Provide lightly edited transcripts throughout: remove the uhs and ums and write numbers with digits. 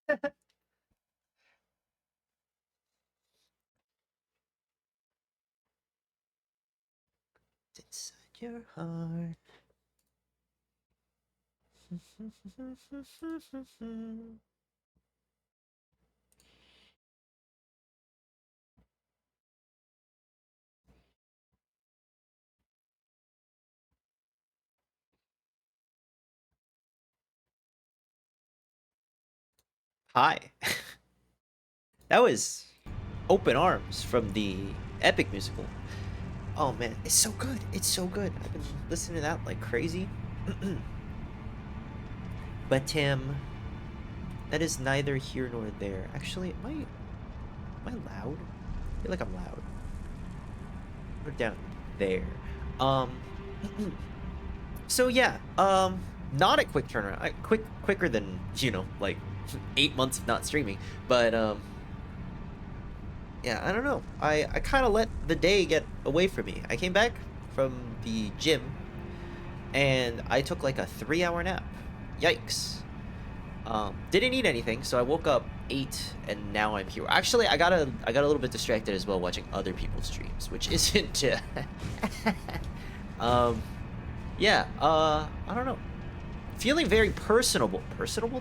Inside your heart. Hi. That was Open Arms from the Epic musical. Oh man, it's so good. It's so good. I've been listening to that like crazy. But Tim, that is neither here nor there. Actually, am I loud? I feel like I'm loud. We're down there. Um so yeah, not a quick turnaround. Quicker than, like 8 months of not streaming. But yeah, I don't know. I kind of let the day get away from me. I came back from the gym and I took like a 3 hour nap. Yikes. Didn't eat anything, so I woke up 8 and now I'm here. Actually, I got a little bit distracted as well watching other people's streams, which isn't um yeah, I don't know. Feeling very personable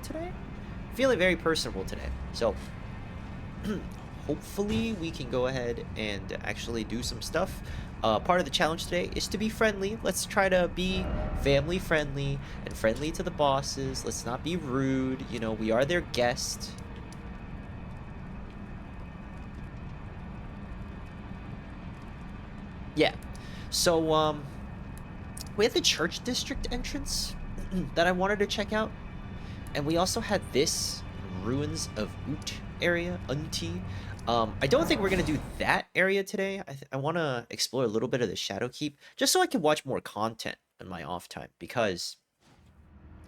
today? Feeling very personable today. So hopefully we can go ahead and actually do some stuff. Part of the challenge today is to be friendly. Let's try to be family friendly and friendly to the bosses. Let's not be rude. You know, we are their guest. Yeah. So, we had the church district entrance that I wanted to check out. And we also had this Ruins of Ut area, Unti. I don't think we're gonna do that area today. I want to explore a little bit of the Shadow Keep, just so I can watch more content in my off time, because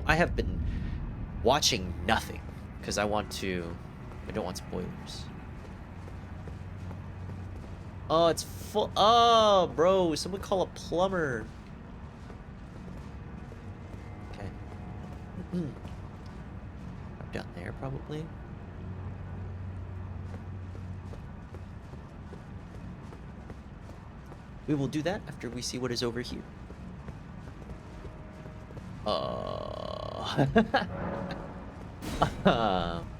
I have been watching nothing, because I don't want spoilers. Oh, it's full. Oh, bro, someone call a plumber. Okay. Up down there, probably. We will do that after we see what is over here.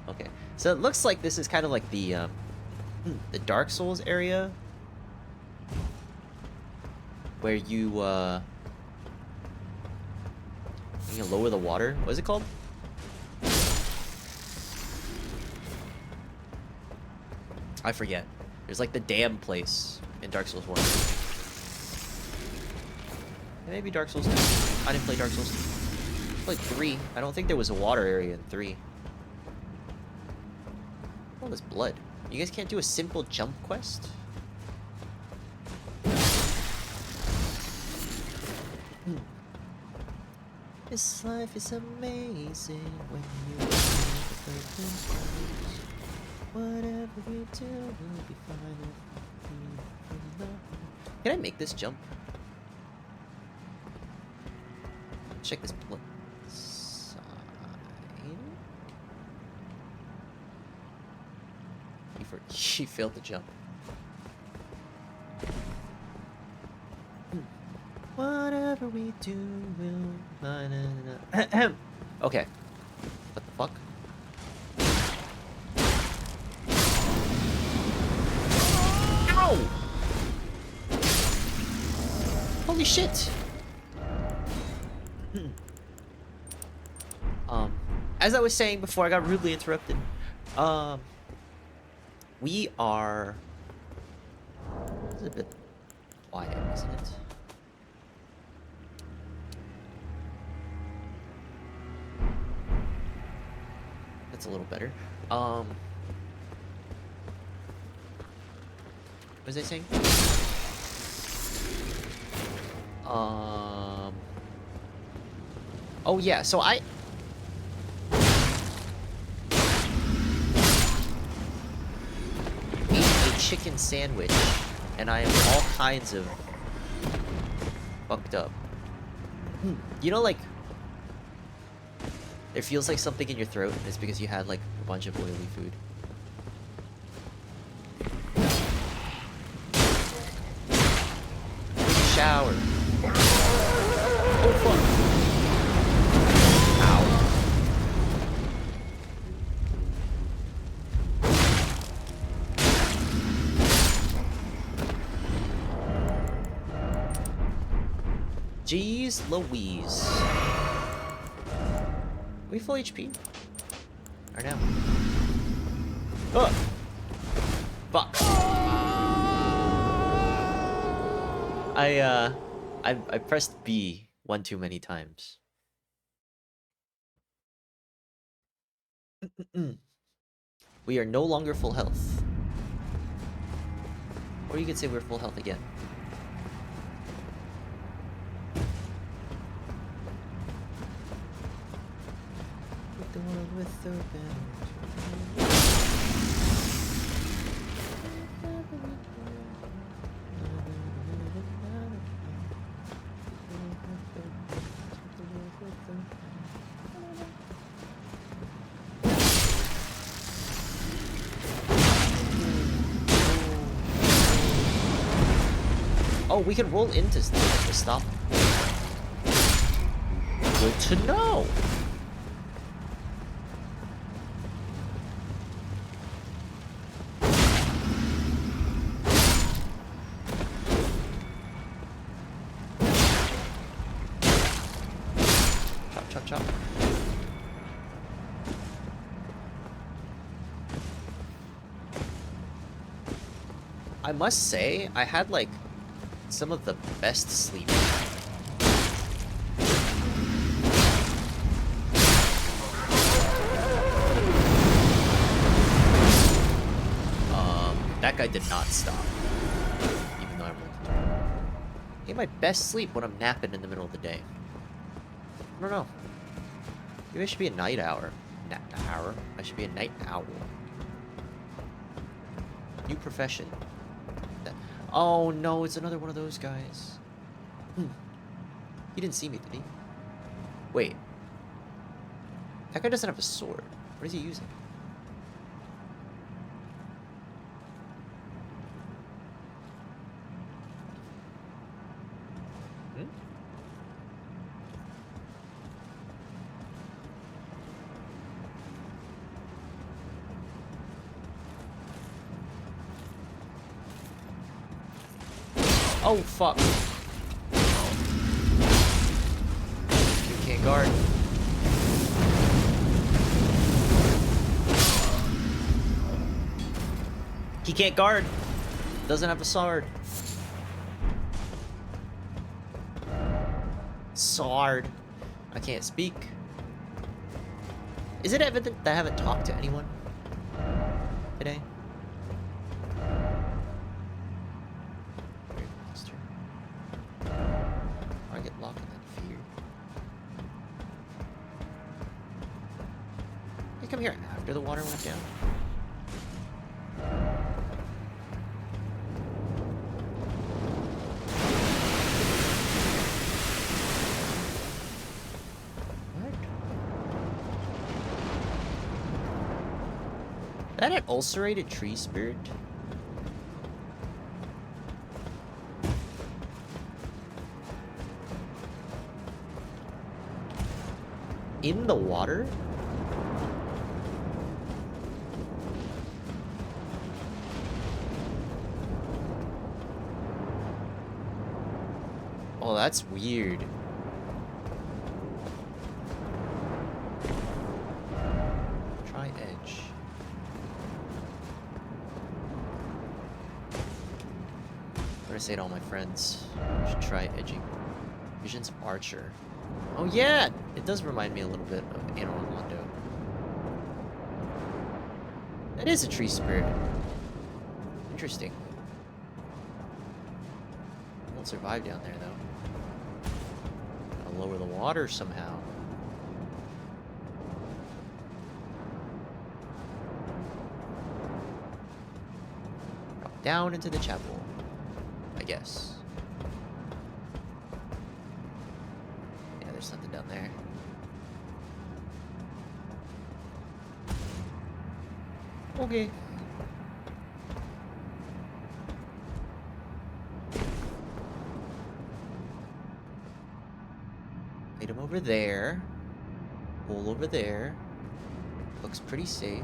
Okay. So it looks like this is kind of like the Dark Souls area, where you lower the water. What is it called? I forget. There's like the dam place in Dark Souls 1. Maybe Dark Souls 2. I didn't play Dark Souls 2. I played 3. I don't think there was a water area in 3. All this blood. You guys can't do a simple jump quest? This life is amazing when you whatever you do will be fine. Can I make this jump? Check this blood sign. He failed the jump. Whatever we do will... Okay. What the fuck? Ow! Holy shit! As I was saying before I got rudely interrupted, we are... This is a bit quiet, isn't it? That's a little better. What was I saying? Oh yeah, so I ate a chicken sandwich, and I am all kinds of fucked up. You know, like, It feels like something in your throat. It's because you had like a bunch of oily food. Shower. Oh fuck. Ow. Jeez Louise. Are we full HP? Or no? Oh! Fuck. I pressed B one too many times. We are no longer full health. Or you could say we're full health again. With the world with the band. Oh, we can roll into stuff to stop. Good to know. Chop, chop, chop. I must say, I had like some of the best sleep. That guy did not stop, even though I rolled the turn. I get my best sleep when I'm napping in the middle of the day. I don't know. Maybe I should be a night owl. I should be a night owl. New profession. Oh no, it's another one of those guys. He didn't see me, did he? Wait. That guy doesn't have a sword. What is he using? Oh, fuck. You can't guard. He can't guard. Doesn't have a sword. Sword. I can't speak. Is it evident that I haven't talked to anyone today? I get locked in that fear. They come here after the water went down. What? That an ulcerated tree spirit? In the water? Oh, that's weird. Try edge. I'm gonna say to all my friends, I should try edging. Visions of Archer. Oh yeah! It does remind me a little bit of Anor Londo. That is a tree spirit. Interesting. Won't survive down there though. Gotta lower the water somehow. Drop down into the chapel, I guess. Yeah, there's something down there. Okay. Item over there. Hole over there. Looks pretty safe.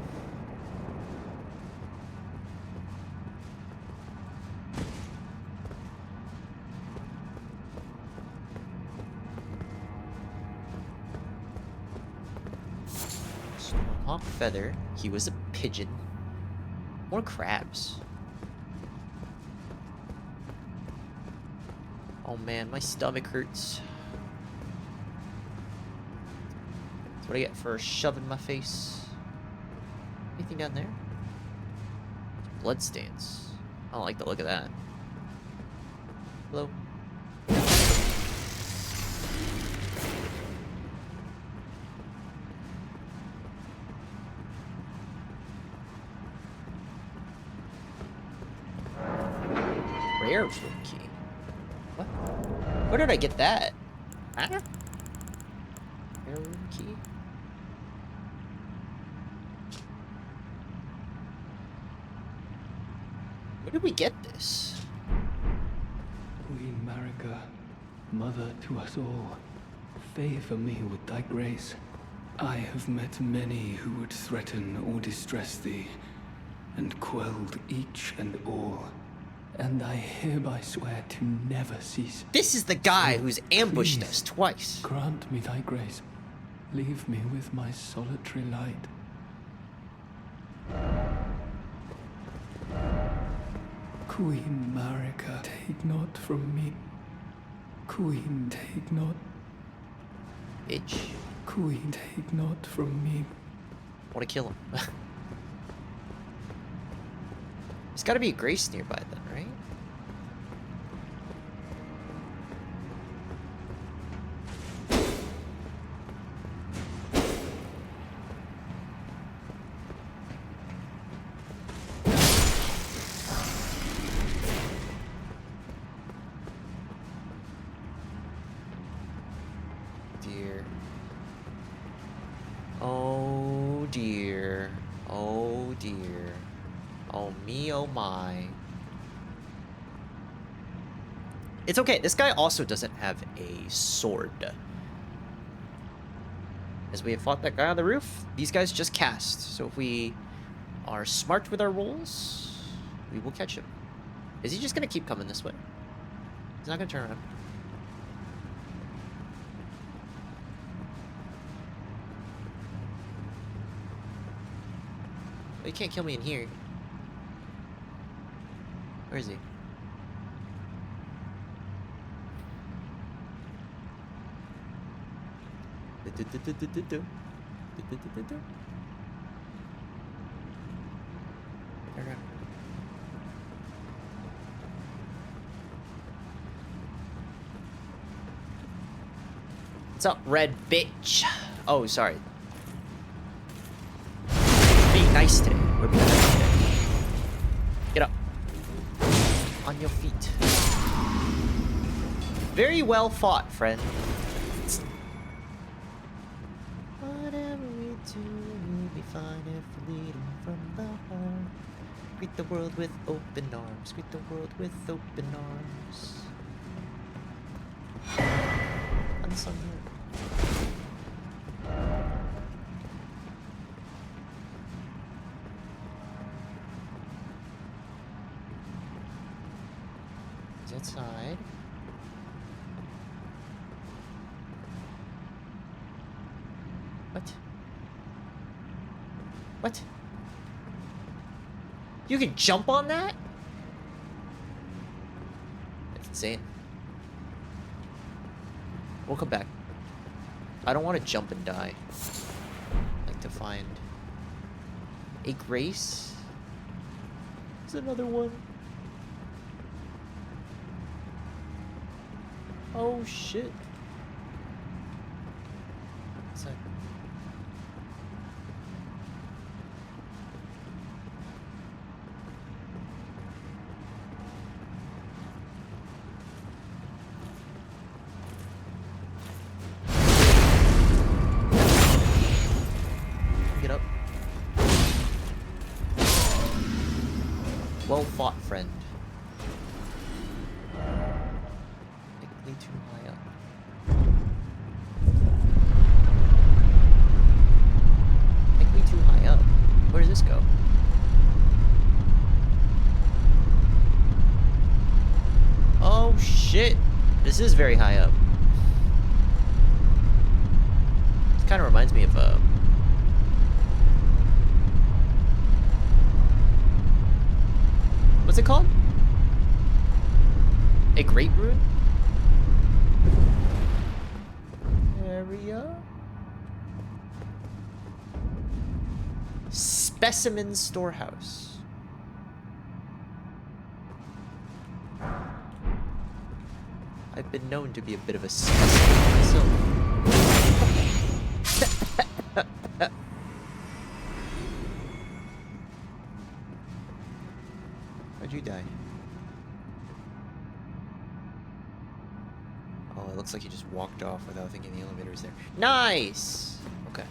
Stormhawk feather. He was a pigeon. More crabs. Oh man, my stomach hurts. That's what I get for shoving my face. Anything down there? Bloodstains. I don't like the look of that. Hello? Rare room key. What? Where did I get that? Huh? Rare room key? Where did we get this? Queen Marika, mother to us all, favor me with thy grace. I have met many who would threaten or distress thee, and quelled each and all. And I hereby swear to never cease. This is the guy So who's ambushed please, us twice. Grant me thy grace. Leave me with my solitary light. Queen Marika, take not from me. Queen, take not. Bitch. Queen, take not from me. Want to kill him. There's got to be a Grace nearby then, right? Dear. Oh dear. Oh dear. Oh me, oh my. It's okay, this guy also doesn't have a sword. As we have fought that guy on the roof, these guys just cast. So if we are smart with our rolls, we will catch him. Is he just gonna keep coming this way? He's not gonna turn around. Well, you can't kill me in here. Where is he? What's up, red bitch? Oh, sorry. Being nice today. We're being nice today. Get up. On your feet. Very well fought, friend. Whatever we do, we'll be fine if we lead 'em from the heart. Greet the world with open arms. Greet the world with open arms. Unsung hero. He's outside. What? What? You can jump on that? That's insane. We'll come back. I don't want to jump and die. I'd like to find a Grace. There's another one. Oh shit. What's that? Get up. Well fought, friend. Technically too high up. Technically too high up. Where does this go? Oh shit! This is very high up. It kind of reminds me of what's it called? A great ruin? Area? Specimen storehouse. I've been known to be a bit of a specimen myself. How'd you die? Oh, it looks like you just walked off without thinking the elevator's there. Nice! Okay.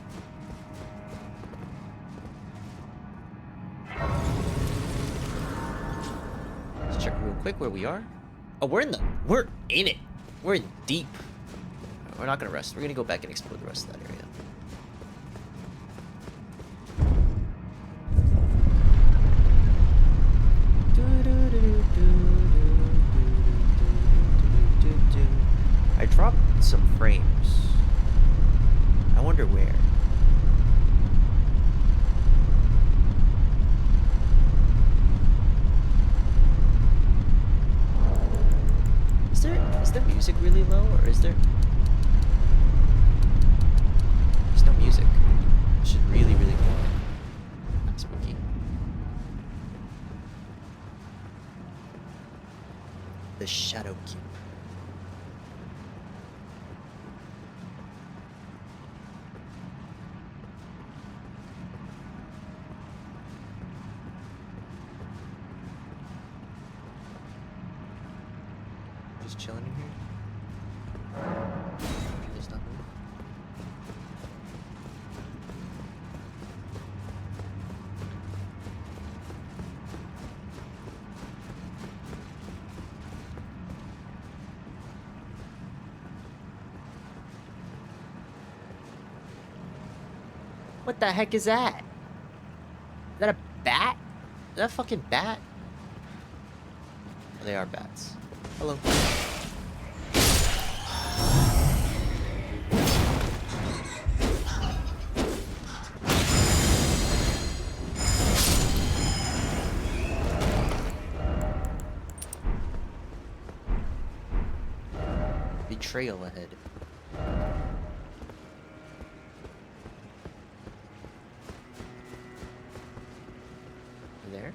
Let's check real quick where we are. Oh, we're in it. We're in deep. We're not gonna rest. We're gonna go back and explore the rest of that area. I dropped some frames. I wonder where. Is there music really low, or is there? There's no music. It's just really, really quiet. Not spooky. The Shadow Keep. Just chilling in here. There's nothing. What the heck is that? Is that a bat? Is that a fucking bat? Oh, they are bats. Hello. Betrayal ahead. There?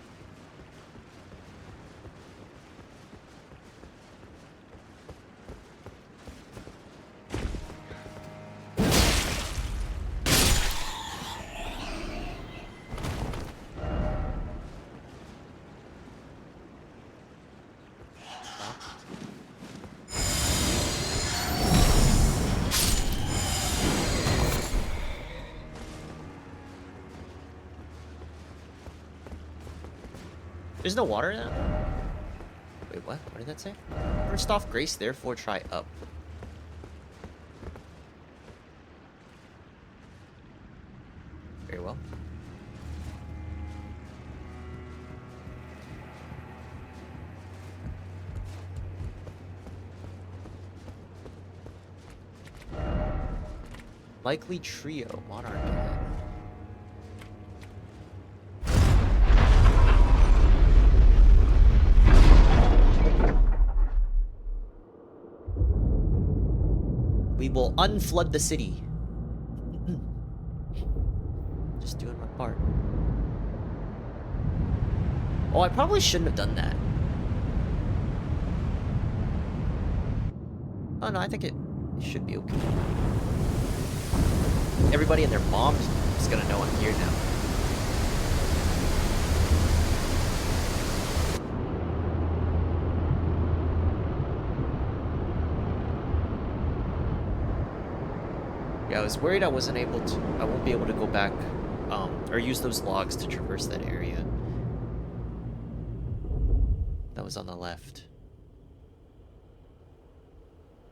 There's no water now? Wait, what? What did that say? First off, grace, therefore try up. Very well. Likely trio, monarch ahead. We will unflood the city. Just doing my part. Oh, I probably shouldn't have done that. Oh no, I think it should be okay. Everybody and their mom is gonna know I'm here now. Yeah, I was worried I won't be able to go back, or use those logs to traverse that area. was on the left.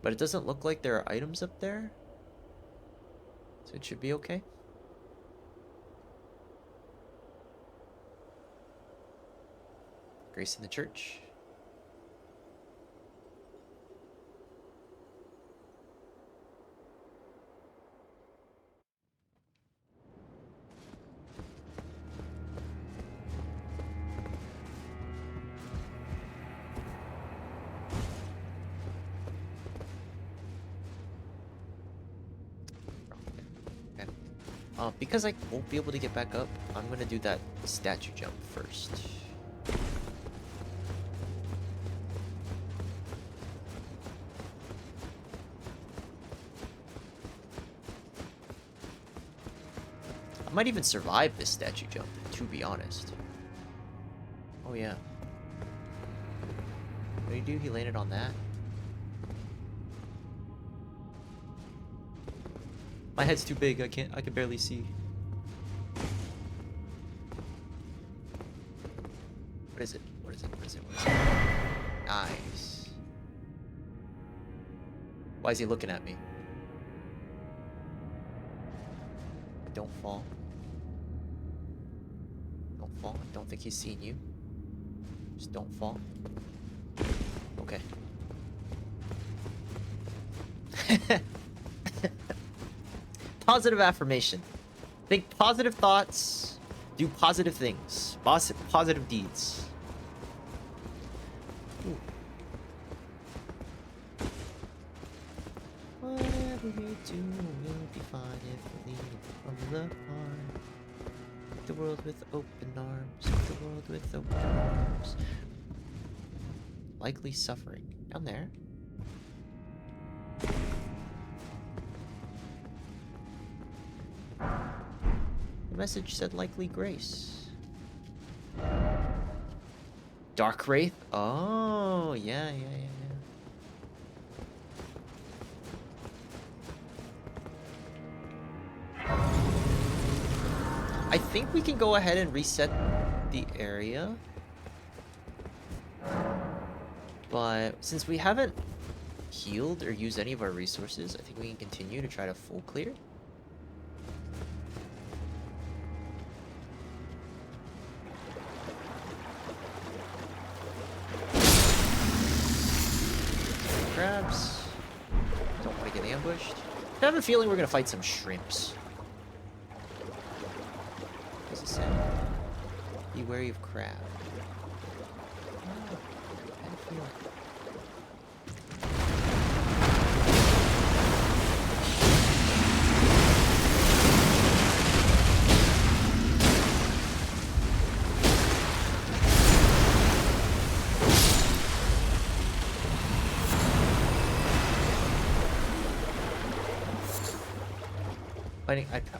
But it doesn't look like there are items up there. So it should be okay. Grace in the church. Because I won't be able to get back up, I'm gonna do that statue jump first. I might even survive this statue jump, to be honest. Oh yeah. What did he do? He landed on that? My head's too big, I can barely see. What is it? What is it? What is it? What is it? Nice. Why is he looking at me? Don't fall. Don't fall. I don't think he's seen you. Just don't fall. Okay. Positive affirmation. Think positive thoughts. Do positive things. Positive deeds. Ooh. Whatever we do will be fine if we lean from the heart. Make the world with open arms. Make the world with open arms. Likely suffering. Down there. The message said likely grace. Dark Wraith? Oh, yeah. I think we can go ahead and reset the area. But since we haven't healed or used any of our resources, I think we can continue to try to full clear. Crabs. Don't want to get ambushed. I have a feeling we're going to fight some shrimps. What does it say? Be wary of crab. Oh, I feel it.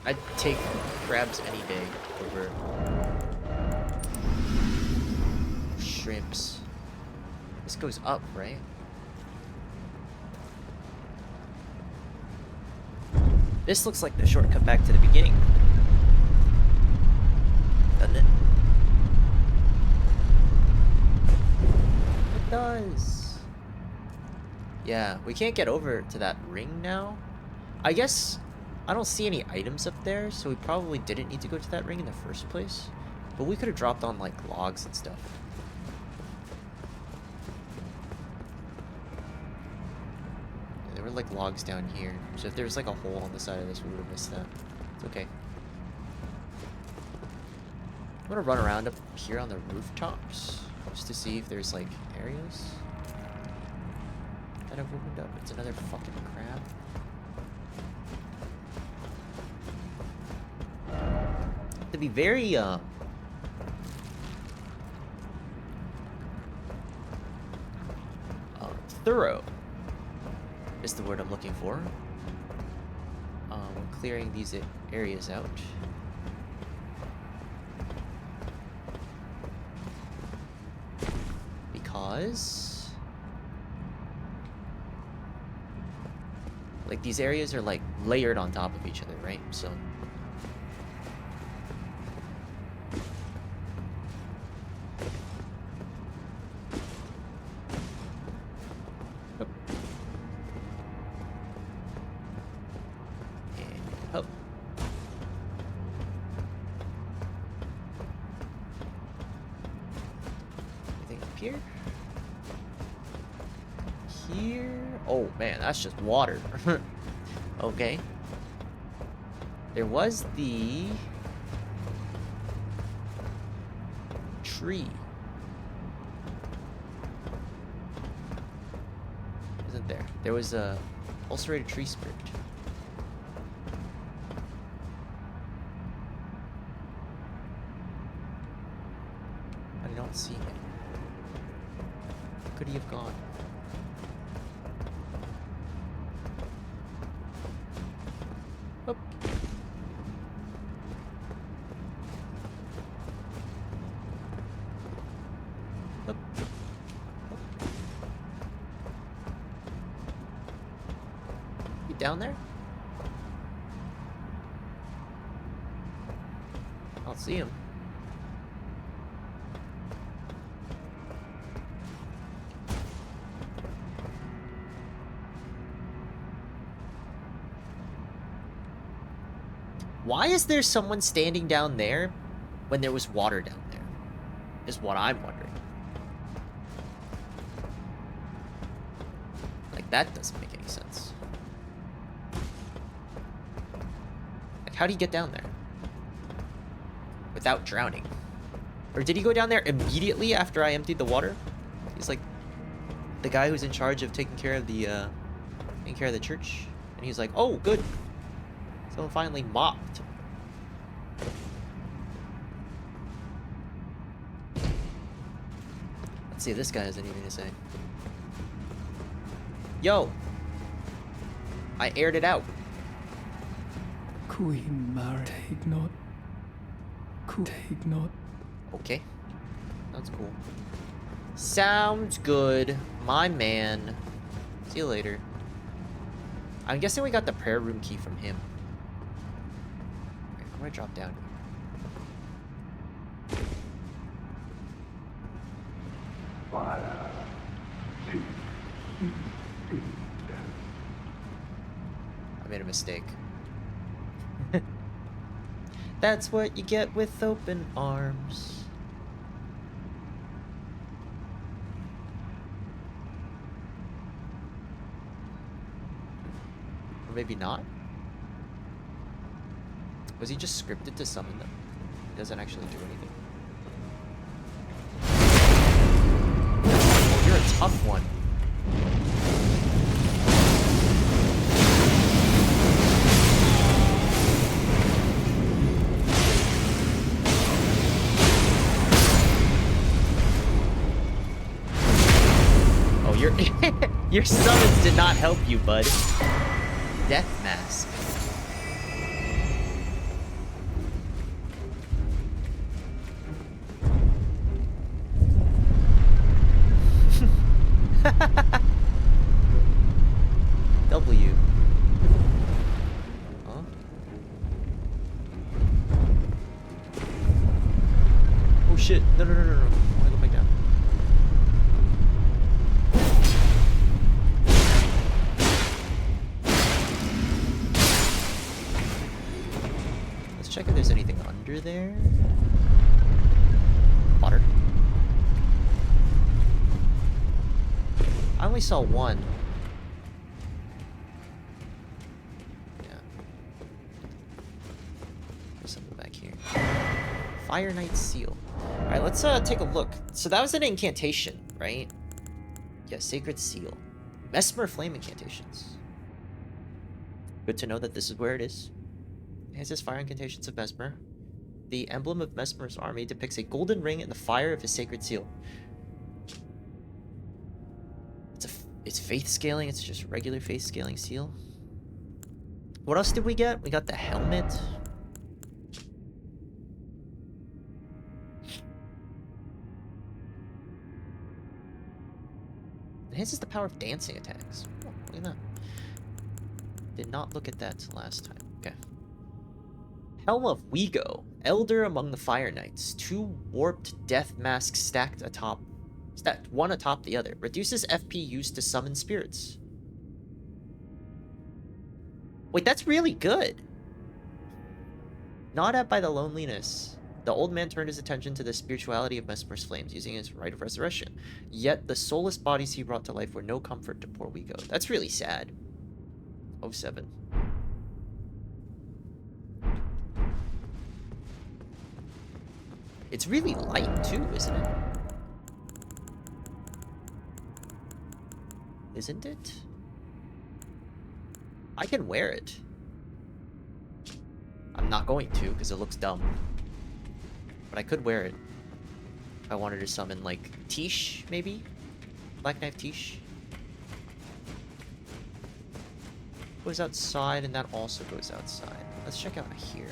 I'd take crabs any day over shrimps. This goes up, right? This looks like the shortcut back to the beginning. Doesn't it? It does. Yeah, we can't get over to that ring now. I guess I don't see any items up there, so we probably didn't need to go to that ring in the first place. But we could have dropped on, like, logs and stuff. Yeah, there were, like, logs down here. So if there's, like, a hole on the side of this, we would have missed that. It's okay. I'm gonna run around up here on the rooftops, just to see if there's, like, areas that have opened up. It's another fucking crab. To be very thorough is the word I'm looking for. When clearing these areas out. Because like these areas are like layered on top of each other, right? So up here? Here? Oh man, that's just water. Okay. There was the tree. Isn't there? There was a ulcerated tree spirit. I don't see him. Could he have gone? Up. Up. You down there? I don't see him. Why is there someone standing down there when there was water down there? Is what I'm wondering. Like, that doesn't make any sense. Like, how do you get down there? Without drowning? Or did he go down there immediately after I emptied the water? He's like the guy who's in charge of taking care of the church. And he's like, oh, good. Someone finally mopped. Let's see if this guy has anything to say. Yo! I aired it out. Queen Mary, take not. Take not. Okay. Sounds cool. Sounds good, my man. See you later. I'm guessing we got the prayer room key from him. I'm gonna drop down here. I made a mistake. That's what you get with open arms. Or maybe not? Was he just scripted to summon them? He doesn't actually do anything. Oh, you're a tough one. Oh, your summons did not help you, bud. Death mask. W. Huh? Oh shit. No. I wanna go back down. Let's check if there's anything under there. Water. I only saw one. Yeah. There's something back here. Fire Knight Seal. Alright, let's take a look. So that was an incantation, right? Yeah, Sacred Seal. Mesmer Flame incantations. Good to know that this is where it is. It has his fire incantations of Mesmer. The emblem of Mesmer's army depicts a golden ring and the fire of his sacred seal. It's faith scaling. It's just regular faith scaling seal. What else did we get? We got the helmet. Enhances the power of dancing attacks. Oh, look at that. Did not look at that last time. Okay. Helm of Wego. Elder among the Fire Knights. 2 warped death masks stacked atop. Stacked one atop the other. Reduces FP used to summon spirits. Wait, that's really good. Gnawed at by the loneliness. The old man turned his attention to the spirituality of Mesmer's flames, using his rite of resurrection. Yet the soulless bodies he brought to life were no comfort to poor Wego. That's really sad. 07. It's really light too, isn't it? Isn't it? I can wear it. I'm not going to because it looks dumb. But I could wear it. If I wanted to summon like Tish, maybe? Black Knife Tish. Goes outside and that also goes outside. Let's check out here.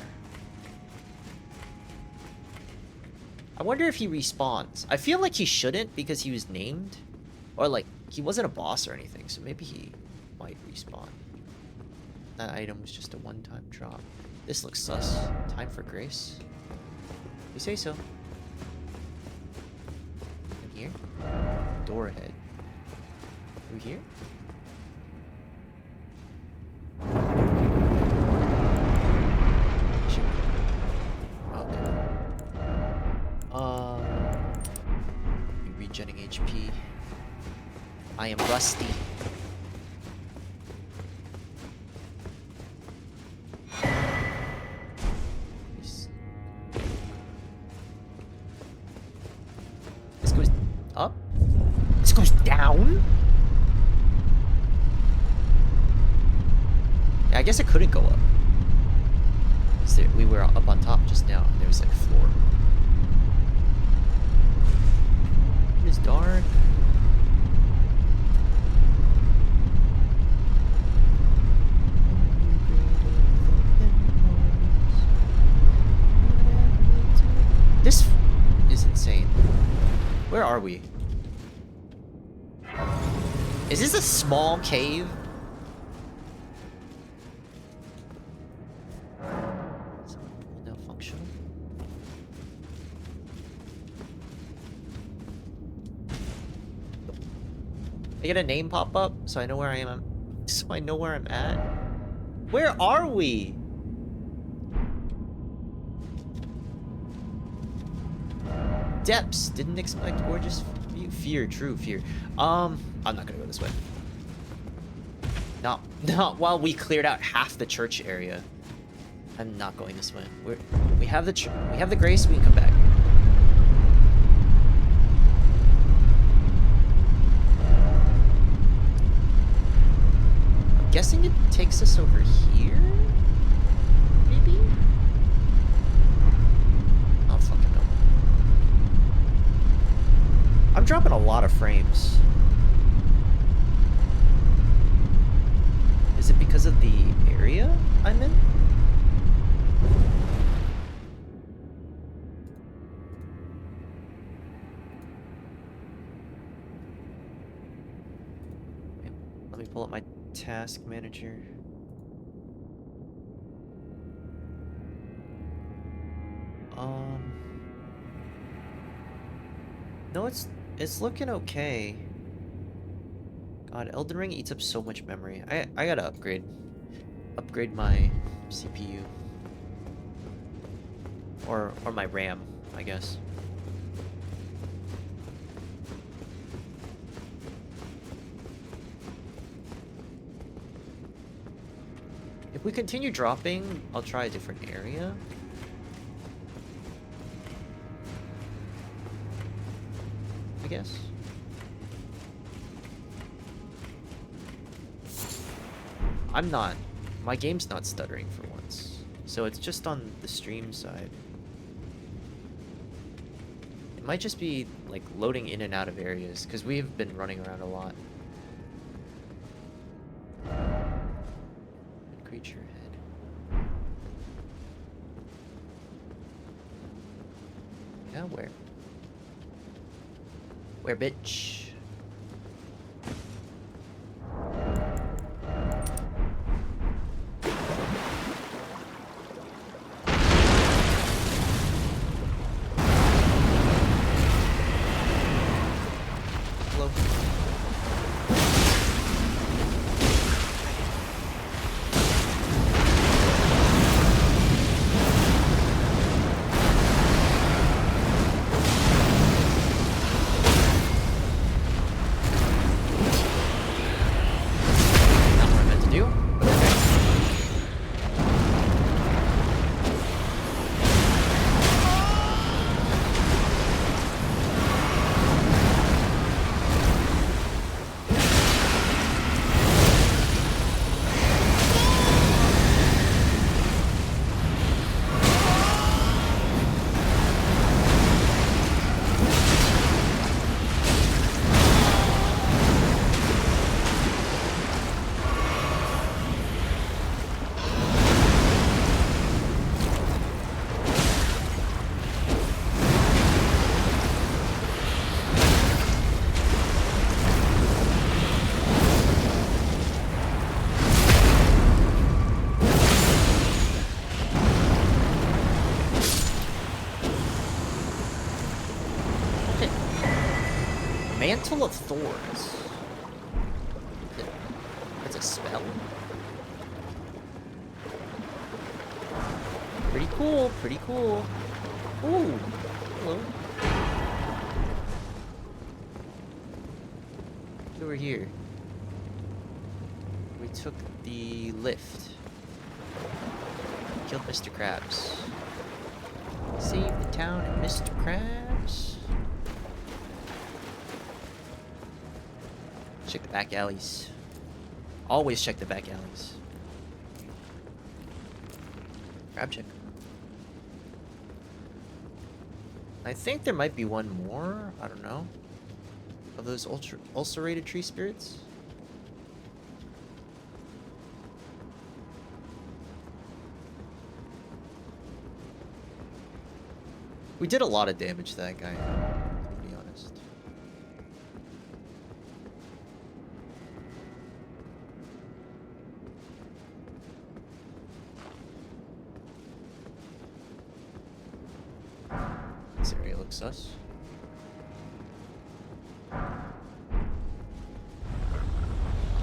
I wonder if he respawns. I feel like he shouldn't because he was named. Or like, he wasn't a boss or anything, so maybe he might respawn. That item was just a one-time drop. This looks sus. Time for grace. You say so. In here? Door ahead. Through here? Regenning HP. I am rusty. This goes up? This goes down? Yeah, I guess it couldn't go up. We were up on top just now, and there was like a floor. It is dark. This is insane. Where are we? Is this a small cave? No functional. I get a name pop up so I know where I am. So I know where I'm at. Where are we? Depths. Didn't expect gorgeous view. Fear. True fear. I'm not gonna go this way. Not while we cleared out half the church area. I'm not going this way. We have the grace. We can come back. I'm guessing it takes us over here. Maybe. I'll fucking know. I'm dropping a lot of frames. Is it because of the area I'm in? Let me pull up my task manager. No, it's looking okay. God, Elden Ring eats up so much memory. I gotta upgrade my CPU or my RAM, I guess. If we continue dropping, I'll try a different area. I guess. My game's not stuttering for once. So it's just on the stream side. It might just be like loading in and out of areas because we've been running around a lot. Creature head. Yeah, where? Where, bitch? Hello. Mantle of Thorns. That's a spell? Pretty cool, pretty cool. Ooh, hello. So we're here. We took the lift. Killed Mr. Krabs. Save the town and Mr. Krabs. Check the back alleys. Always check the back alleys. Grab check. I think there might be one more. I don't know. Of those ulcerated tree spirits. We did a lot of damage to that guy, to be honest. This area looks sus.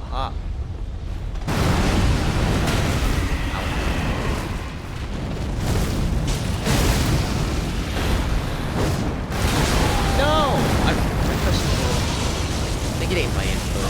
Aha. It ain't my info.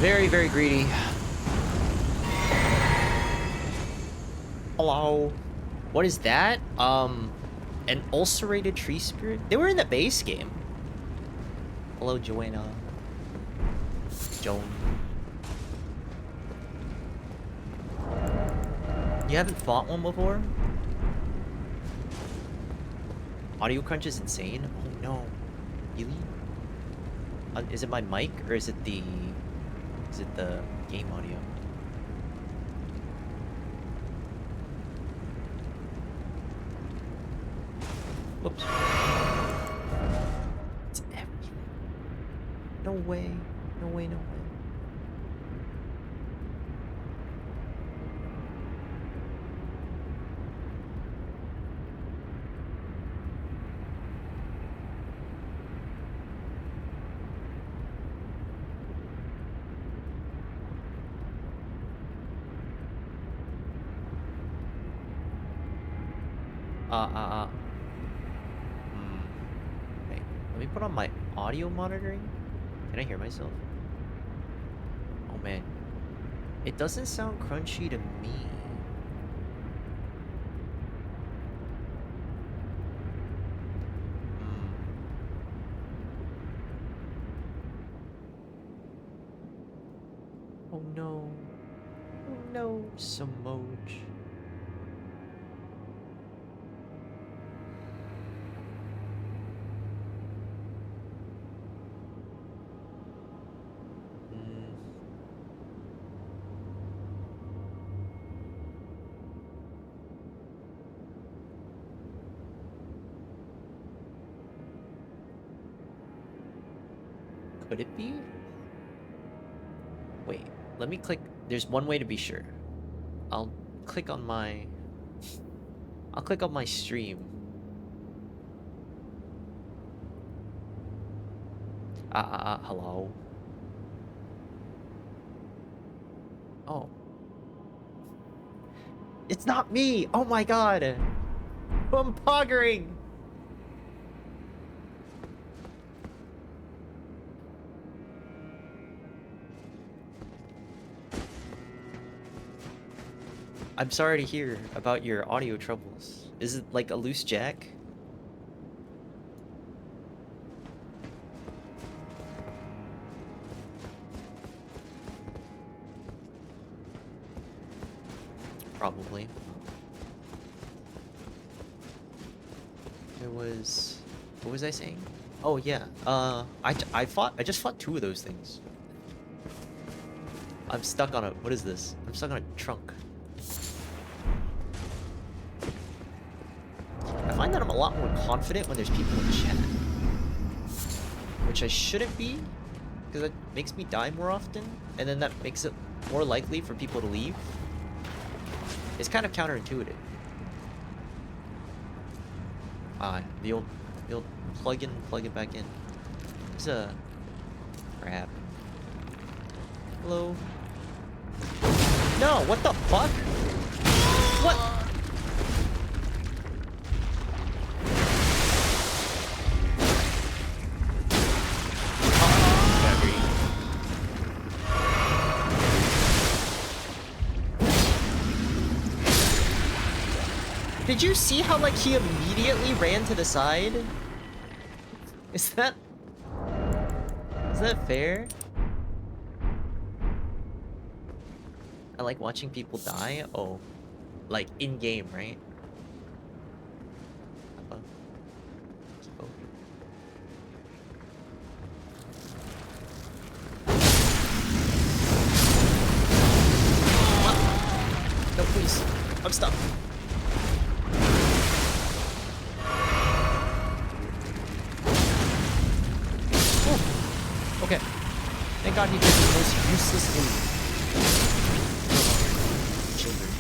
Very, very greedy. Hello. What is that? An ulcerated tree spirit? They were in the base game. Hello, Joanna. Joan. You haven't fought one before? Audio crunch is insane. Oh no. Really? Is it my mic or is it the game audio? Whoops. It's everything. No way. No way, no way. Wait, let me put on my audio monitoring. Can I hear myself? Oh man. It doesn't sound crunchy to me. Oh no. Oh no, Samoj. Could it be? Wait, let me click. There's one way to be sure. I'll click on my I'll click on my stream. Hello? Oh. It's not me! Oh my god! I'm poggering! I'm sorry to hear about your audio troubles. Is it like a loose jack? Probably. It was... What was I saying? Oh yeah, I just fought 2 of those things. I'm stuck on a... What is this? I'm stuck on a trunk. I find that I'm a lot more confident when there's people in chat. Which I shouldn't be, because that makes me die more often, and then that makes it more likely for people to leave. It's kind of counterintuitive. The old plug in, plug it back in. It's a crap. Hello? No, what the fuck? What? Did you see how, like, he immediately ran to the side? Is that fair? I like watching people die? Oh. Like, in-game, right? Oh. What? No, please. I'm stuck. Okay. Thank God he did the most useless move. Children.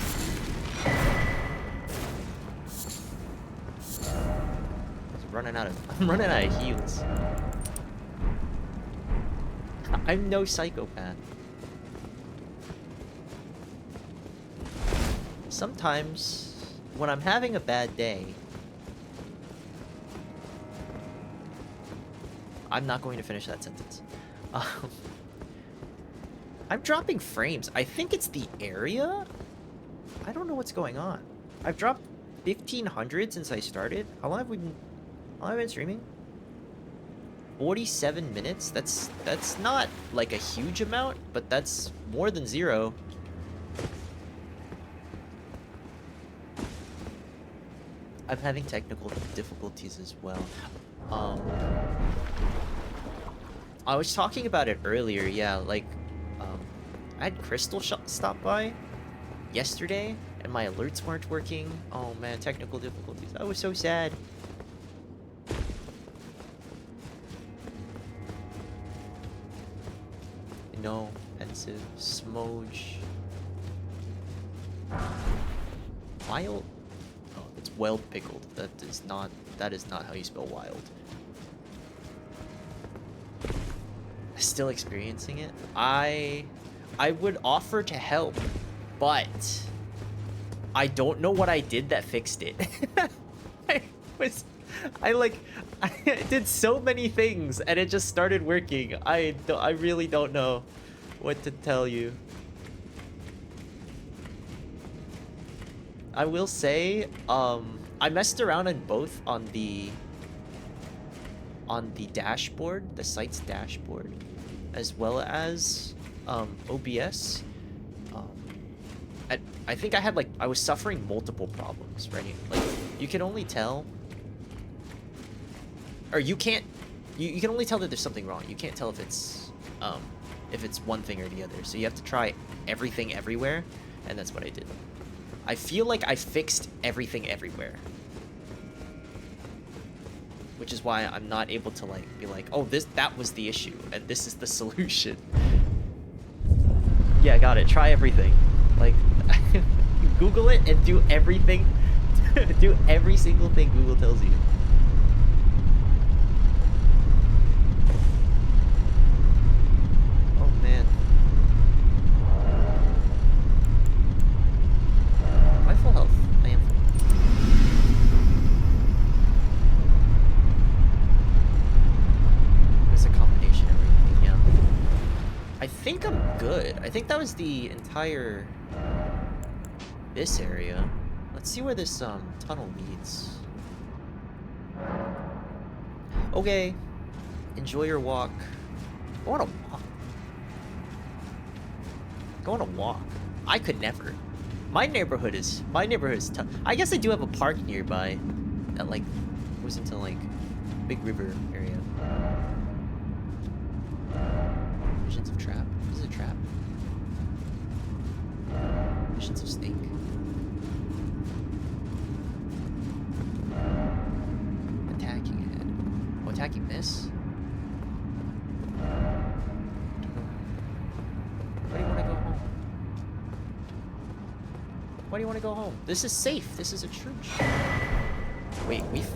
I'm running out of heals. I'm no psychopath. Sometimes, when I'm having a bad day, I'm not going to finish that sentence. I'm dropping frames. I think it's the area? I don't know what's going on. I've dropped 1,500 since I started. How long have I been streaming? 47 minutes? That's not like a huge amount, but that's more than 0. I'm having technical difficulties as well. I was talking about it earlier, yeah, like, I had Crystal stop by yesterday, and my alerts weren't working. Oh man, technical difficulties. I was so sad. No, pensive, smoge. Wild? Oh, it's wild pickled. That is not how you spell wild. Still experiencing it. I would offer to help, but I don't know what I did that fixed it. I did so many things and it just started working. I really don't know what to tell you. I will say, I messed around in both on the dashboard, the site's dashboard, as well as OBS. I think I was suffering multiple problems, right? Like, you can only tell, or you can only tell that there's something wrong. You can't tell if it's one thing or the other. So you have to try everything everywhere, and that's what I did. I feel like I fixed everything everywhere, which is why I'm not able to be like, oh, that was the issue and this is the solution. Yeah, got it. Try everything. Like, Google it and do everything Do every single thing Google tells you. Oh man. Am I full health? I am full health. There's a combination of everything, yeah. I think I'm good. I think that was the entire... this area. Let's see where this tunnel leads. Okay. Enjoy your walk. Go on a walk. Go on a walk. I could never. My neighborhood is tough. I guess I do have a park nearby that like goes into like big river area. Visions of trap. This is a trap. Visions of snake. Attacking ahead. Oh, attacking this? Why do you want to go home? Why do you want to go home? This is safe. This is a church. Wait, we've...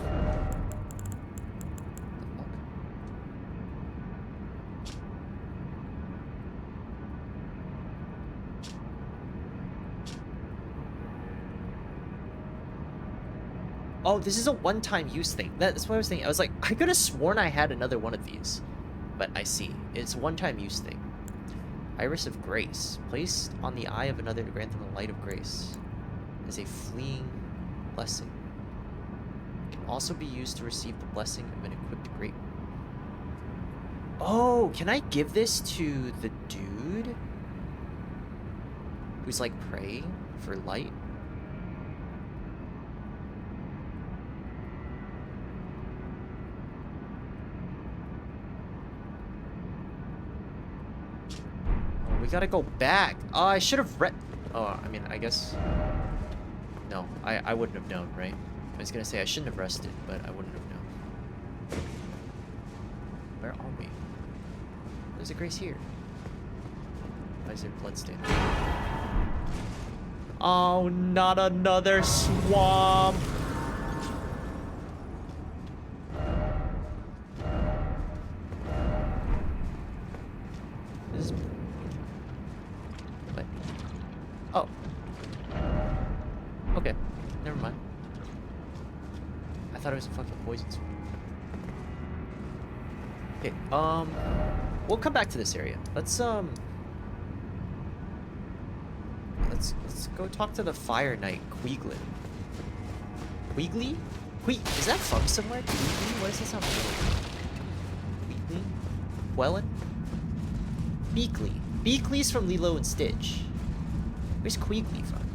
Oh, this is a one-time use thing. That's what I was thinking. I was like, I could have sworn I had another one of these. But I see. It's a one-time use thing. Iris of Grace. Placed on the eye of another to grant them the light of grace. As a fleeing blessing. Can also be used to receive the blessing of an equipped great. Oh, can I give this to the dude? Who's like praying for light? We gotta go back. Oh, I should have read. Oh, I mean, I guess. No, I wouldn't have known, right? I was gonna say I shouldn't have rested, but I wouldn't have known. Where are we? There's a grace here. Why is there bloodstain? Oh, not another swamp. This is... What? Oh. Okay, never mind. I thought it was a fucking poison swamp. Okay, we'll come back to this area. Let's go talk to the Fire Knight, Queeglin. Queegly? Is that from somewhere? Queegly? What does that sound like? Queegly? Quellen? Beakley. Beakley's from Lilo and Stitch. Where's Queegly from?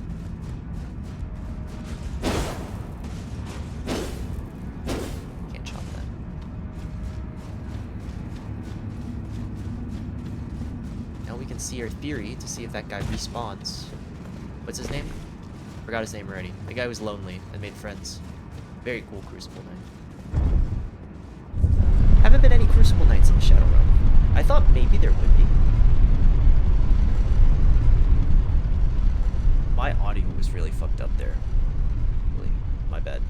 Can't chop that. Now we can see our theory to see if that guy respawns. What's his name? Forgot his name already. The guy was lonely and made friends. Very cool Crucible Knight. Haven't been any Crucible Knights in the Shadow Realm. I thought maybe there would be. My audio was really fucked up there. Really, my bad.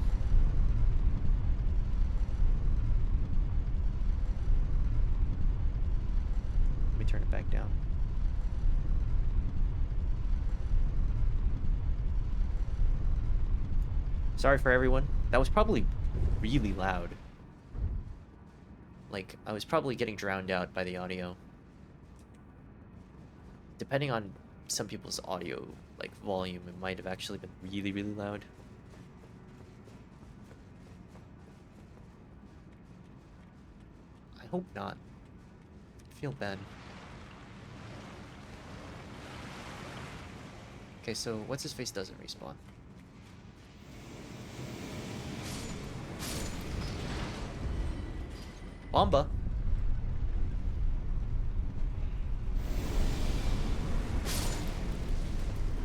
Let me turn it back down. Sorry for everyone. That was probably really loud. Like, I was probably getting drowned out by the audio. Depending on some people's audio, like, volume, it might have actually been really, really loud. I hope not. I feel bad. Okay, so what's his face doesn't respawn. Wamba.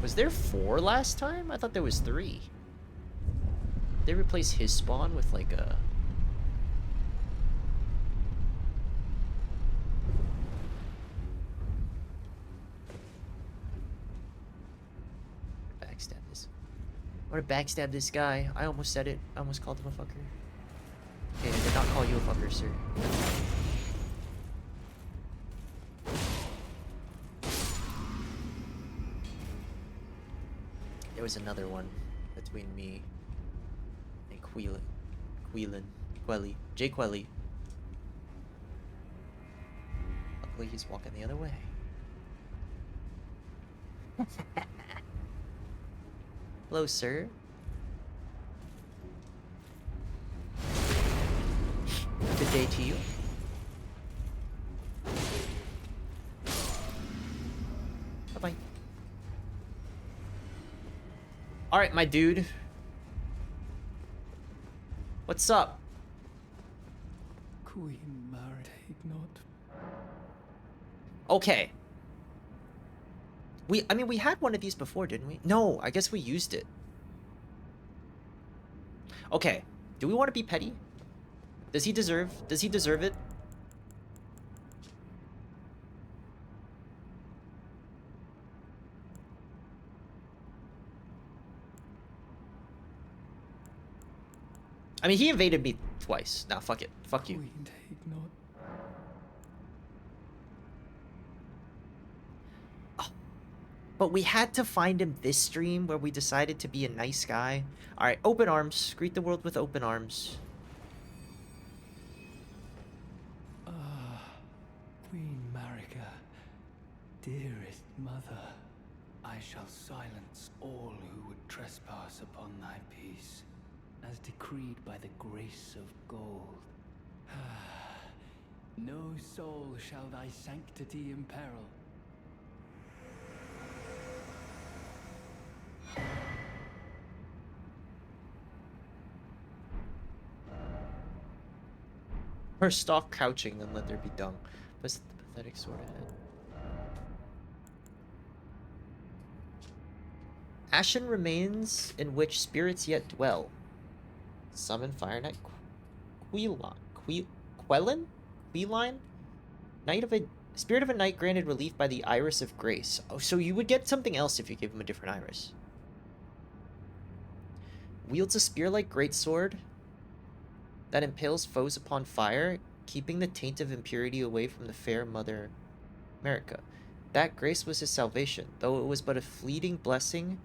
Was there 4 last time? I thought there was 3. They replace his spawn with like a... Backstab this. I want to backstab this guy. I almost said it. I almost called him a fucker. Okay, I did not call you a fucker, sir. There was another one between me and Quelly. Jay Quelly. Luckily, he's walking the other way. Hello, sir. Good day to you. Bye-bye. Alright, my dude. What's up? Queen Mary, take not. Okay. I mean, we had one of these before, didn't we? No, I guess we used it. Okay. Do we want to be petty? Does he deserve it? I mean, he invaded me twice. Nah, fuck it. Fuck you. Queen, take not. But we had to find him this stream where we decided to be a nice guy. Alright, open arms. Greet the world with open arms. Queen Marika, dearest mother, I shall silence all who would trespass upon thy peace, as decreed by the grace of gold. No soul shall thy sanctity imperil. Or stop crouching, then let there be dung. What's the pathetic sword ahead? Ashen remains in which spirits yet dwell. Summon Fire Knight Quellin? Knight of a Spirit of a Knight granted relief by the Iris of Grace. Oh, so you would get something else if you gave him a different iris. Wields a spear-like greatsword that impales foes upon fire, keeping the taint of impurity away from the fair Mother America. That grace was his salvation, though it was but a fleeting blessing,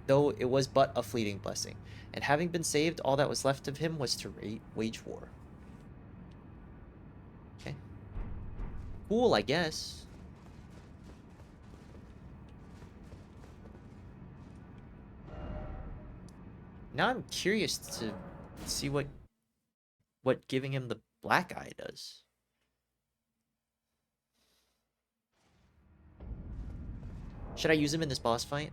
though it was but a fleeting blessing, and having been saved, all that was left of him was to wage war. Okay. Cool, I guess. Now I'm curious to see what giving him the black eye does. Should I use him in this boss fight?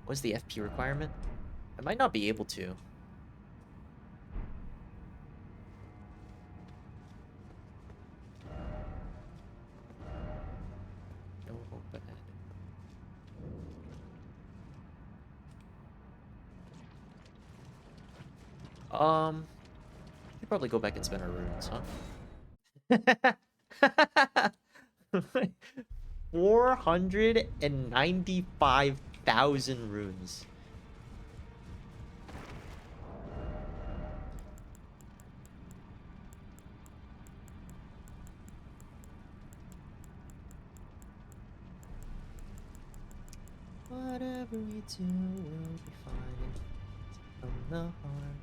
What's the FP requirement? I might not be able to. No hope ahead. Should probably go back and spend our runes, huh? 495,000 runes. Whatever we do, we'll be fine. From the heart.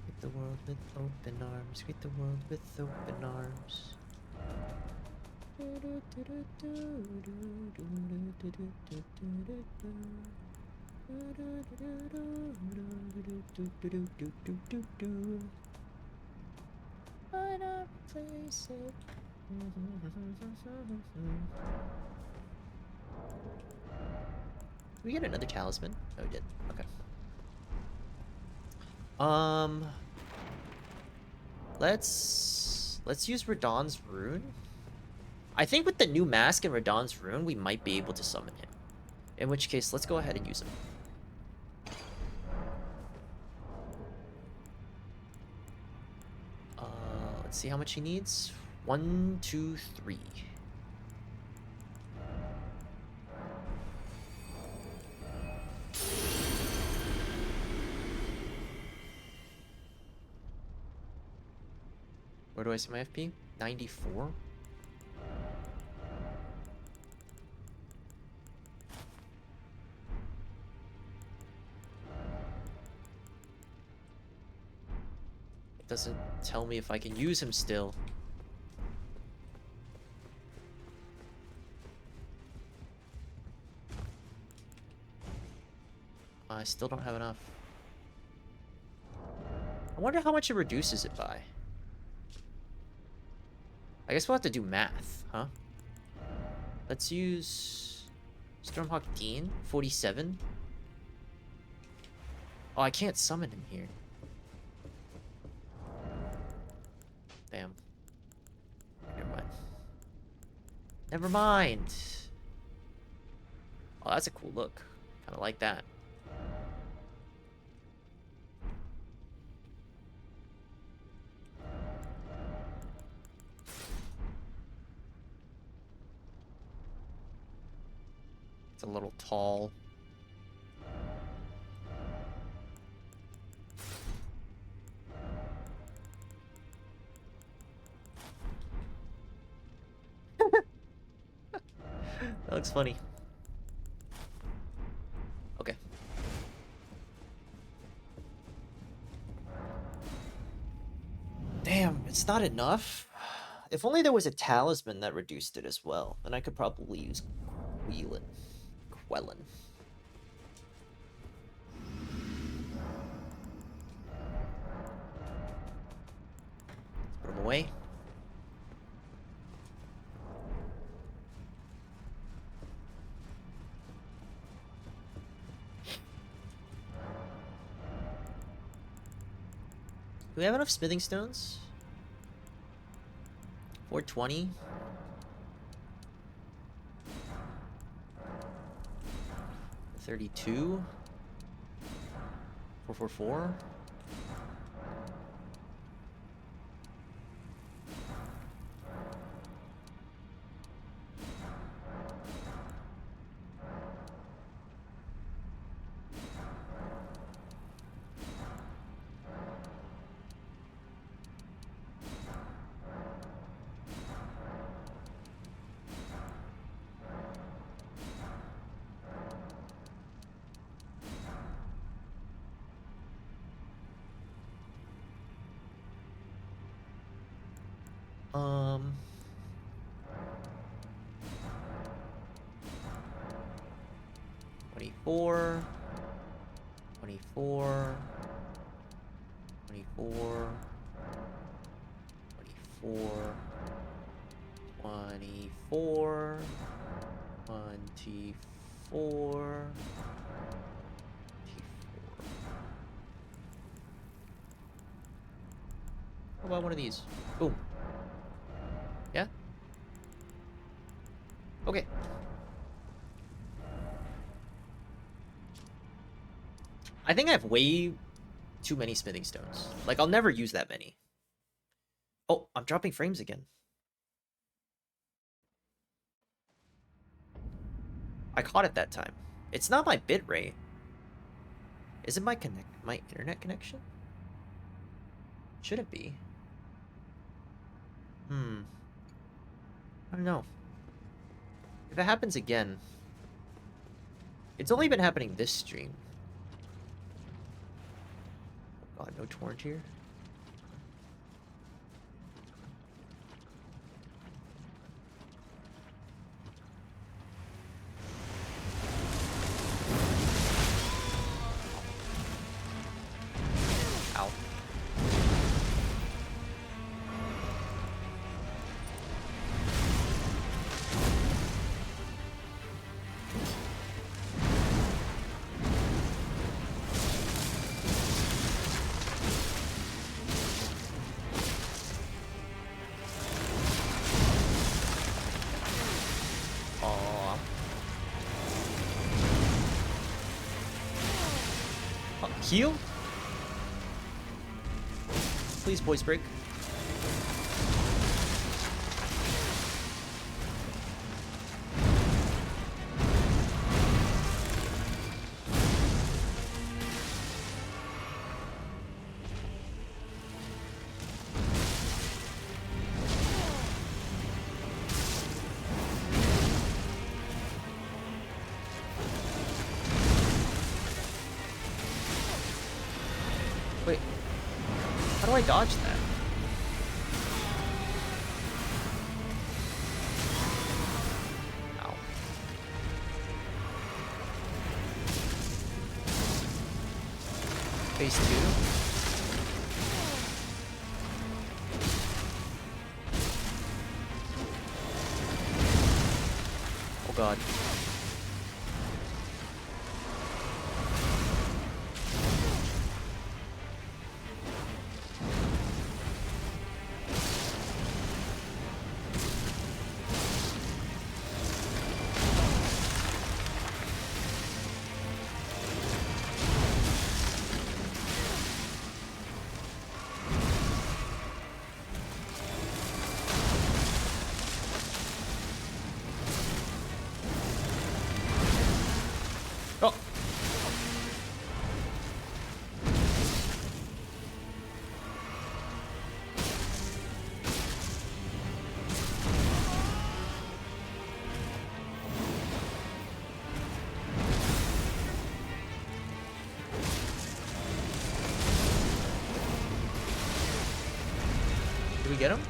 Greet the world with open arms. Greet the world with open arms. Why not place it? Did we get another talisman? Oh, we did. Okay. Let's use Radahn's rune. I think with the new mask and Radahn's rune, we might be able to summon him. In which case, let's go ahead and use him. Let's see how much he needs. 1, 2, 3. do I see my FP? 94? It doesn't tell me if I can use him still. I still don't have enough. I wonder how much it reduces it by. I guess we'll have to do math, huh? Let's use Stormhawk Dean, 47. Oh, I can't summon him here. Damn. Never mind. Never mind. Oh, that's a cool look. Kind of like that. It's a little tall. That looks funny. Okay. Damn, it's not enough. If only there was a talisman that reduced it as well, then I could probably use Quellen. Put him away. Do we have enough smithing stones? 420. 32. 444. Um, 24, 24, 24, 24, 24, 24. How about one of these? Boom. Yeah? Okay. I think I have way too many smithing stones. Like, I'll never use that many. Oh, I'm dropping frames again. I caught it that time. It's not my bit rate. Is it my internet connection? Should it be? I don't know. If it happens again... It's only been happening this stream. Oh god, no torrent here? Ow. Heal? Please, voice break. How do I dodge that? Ow. Phase 2? Oh god. Oh! Did we get him?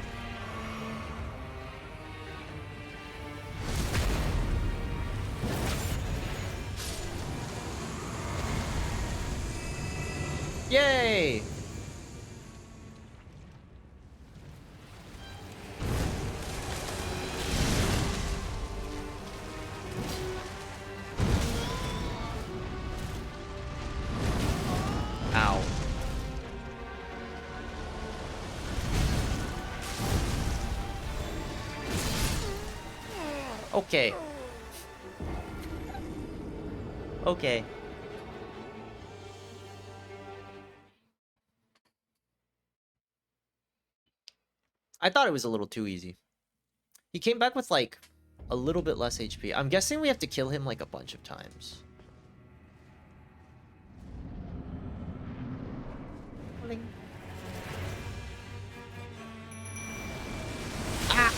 Yay! Ow. Okay. Okay. I thought it was a little too easy. He came back with, like, a little bit less HP. I'm guessing we have to kill him, like, a bunch of times. Bling. Ah!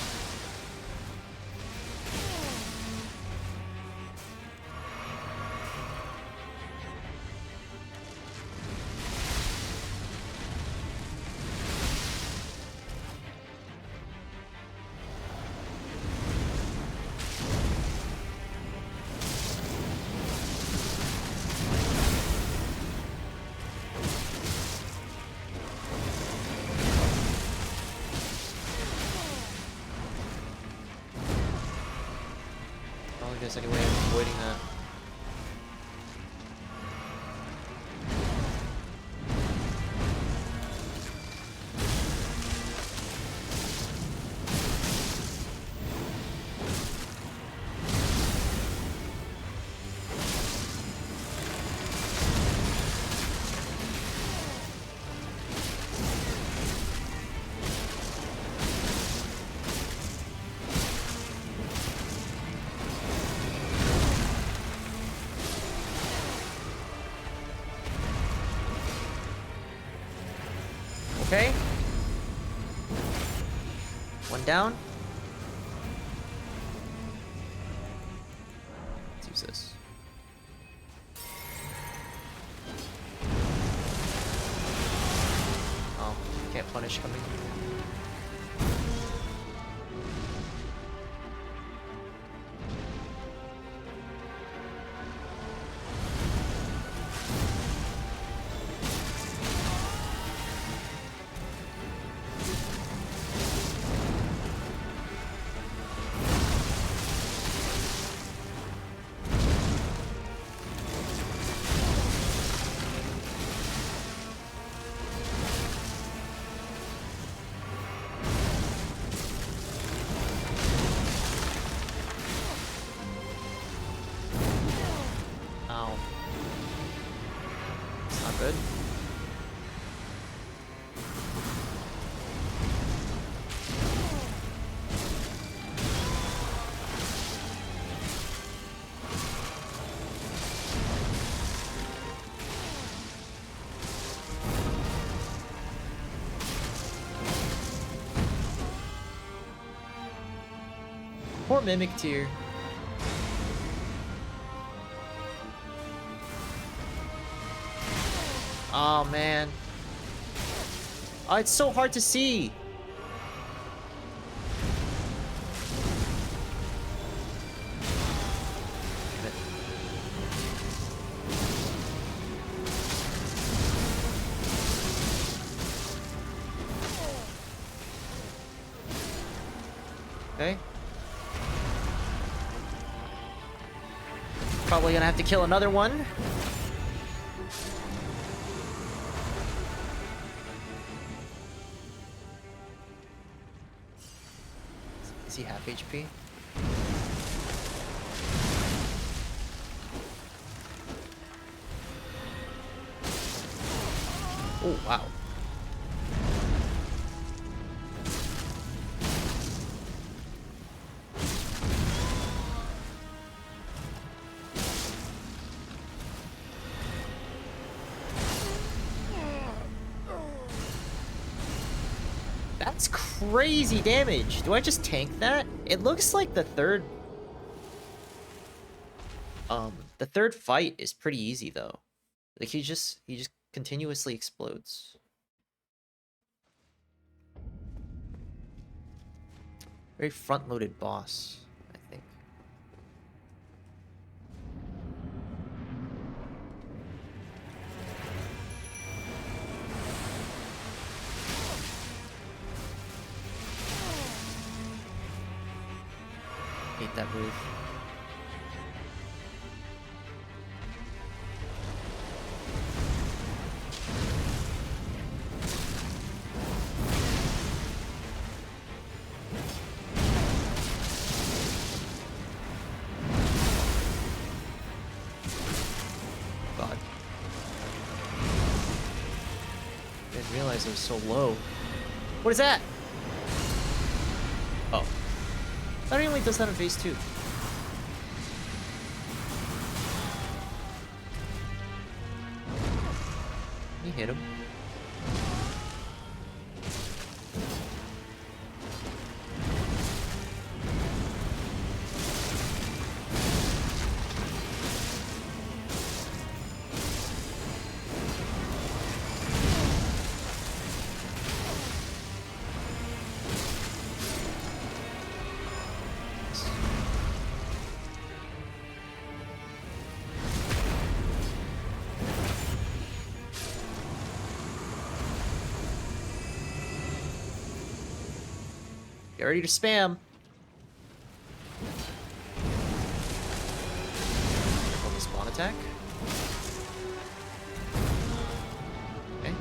I don't think there's any way of avoiding that. Okay. One down. Let's use this. Oh, can't punish coming. Ow. It's not good. Poor Mimic Tier. Oh man. Oh, it's so hard to see. Damn it. Okay. Probably gonna have to kill another one. Is he half HP? Oh, wow. That's crazy damage. Do I just tank that? It looks like the third fight is pretty easy though. Like he just continuously explodes. Very front-loaded boss, I think. Hate that move. God. Didn't realize it was so low. What is that? Oh. That only does that in phase 2. He hit him. Get ready to spam. On the spawn attack. Okay.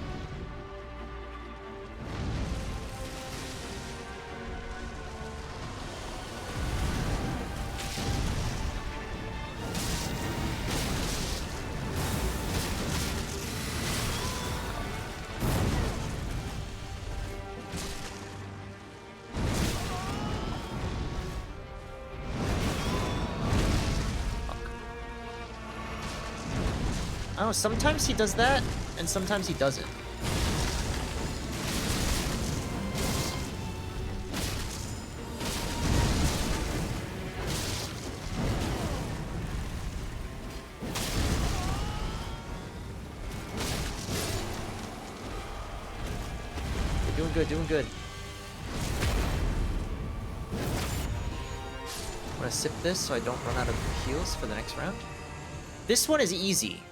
I don't know, sometimes he does that, and sometimes he doesn't. Doing good, doing good. I'm gonna sip this so I don't run out of heals for the next round. This one is easy.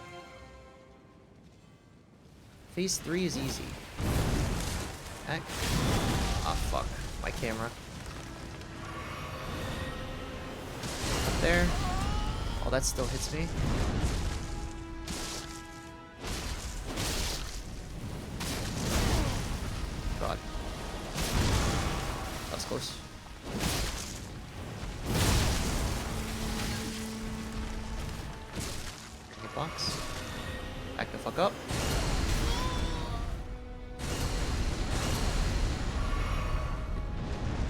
Phase 3 is easy. Heck. Ah, fuck. My camera. Up there. Oh, that still hits me. God. That was close. Box. Back the fuck up.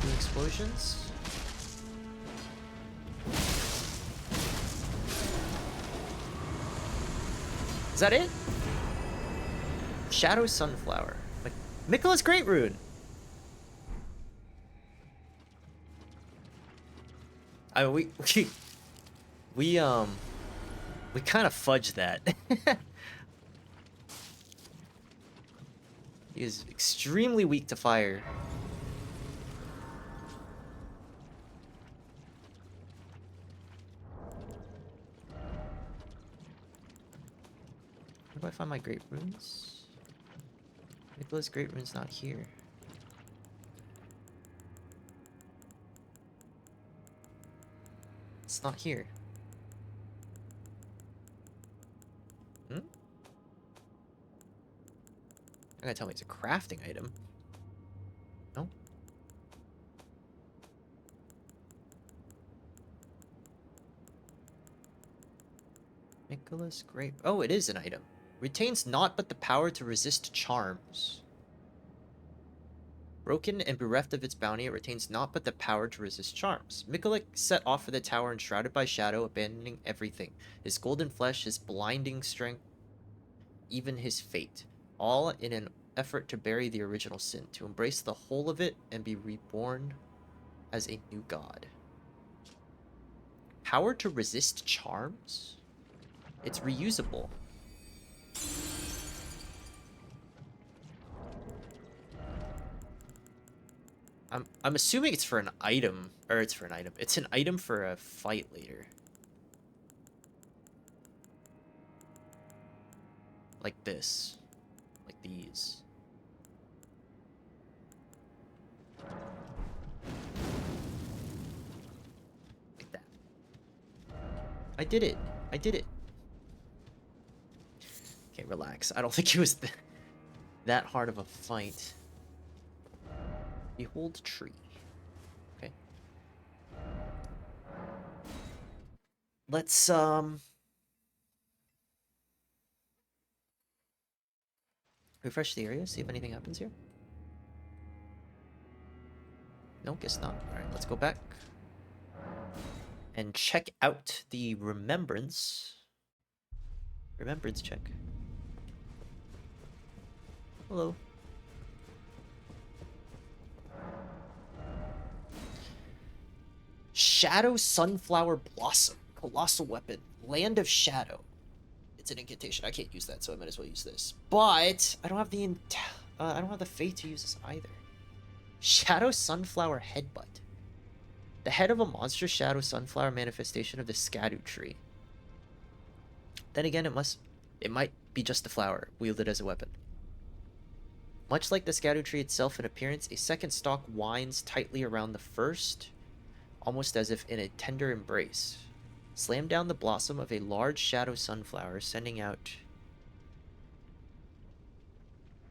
Two explosions. Is that it? Shadow Sunflower. Miquella's Great Rune. I mean, we kind of fudged that. He is extremely weak to fire. Where do I find my great runes? Nicholas' great rune's not here. It's not here. Hmm? You're gonna tell me it's a crafting item. No? Nicholas Great. Oh, it is an item. Retains naught but the power to resist charms. Broken and bereft of its bounty, it retains naught but the power to resist charms. Mikulik set off for the tower enshrouded by shadow, abandoning everything. His golden flesh, his blinding strength, even his fate. All in an effort to bury the original sin, to embrace the whole of it and be reborn as a new god. Power to resist charms? It's reusable. I'm assuming it's for an item, or it's for an item. It's an item for a fight later. Like this. Like these. Like that. I did it. I did it. Okay, relax. I don't think it was that hard of a fight. Behold tree. Okay. Let's refresh the area, see if anything happens here. No, guess not. Alright, let's go back. And check out the remembrance. Remembrance check. Hello. Shadow Sunflower Blossom. Colossal weapon. Land of Shadow. It's an incantation. I can't use that, so I might as well use this. But I don't have the I don't have the faith to use this either. Shadow Sunflower Headbutt. The head of a monster shadow sunflower manifestation of the Skadu tree. Then again, it might be just a flower wielded as a weapon. Much like the Skadu tree itself in appearance, a second stalk winds tightly around the first, almost as if in a tender embrace. Slam down the blossom of a large shadow sunflower, sending out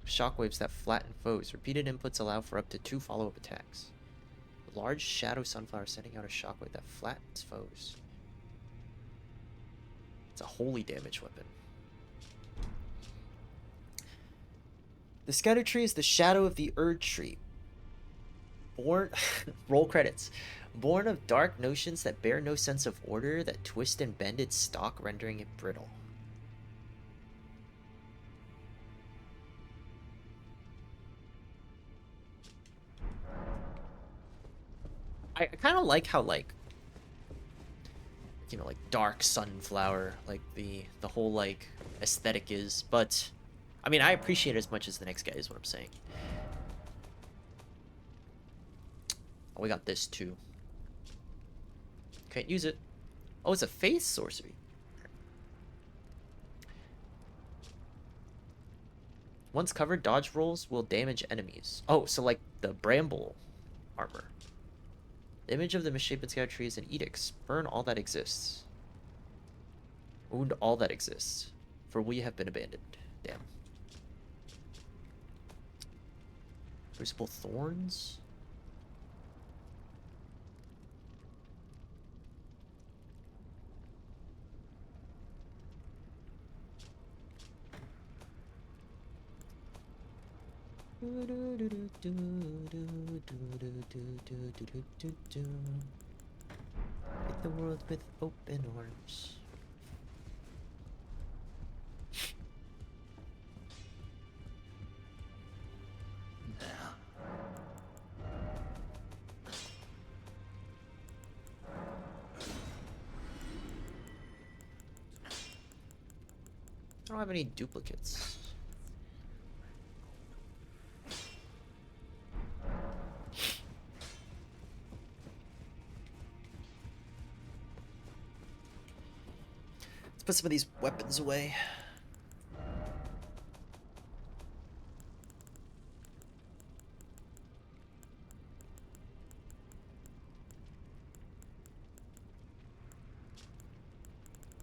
shockwaves that flatten foes. Repeated inputs allow for up to 2 follow-up attacks. A large shadow sunflower sending out a shockwave that flattens foes. It's a holy damage weapon. The Scatter Tree is the shadow of the Erd Tree. Born... roll credits. Born of dark notions that bear no sense of order, that twist and bend its stalk, rendering it brittle. I kind of like how, like, you know, like dark sunflower, like the whole like aesthetic is, but I mean, I appreciate it as much as the next guy is what I'm saying. Oh, we got this too. Can't use it. Oh, it's a faith sorcery. Once covered, dodge rolls will damage enemies. Oh, so like the bramble armor. The image of the misshapen scatter tree is an edict. Burn all that exists. Wound all that exists. For we have been abandoned. Damn. Crucible thorns? Hit the world with open arms. I don't have any duplicates. Put some of these weapons away.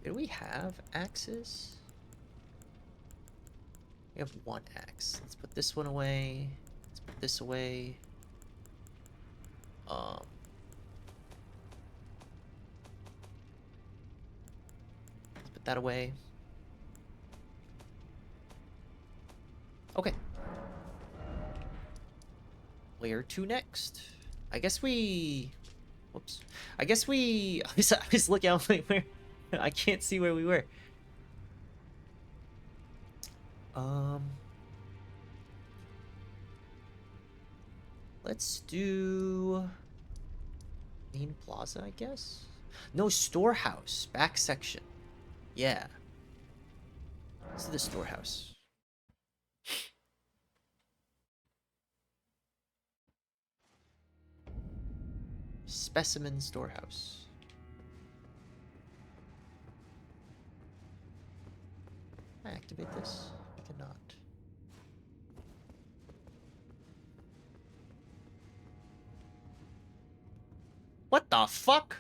Do we have axes? We have one axe. Let's put this one away. Let's put this away. Let's put that away. Okay. Where to next? I guess we... Whoops. I guess we... I was looking out like where... I can't see where we were. Let's do... Main plaza, I guess? No, storehouse. Back section. Yeah. Let's do the storehouse. Specimen storehouse. Can I activate this? I cannot. What the fuck?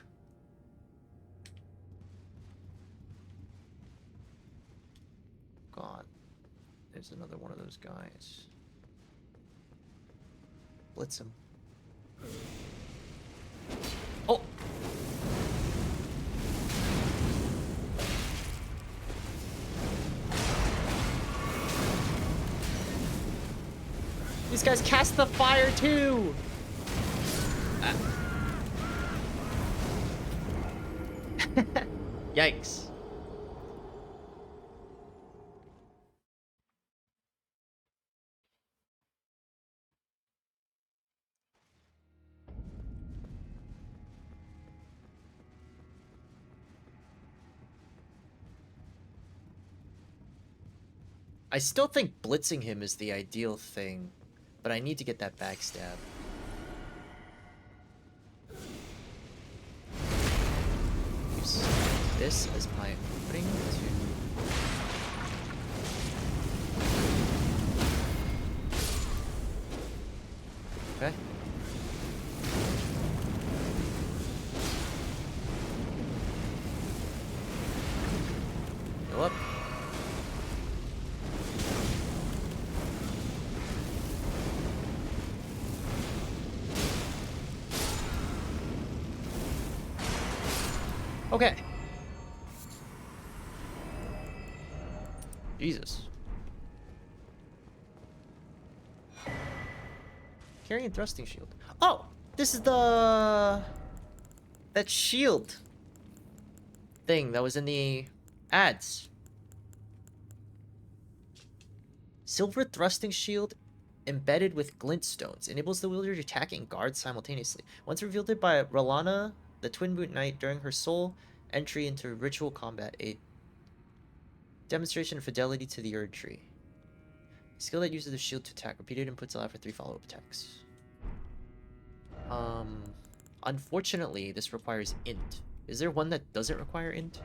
God. There's another one of those guys. Blitz him. Oh! These guys cast the fire too! Yikes. I still think blitzing him is the ideal thing, but I need to get that backstab. Use this as my opening to... Okay. Go up. Okay. Jesus. Carrying thrusting shield. Oh! This is the... That shield thing that was in the ads. Silver thrusting shield embedded with glintstones. Enables the wielder to attack and guard simultaneously. Once revealed it by R'hllana, the Twin Boot Knight, during her soul entry into ritual combat, a demonstration of fidelity to the Erd Tree. Skill that uses the shield to attack. Repeated inputs allow for 3 follow-up attacks. Unfortunately, this requires int. Is there one that doesn't require int?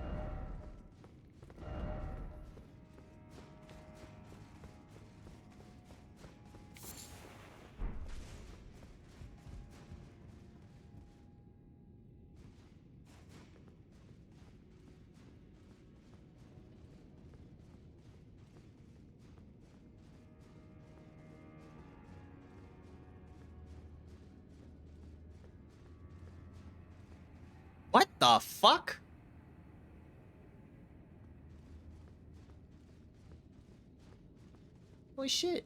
What the fuck? Holy shit.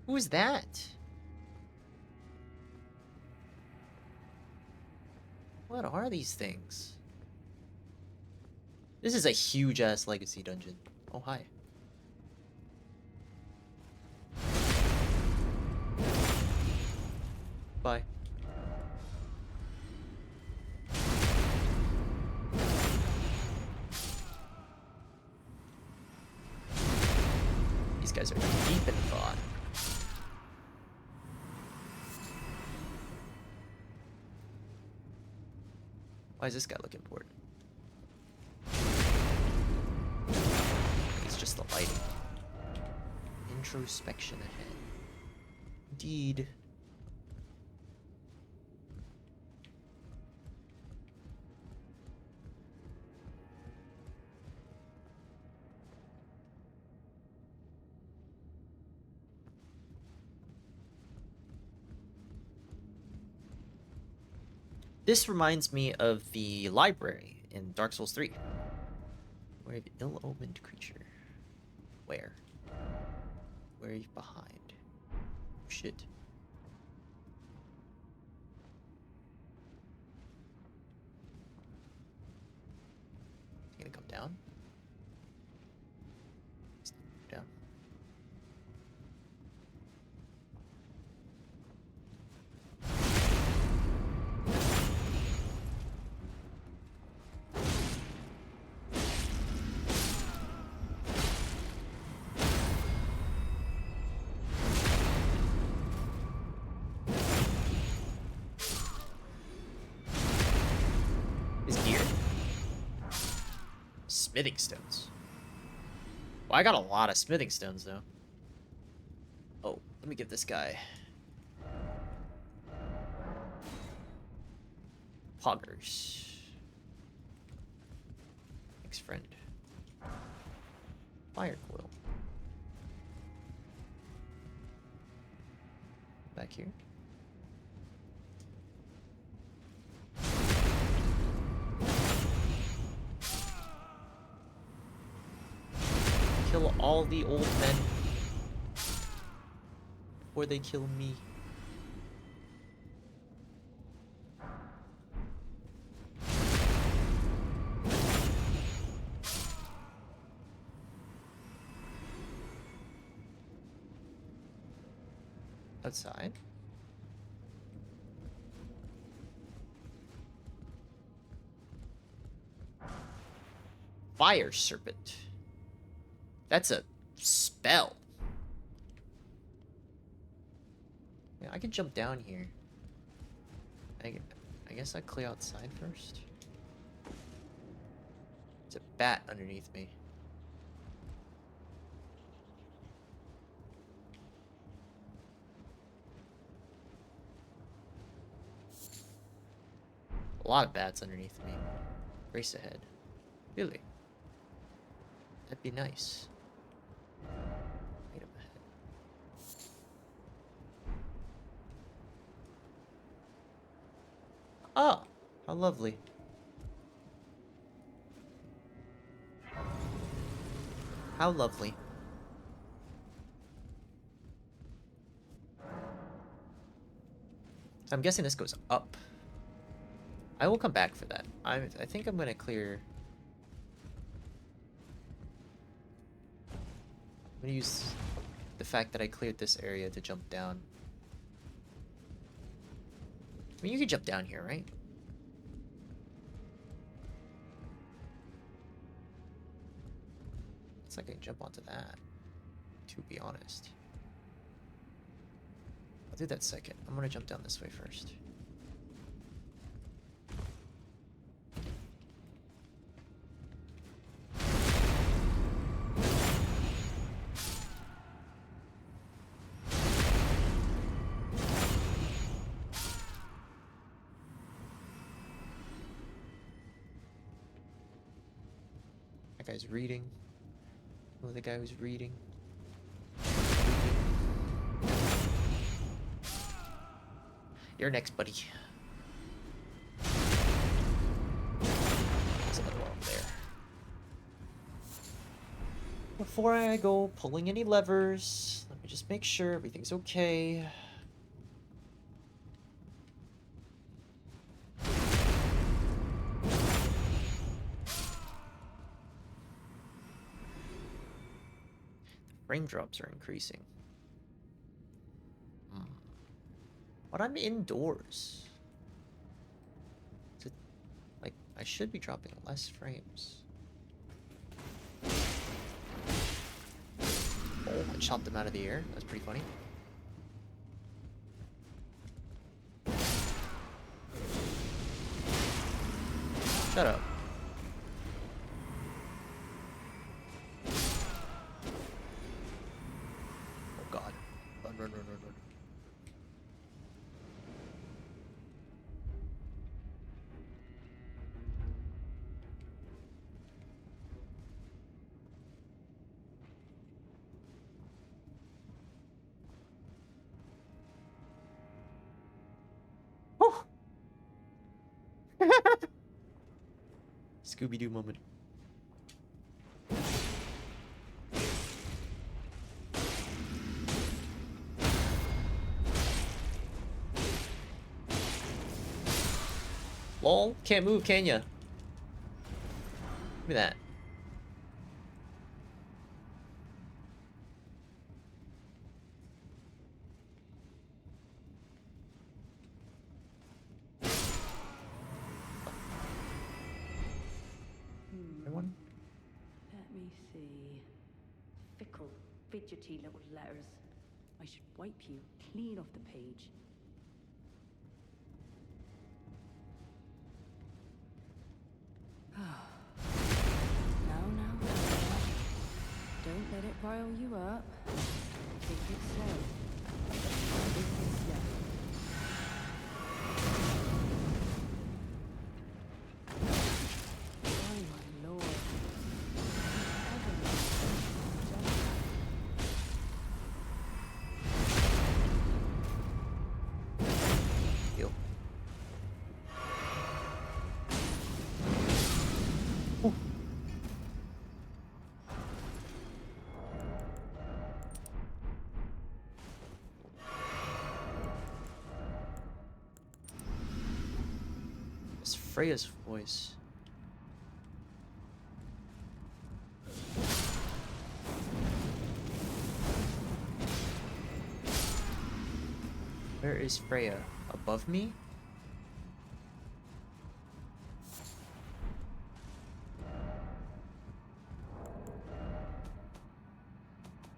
Who is that? What are these things? This is a huge-ass legacy dungeon. Oh, hi. Bye. These guys are deep in thought. Why does this guy look important? just the lighting. Introspection ahead. Indeed. This reminds me of the library in Dark Souls 3. Where the ill-omened creature. Where? Where are you behind? Oh, shit. Is he gonna come down? He's not down. His gear. Smithing stones. Well, I got a lot of smithing stones, though. Oh, let me give this guy. Poggers. Thanks, friend. Fire coil. Back here. Kill all the old men before they kill me. Outside. Fire serpent. That's a spell. Yeah, I can jump down here. I guess I clear outside first. There's a bat underneath me. A lot of bats underneath me. Race ahead. Really? That'd be nice. Wait a minute. Oh, how lovely. How lovely. So I'm guessing this goes up. I will come back for that. I think I'm gonna clear. I'm gonna use the fact that I cleared this area to jump down. I mean, you can jump down here, right? It's like I can jump onto that, to be honest. I'll do that second. I'm gonna jump down this way first. That guy's reading. Oh, the guy who's reading. You're next, buddy. There's another one over there. Before I go pulling any levers, let me just make sure everything's okay. Frame drops are increasing. But I'm indoors. Like, I should be dropping less frames. Oh, I chopped them out of the air. That's pretty funny. Shut up. Scooby-Doo moment. Lol, can't move, can ya? Look at that. Everyone? Let me see. Fickle, fidgety little letters. I should wipe you clean off the page. Now. Don't let it rile you up. Take it slow. Take it slow. Oh my lord. Heal. It's Freya's voice. Where is Freya? Above me?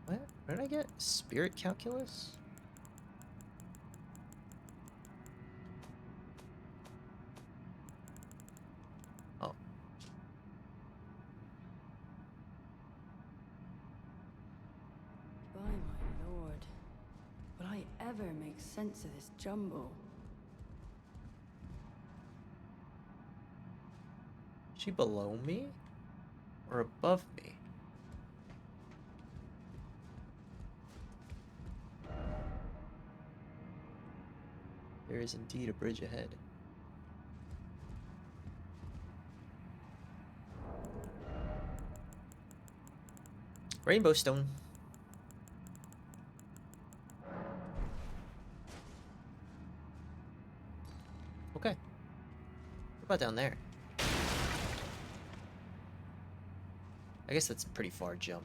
What? Where did I get spirit calculus? Oh. By my lord. Will I ever make sense of this jumble? Is she below me? Or above me? There is indeed a bridge ahead. Rainbow stone. Okay. What about down there? I guess that's a pretty far jump.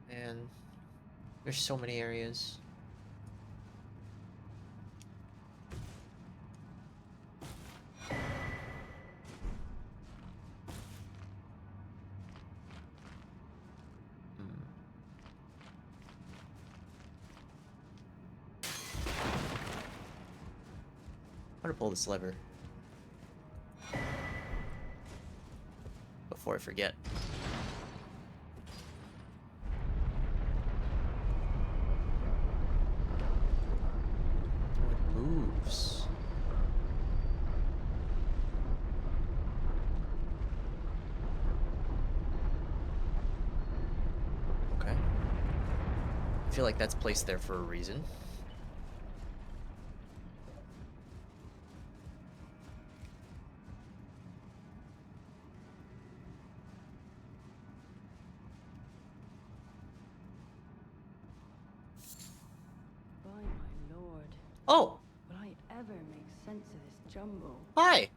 And there's so many areas. I'm gonna pull this lever before I forget. Oh, it moves. Okay. I feel like that's placed there for a reason. By my lord. Oh! Will I ever make sense of this jumble? Hi!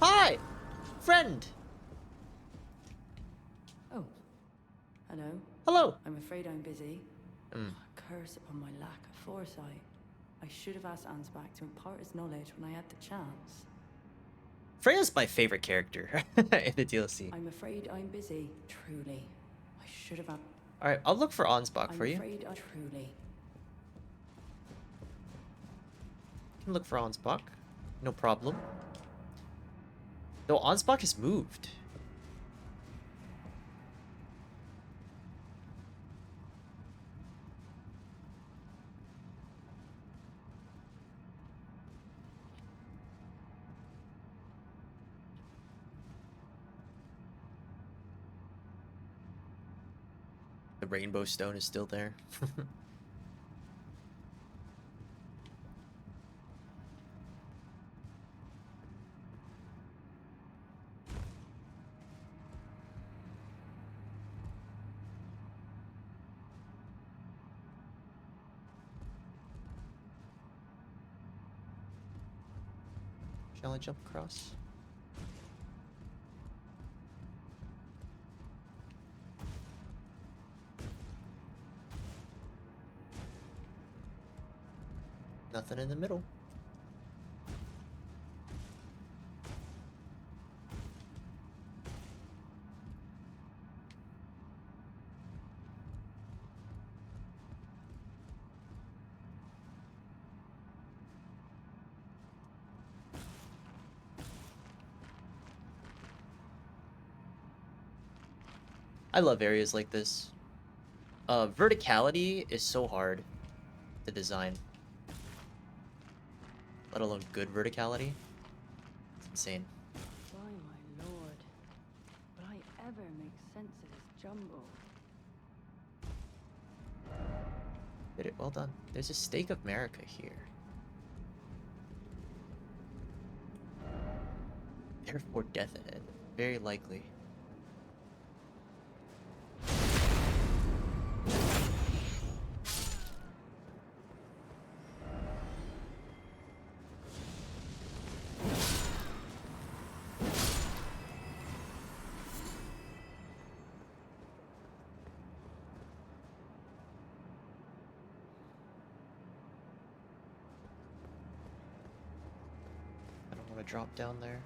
Hi! Friend! Oh. Hello. Hello! I'm afraid I'm busy. Curse upon my lack of foresight. I should have asked Ansbach to impart his knowledge when I had the chance. Freya's my favorite character in the DLC. I'm afraid I'm busy. Truly. I should have... Alright, I'll look for Ansbach I'm for you. afraid I truly... I can look for Ansbach. No problem. Though Ansbach has moved. rainbow stone is still there. Shall I jump across? Nothing in the middle. I love areas like this. Verticality is so hard to design. Let alone good verticality. It's insane. Why, my lord, will I ever make sense of this jumble? Did it? Well done. There's a stake of America here. Therefore, death ahead. Very likely. I don't want to drop down there.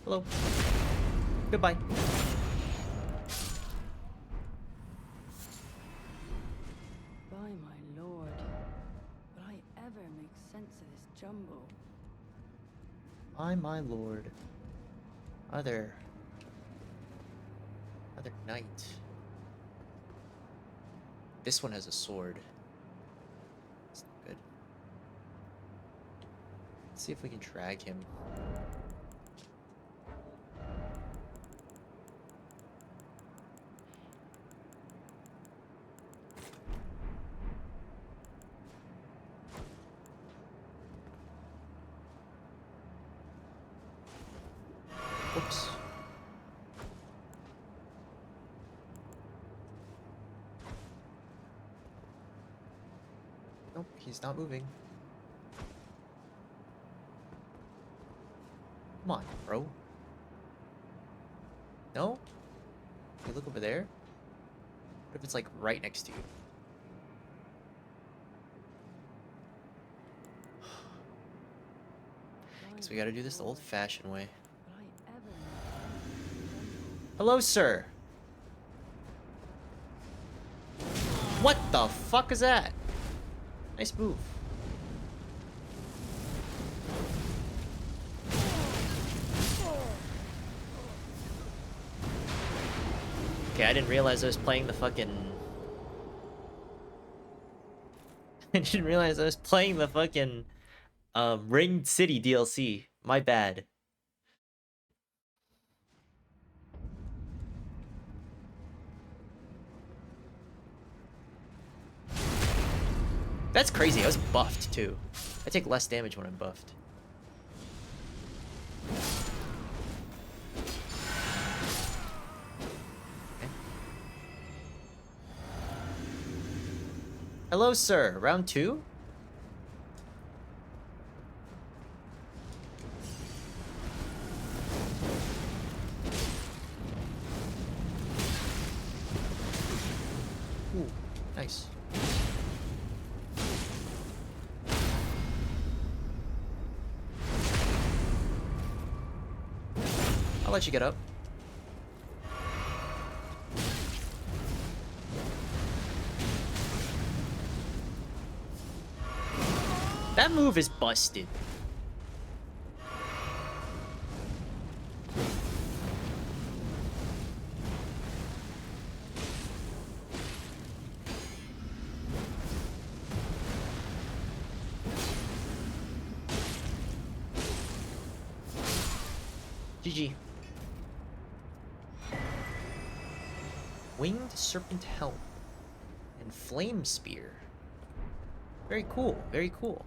Hello. Goodbye. By my lord, will I ever make sense of this jumble? My lord. Other knight. This one has a sword. That's not good. Let's see if we can drag him. Oops. Nope, he's not moving. Come on, bro. No? You look over there? What if it's like right next to you? Guess we gotta do this the old-fashioned way. Will I ever make sense of this jumble? Hello, sir. What the fuck is that? Nice move. Okay, I didn't realize I was playing the fucking... I didn't realize I was playing the fucking Ring City DLC. My bad. That's crazy. I was buffed too. I take less damage when I'm buffed. Okay. Hello, sir. Round 2? Ooh, nice. I'll let you get up. That move is busted. GG. Winged Serpent Helm and Flame Spear. Very cool, very cool.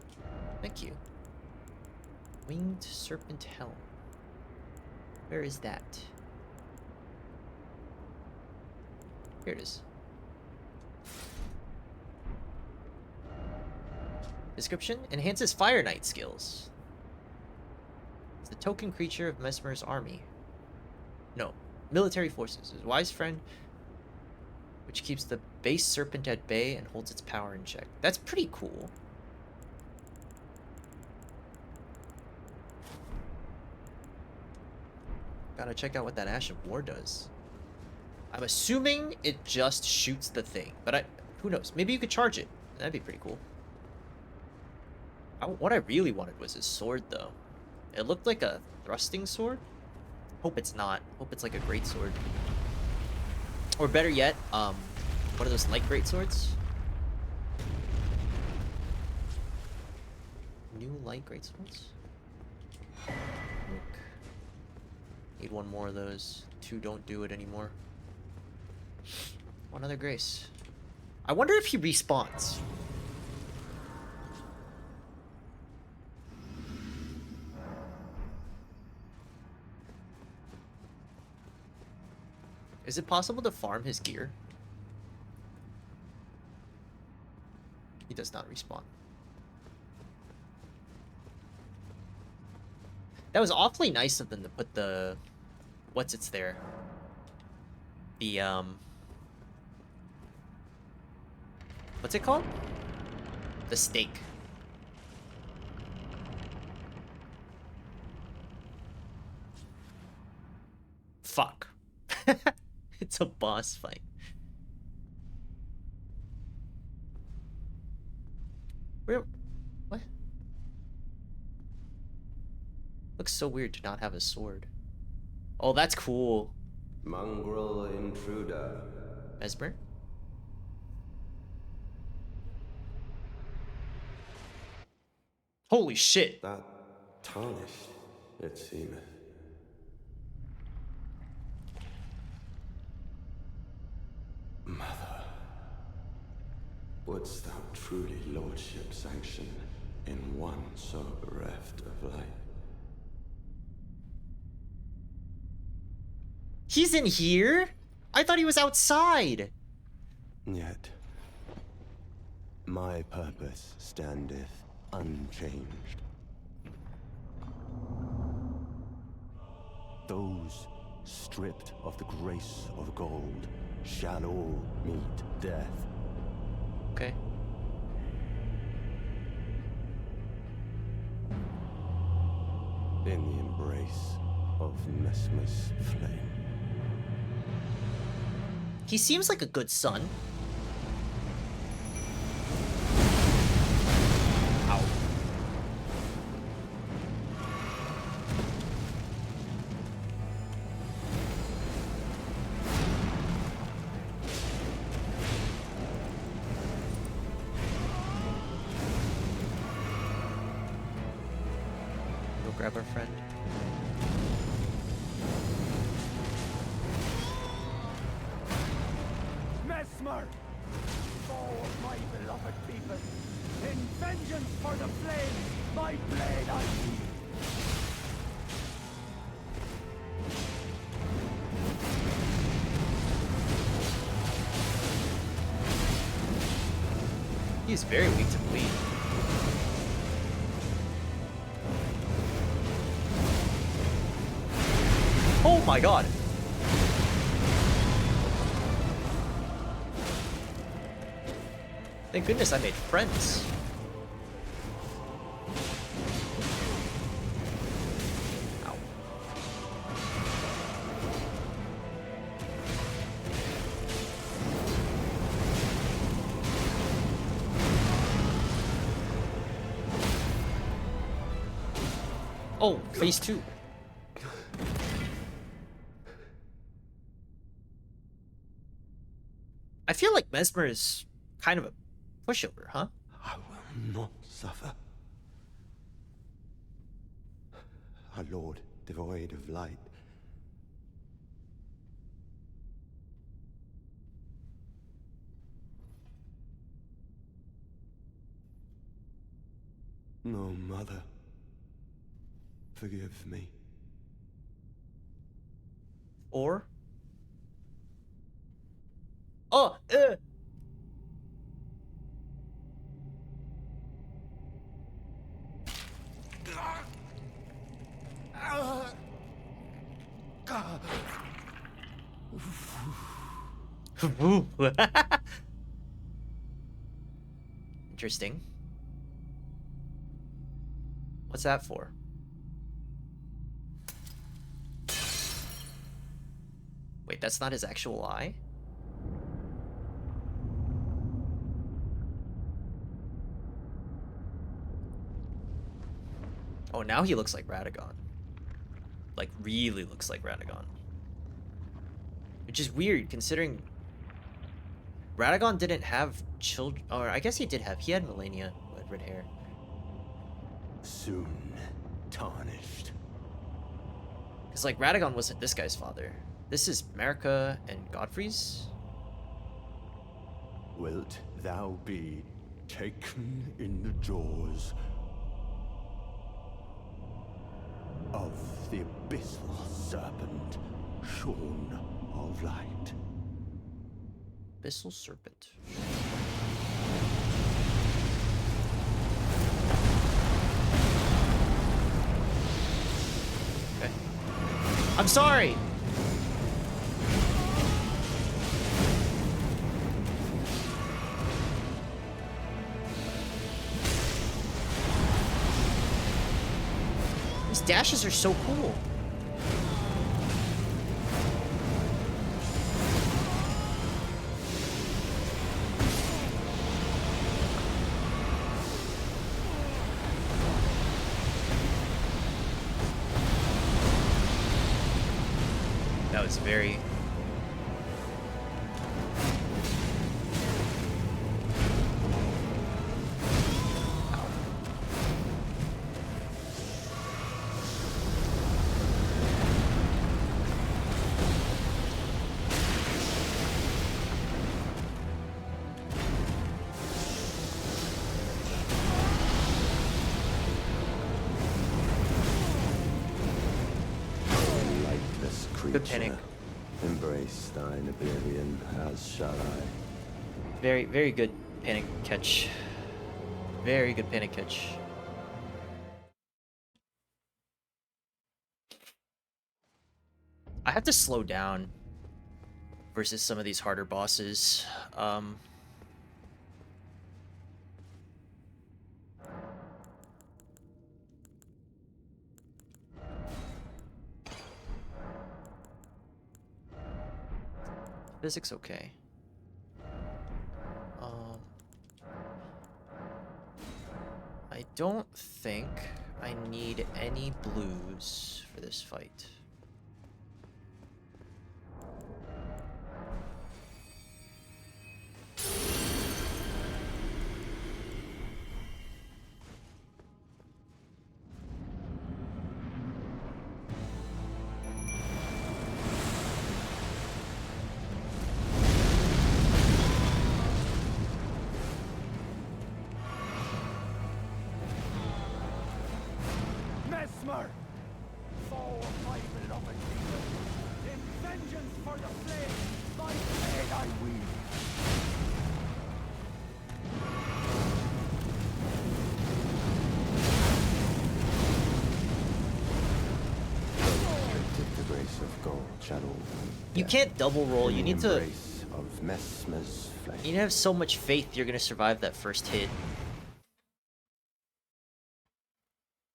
Thank you. Winged Serpent Helm. Where is that? Here it is. Description: enhances Fire Knight skills. It's the token creature of Mesmer's army. No, military forces. His wise friend, which keeps the base serpent at bay and holds its power in check. That's pretty cool. Gotta check out what that Ash of War does. I'm assuming it just shoots the thing, but who knows? Maybe you could charge it. That'd be pretty cool. What I really wanted was his sword, though. It looked like a thrusting sword. Hope it's not. Hope it's like a great sword. Or better yet, one of those light great swords. New light great swords. Look. Need one more of those. 2 don't do it anymore. One other grace. I wonder if he respawns. Is it possible to farm his gear? He does not respawn. That was awfully nice of them to put the... What's it's there? The, what's it called? The stake. Fuck. It's a boss fight. Where? What? Looks so weird to not have a sword. Oh, that's cool. Mongrel intruder. Mesmer? Holy shit. That tarnished, it seemeth. Mother, wouldst thou truly lordship sanction in one so bereft of light? He's in here? I thought he was outside. Yet, my purpose standeth unchanged. Those stripped of the grace of gold shall all meet death. Okay. In the embrace of Mesmer's flame. He seems like a good son. Ow. Go grab our friend. Mesmer, foe of my beloved people, in vengeance for the flame, my blade I wield. He is very weak to bleed. Oh my god! Thank goodness I made friends. Ow. Oh, phase 2. I feel like Mesmer is kind of a pushover, huh? I will not suffer. A lord devoid of light No, Mother. Forgive me. Or oh, Interesting. What's that for? Wait, that's not his actual eye? Oh, now he looks like Radagon. Like, really looks like Radagon. Which is weird, considering Radagon didn't have children. Or I guess he did have. He had Melania who had red hair. Soon tarnished. Because, like, Radagon wasn't this guy's father. This is Marika and Godfrey's. Wilt thou be taken in the jaws of the abyssal serpent, shorn of light? Abyssal Serpent. Okay. I'm sorry! These dashes are so cool. That was very... Good panic. Embrace thine oblivion, as shall I. Very, very good panic catch. Very good panic catch. I have to slow down versus some of these harder bosses. Physics okay. I don't think I need any blues for this fight. Mesmer! Foe of my beloved people! In vengeance for the flame, my blade I wield! The grace of gold shadow. You can't double roll. You need to. Embrace of Mesmer's flame. You need to have so much faith you're gonna survive that first hit.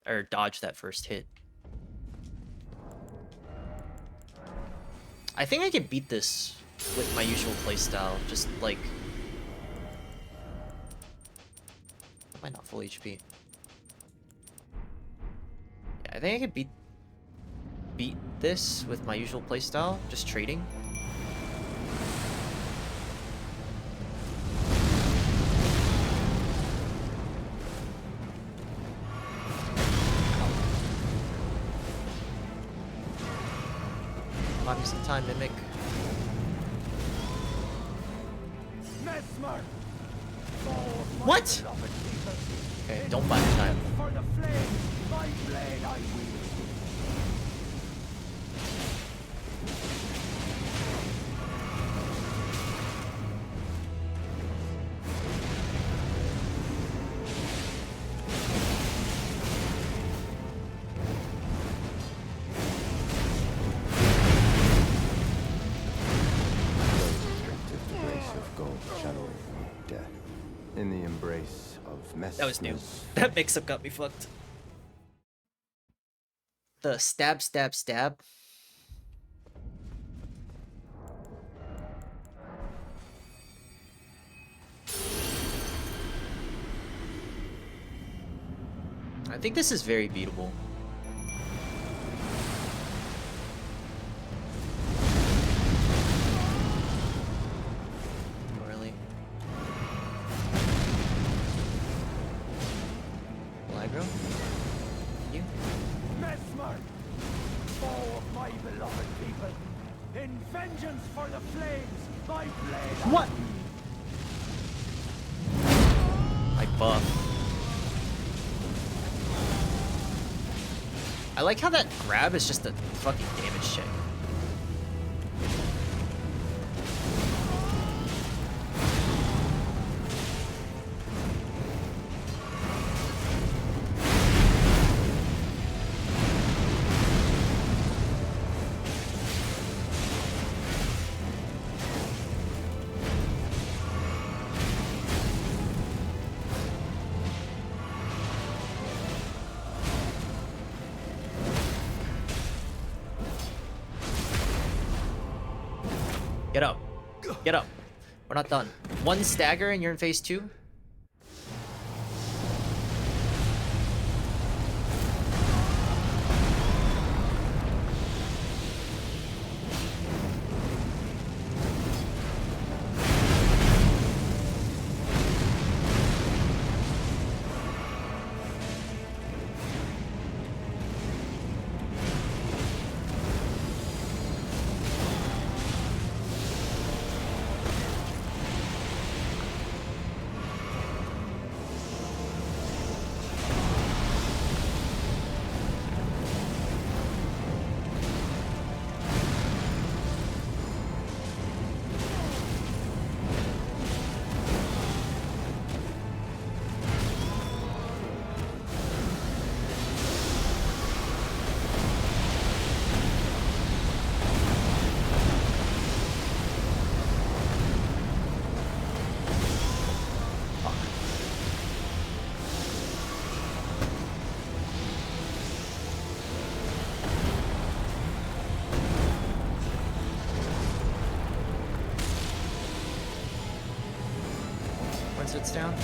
Or dodge that first hit. I think I could beat this with my usual playstyle. Just like... Am I not full HP? Yeah, I think I could beat this with my usual playstyle. Just trading. Buy me some time, Mimic. Mesmer! What? Okay, don't buy the time. For the flames, my blade I wield. The grace of gold shadowing death. In the embrace of mess. That was new. That mix-up got me fucked. The stab, stab, stab. I think this is very beatable. Really? Aggro? You? Mesmer, foe of my beloved people. In vengeance for the flames, my blade. What? I buff. I like how that grab is just a fucking damage check. Get up. Get up. We're not done. One stagger and you're in phase 2? Sits down.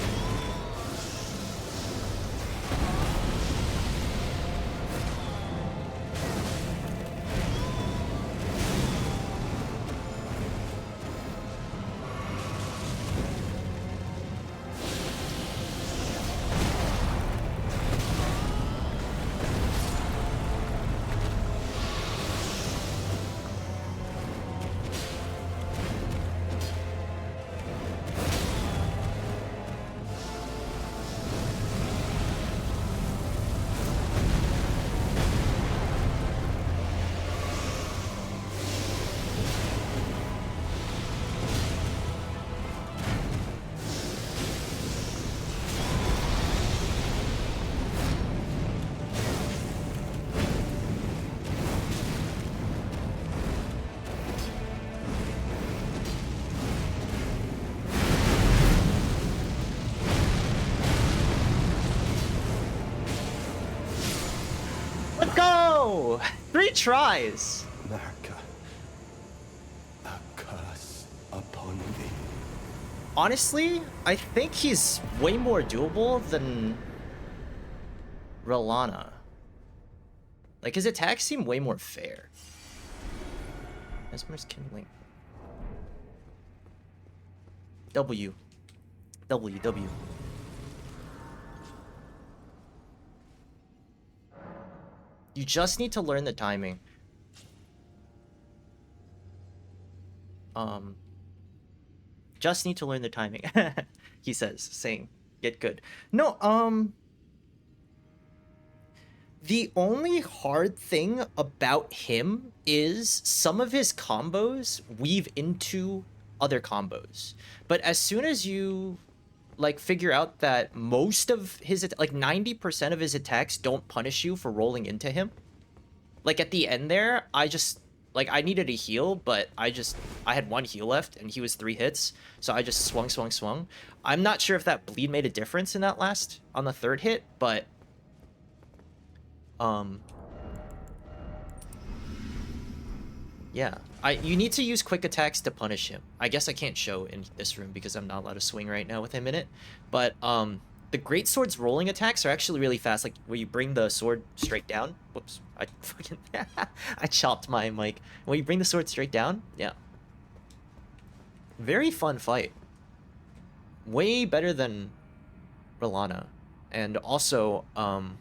Let's go! 3 tries! America, a curse upon thee. Honestly, I think he's way more doable than Relana. Like, his attacks seem way more fair. Mesmer's Kindling. W. W, W. You just need to learn the timing. Just need to learn the timing. He says, saying, get good. No, the only hard thing about him is some of his combos weave into other combos. But as soon as you like figure out that most of his like 90% of his attacks don't punish you for rolling into him. Like at the end there, I just like I needed a heal, but I had 1 heal left and he was 3 hits, so I just swung. I'm not sure if that bleed made a difference in that last on the 3rd hit, but yeah, you need to use quick attacks to punish him. I guess I can't show in this room because I'm not allowed to swing right now with him in it. But the great sword's rolling attacks are actually really fast. Like where you bring the sword straight down. Whoops, I fucking I chopped my mic. When you bring the sword straight down, yeah. Very fun fight. Way better than R'Lana. And also,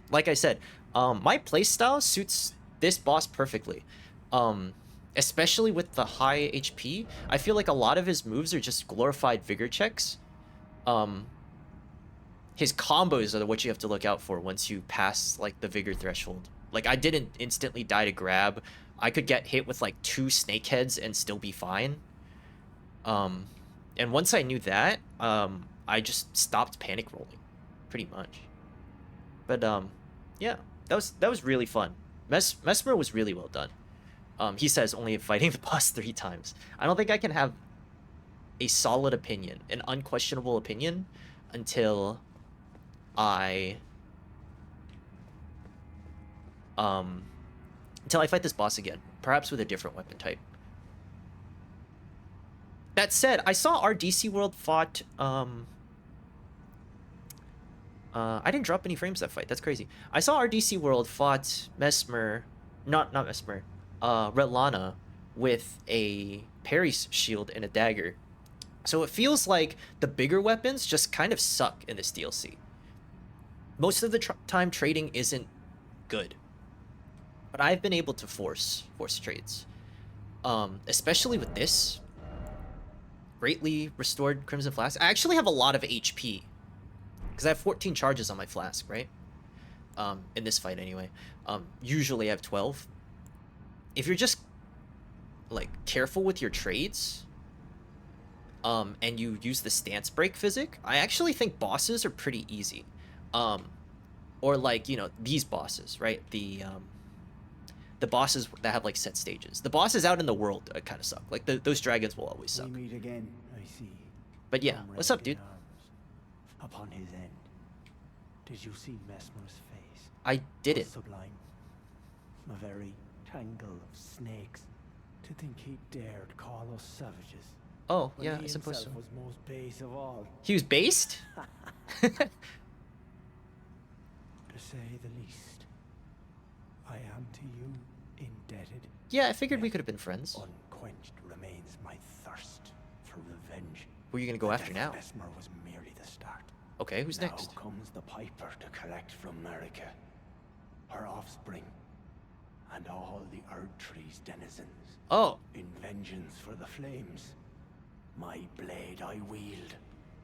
like I said, my playstyle suits this boss perfectly. Especially with the high HP, I feel like a lot of his moves are just glorified vigor checks. His combos are what you have to look out for once you pass like the vigor threshold. Like I didn't instantly die to grab. I could get hit with like 2 snake heads and still be fine. And once I knew that, I just stopped panic rolling, pretty much. But yeah, that was really fun. Mesmer was really well done. He says only fighting the boss 3 times. I don't think I can have a solid opinion, an unquestionable opinion, until I fight this boss again, perhaps with a different weapon type. That said, I saw our DC World fought I didn't drop any frames that fight. That's crazy. I saw our DC World fought Mesmer, not Mesmer, R'Lana with a parry shield and a dagger. So it feels like the bigger weapons just kind of suck in this DLC. Most of the time trading isn't good, but I've been able to force trades, especially with this greatly restored Crimson Flask. I actually have a lot of HP because I have 14 charges on my flask, right? In this fight anyway. Usually I have 12. If you're just like careful with your trades, and you use the stance break physic, I actually think bosses are pretty easy. Or like, you know, these bosses, right? The bosses that have like set stages. The bosses out in the world kind of suck. Like those dragons will always suck. We meet again, I see. But yeah, what's up, dude? Upon his end. Did you see Mesmer's face? I didn't. Sublime. A very tangle of snakes. To think he dared call us savages. Oh, When yeah, he I suppose so. himself was most base of all. He was based? To say the least. I am to you indebted. Yeah, I figured we could have been friends. Unquenched remains my thirst for revenge. Who are you gonna go The after death of now? Mesmer was merely the start. Okay, who's Now next? comes the Piper to collect from Marika, her offspring, and all the Erdtree's denizens. Oh, In vengeance for the flames, my blade I wield.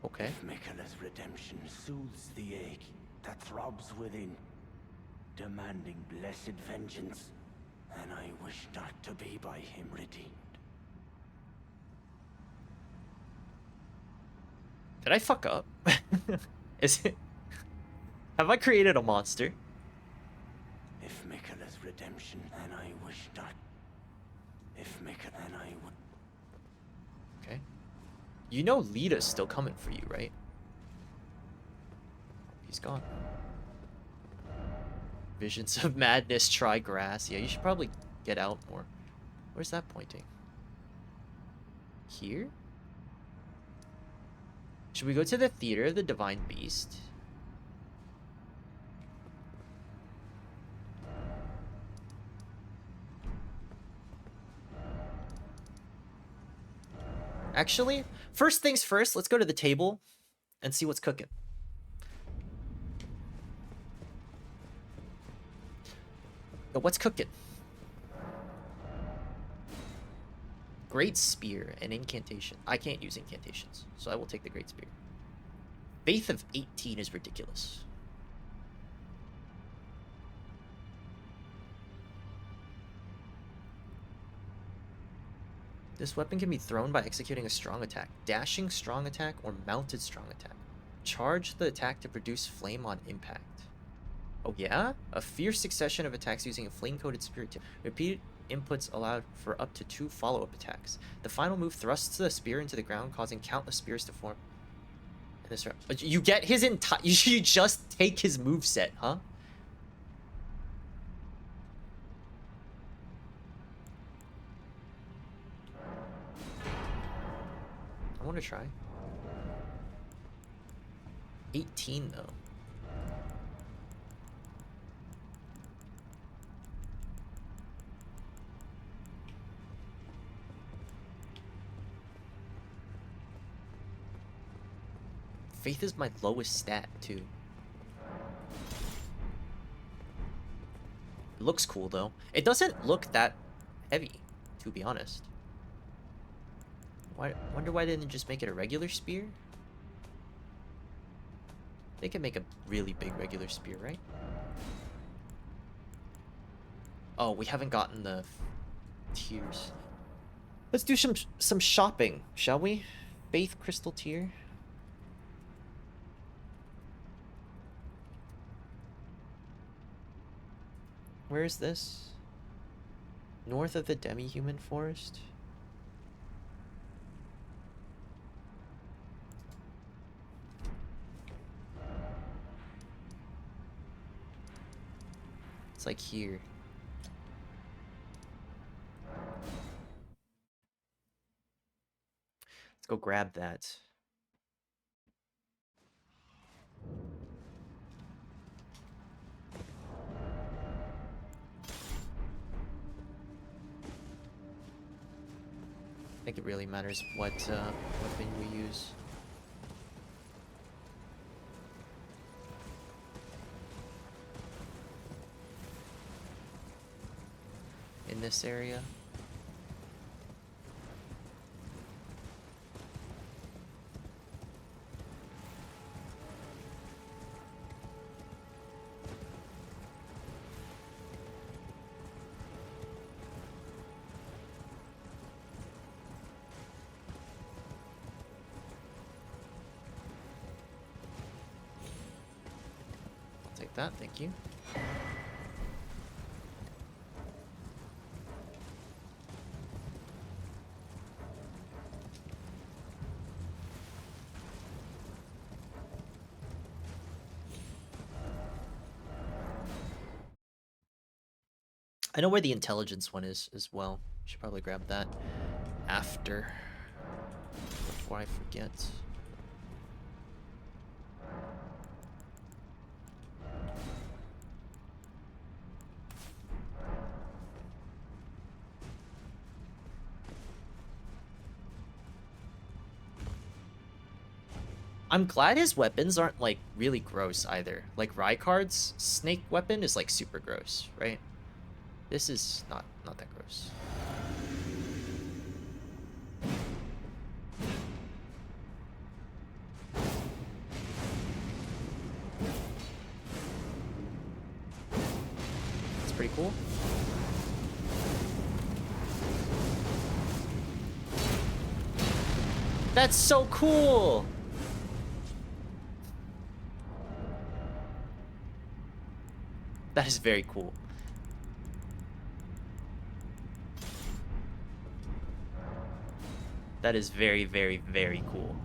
okay. If Miquella's redemption soothes the ache that throbs within, demanding blessed vengeance, and I wish not to be by him redeemed. Did I fuck up? Is it... Have I created a monster? If Miquella's redemption, and I wish not. If Miquella and I would. Okay. You know Lita's still coming for you, right? He's gone. Visions of madness, try grass. Yeah, you should probably get out more. Where's that pointing? Here? Should we go to the Theater of the Divine Beast? Actually, first things first, let's go to the table and see what's cooking. Yo, what's cooking? Great Spear and Incantation. I can't use incantations, so I will take the Great Spear. Faith of 18 is ridiculous. This weapon can be thrown by executing a strong attack, dashing strong attack, or mounted strong attack. Charge the attack to produce flame on impact. Oh yeah? A fierce succession of attacks using a flame-coated spirit tip. Repeated inputs allowed for up to 2 follow-up attacks. The final move thrusts the spear into the ground, causing countless spears to form. In this round. You get his entire... You just take his moveset, huh? I want to try. 18, though. Faith is my lowest stat, too. It looks cool, though. It doesn't look that heavy, to be honest. Wonder why they didn't just make it a regular spear? They can make a really big regular spear, right? Oh, we haven't gotten the tiers. Let's do some shopping, shall we? Faith Crystal tier. Where is this? North of the demi-human forest? It's like here. Let's go grab that. I think it really matters what weapon we use. In this area. I'll take that, thank you. I know where the intelligence one is as well. Should probably grab that after, before I forget. I'm glad his weapons aren't like really gross either. Like Rykard's snake weapon is like super gross, right? This is not that gross. It's pretty cool. That's so cool. That is very cool. That is very, very, very cool.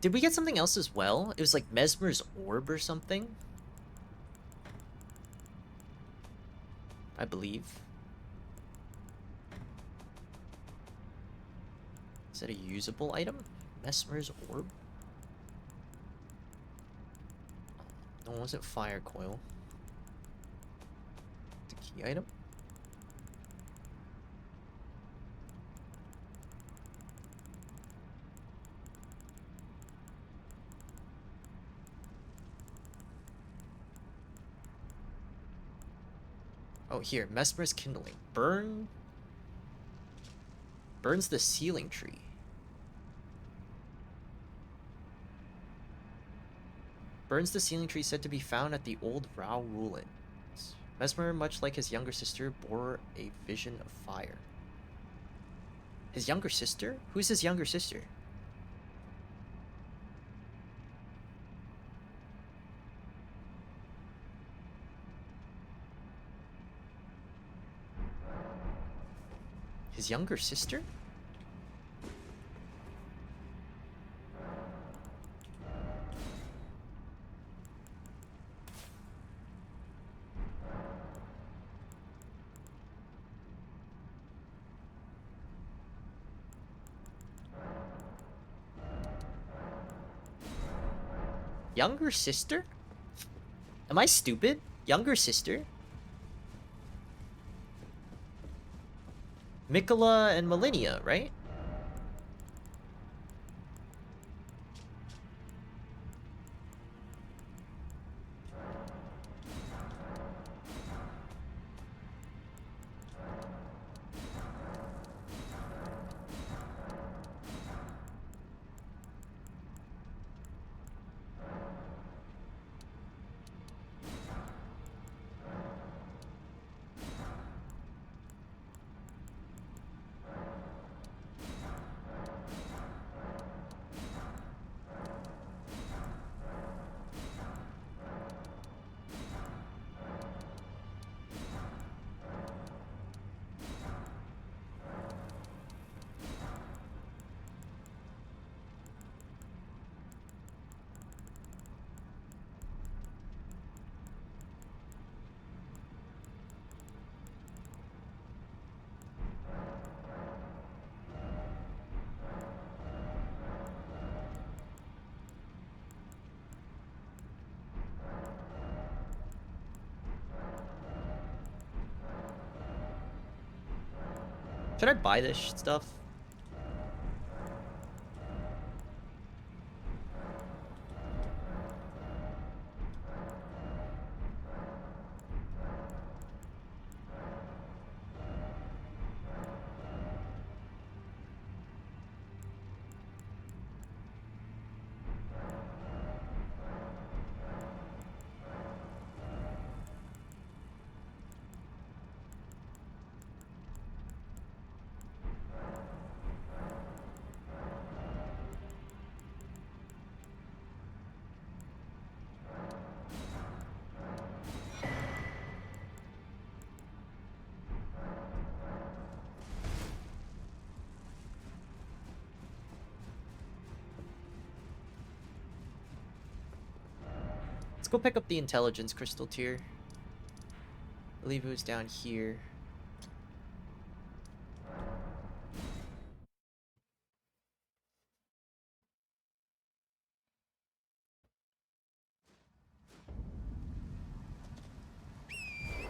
Did we get something else as well? It was like Mesmer's Orb or something? I believe. Is that a usable item? Mesmer's Orb? No, it wasn't Fire Coil. The key item? Oh, here, Mesmer's kindling. Burns the sealing tree. Burns the sealing tree said to be found at the old Rao ruins. Mesmer, much like his younger sister, bore a vision of fire. His younger sister? Who's his younger sister? His younger sister? Younger sister? Am I stupid? Younger sister? Mikola and Melinia, right? Should I buy this stuff? Let's go pick up the intelligence crystal tier. I believe it was down here.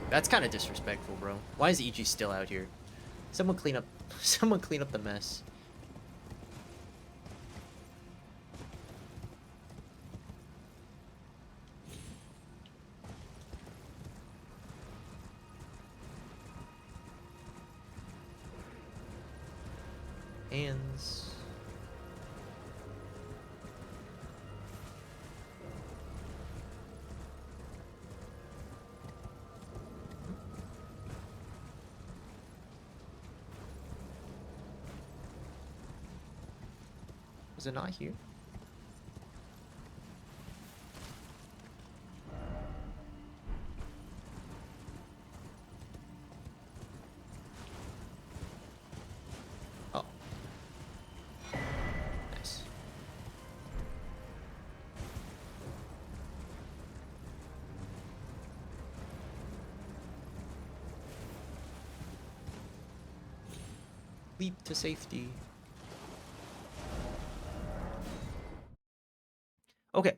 That's kind of disrespectful, bro. Why is EG still out here? Someone clean up someone clean up the mess. Hands. Was it not here? Oh. Nice. Leap to safety. Okay.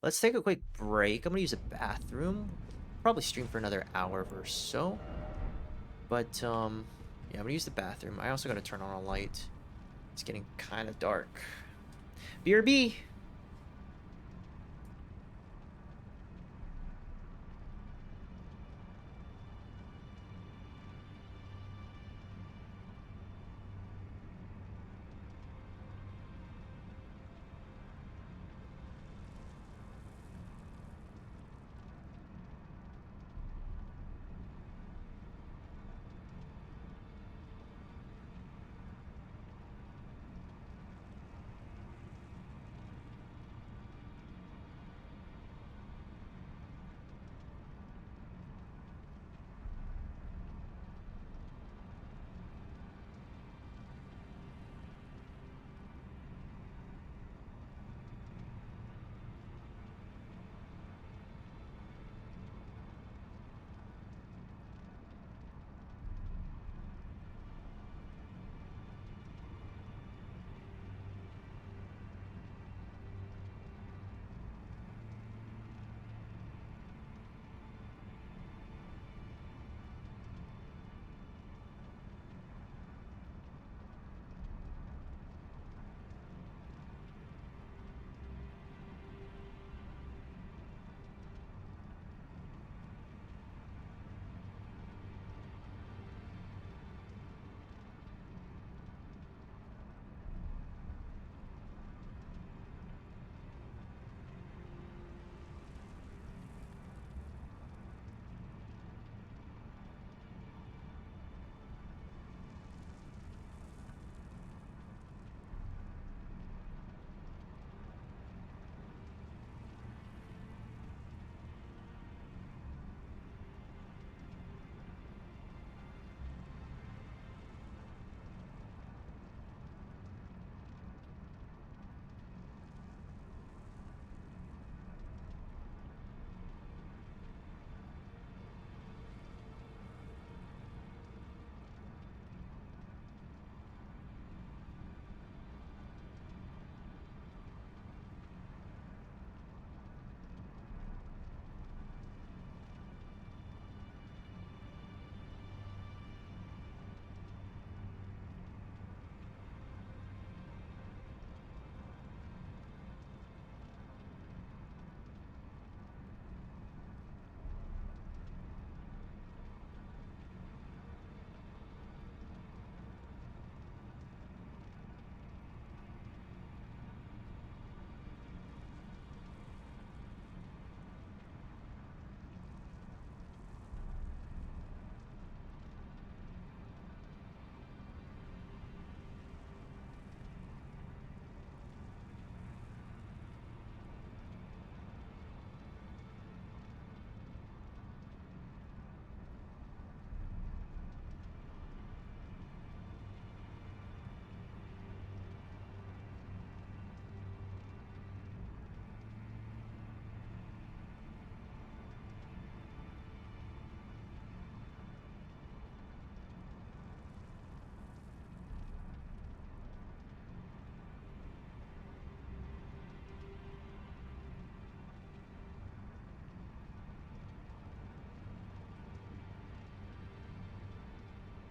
Let's take a quick break. I'm gonna use a bathroom. Probably stream for another hour or so. But yeah, I'm gonna use the bathroom. I also gotta turn on a light. It's getting kind of dark. BRB.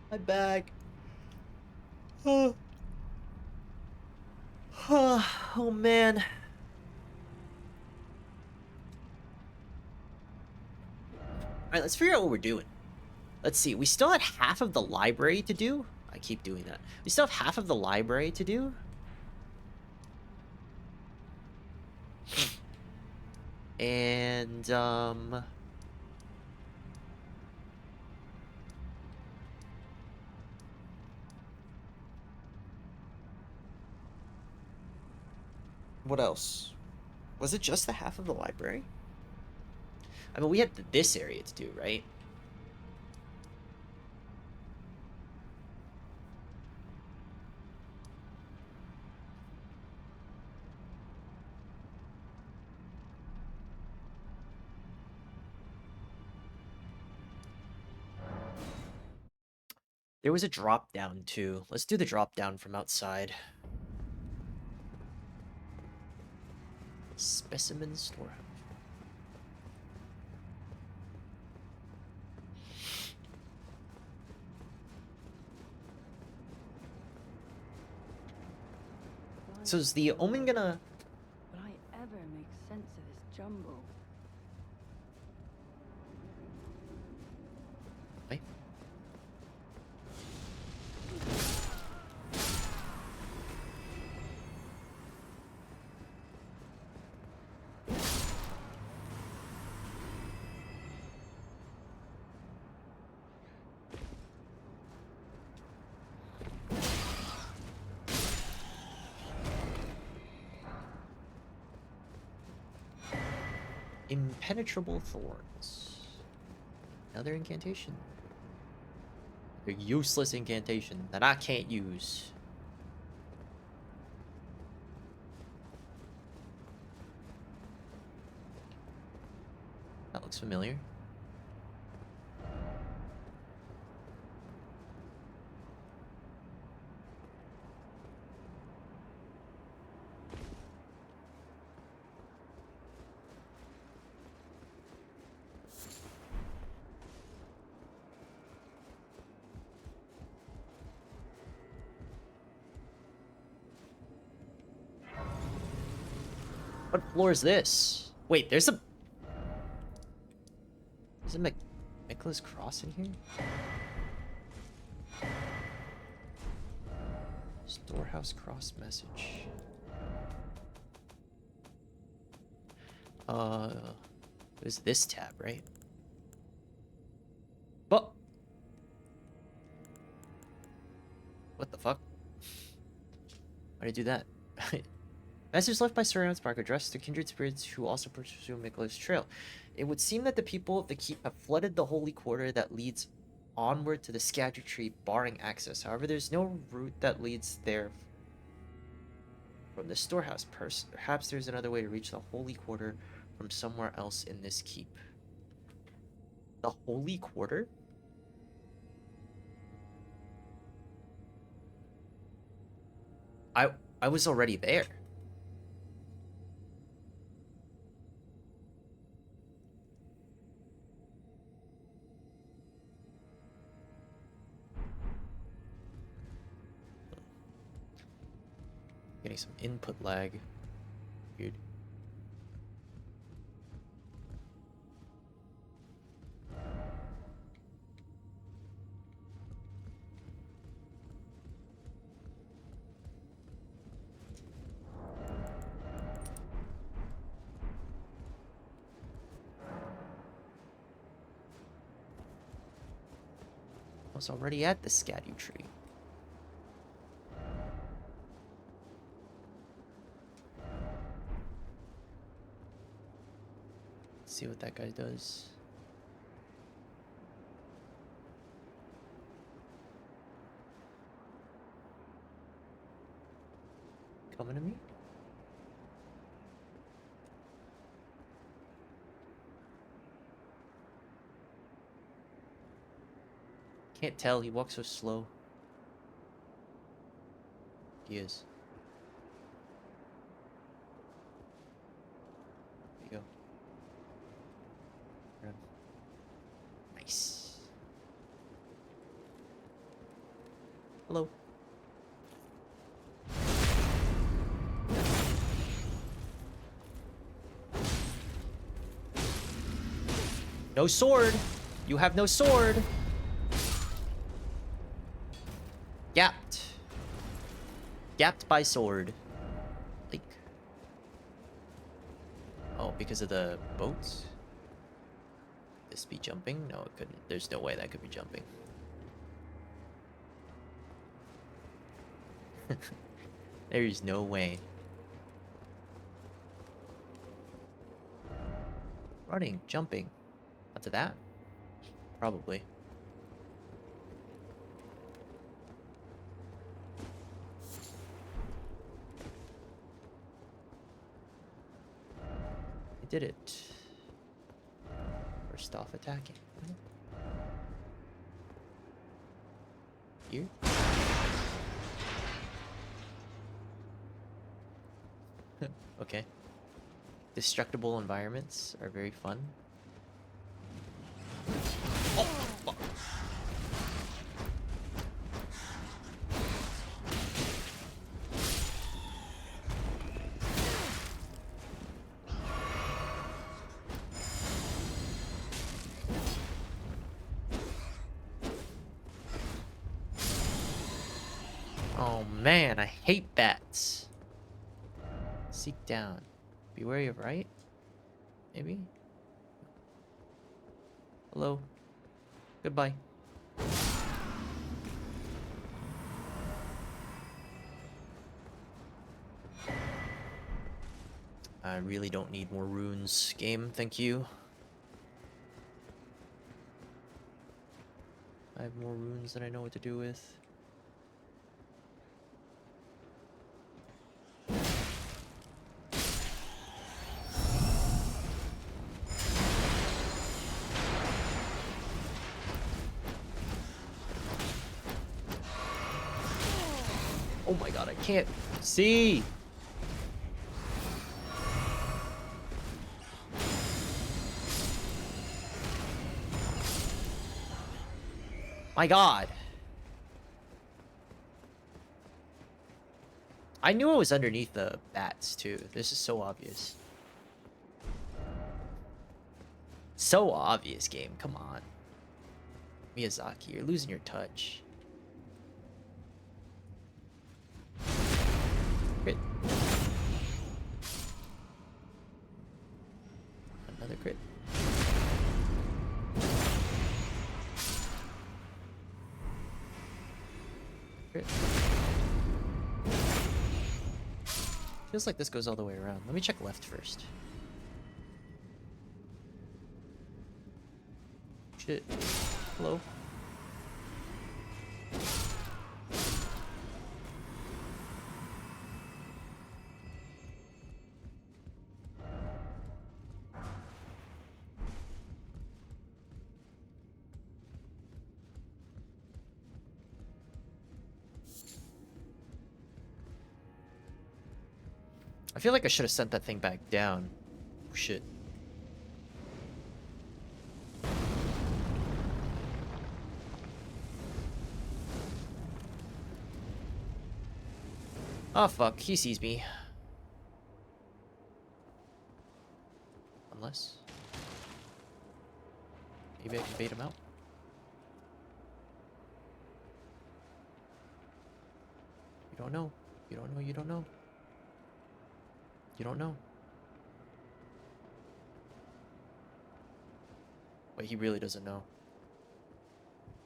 My bag. Oh, oh man. Alright, let's figure out what we're doing. Let's see. We still had half of the library to do. I keep doing that. We still have half of the library to do. And, what else? Was it just the half of the library? I mean, we had this area to do, right? There was a drop down too. Let's do the drop down from outside. Specimen storehouse. So is the Omen gonna... Will I ever make sense of this jumble? Wait. Impenetrable thorns. Another incantation. A useless incantation that I can't use. That looks familiar. What floor is this? Wait, there's a Nicholas Cross in here? Storehouse cross message. It was this tab, right? But what the fuck? Why'd I do that? Message left by Sir Spark addressed to kindred spirits who also pursue Mikla's trail. It would seem that the people of the keep have flooded the holy quarter that leads onward to the scatter tree, barring access. However, there's no route that leads there from the storehouse. Perhaps there's another way to reach the holy quarter from somewhere else in this keep. The holy quarter? I was already there. Getting some input lag. Weird. I was already at the scatter tree. Let's see what that guy does. Coming to me? Can't tell, he walks so slow. He is. There you go. Run. Nice. Hello. No sword! You have no sword! Gapped. Gapped by sword. Like. Oh, because of the boats? This be jumping? No, it couldn't. There's no way that could be jumping. There's no way. Running, jumping. Onto that? Probably. I did it. First off attacking. Here? Okay. Destructible environments are very fun. Oh, fuck. Oh man, I hate bats. Seek down. Be wary of right? Maybe? Hello. Goodbye. I really don't need more runes, game. Thank you. I have more runes than I know what to do with. Oh my god, I can't see! My god! I knew it was underneath the bats, too. This is so obvious. So obvious, game. Come on. Miyazaki, you're losing your touch. Crit. Another crit. Crit. Feels like this goes all the way around. Let me check left first. Shit. Hello. I feel like I should have sent that thing back down. Oh, shit. Oh fuck, he sees me. Unless... maybe I can bait him out. You don't know. You don't know, you don't know. You don't know. Wait, he really doesn't know.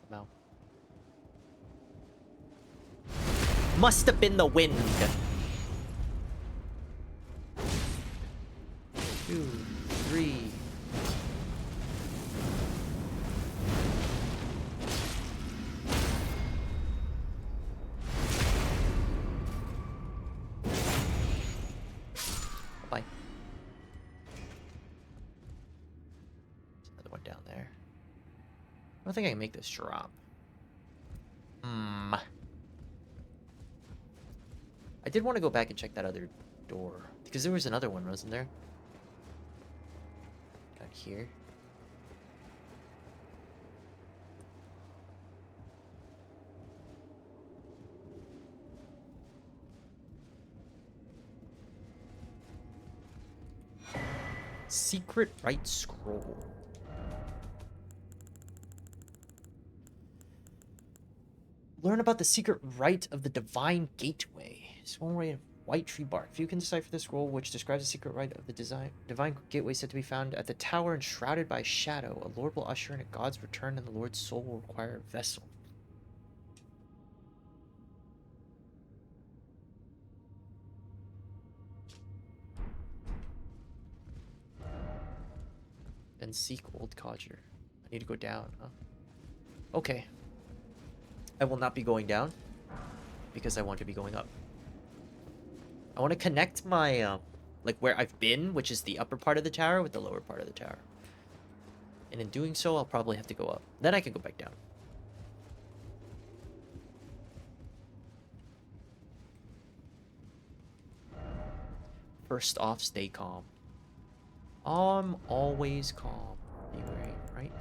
I'm out. Must have been the wind. 2, 3. Bye. There's another one down there. I don't think I can make this drop. I did want to go back and check that other door. Because there was another one, wasn't there? Down here. Secret Rite Scroll. Learn about the secret rite of the Divine Gateway. It's one way of white tree bark. If you can decipher the scroll, which describes the secret rite of the Divine Gateway said to be found at the tower enshrouded by shadow, a lord will usher in a god's return and the Lord's soul will require a vessel. And seek Old Codger. I need to go down, huh? Okay. I will not be going down because I want to be going up. I want to connect my, like where I've been, which is the upper part of the tower, with the lower part of the tower. And in doing so, I'll probably have to go up. Then I can go back down. First off, stay calm. I'm always calm. Be wary, right?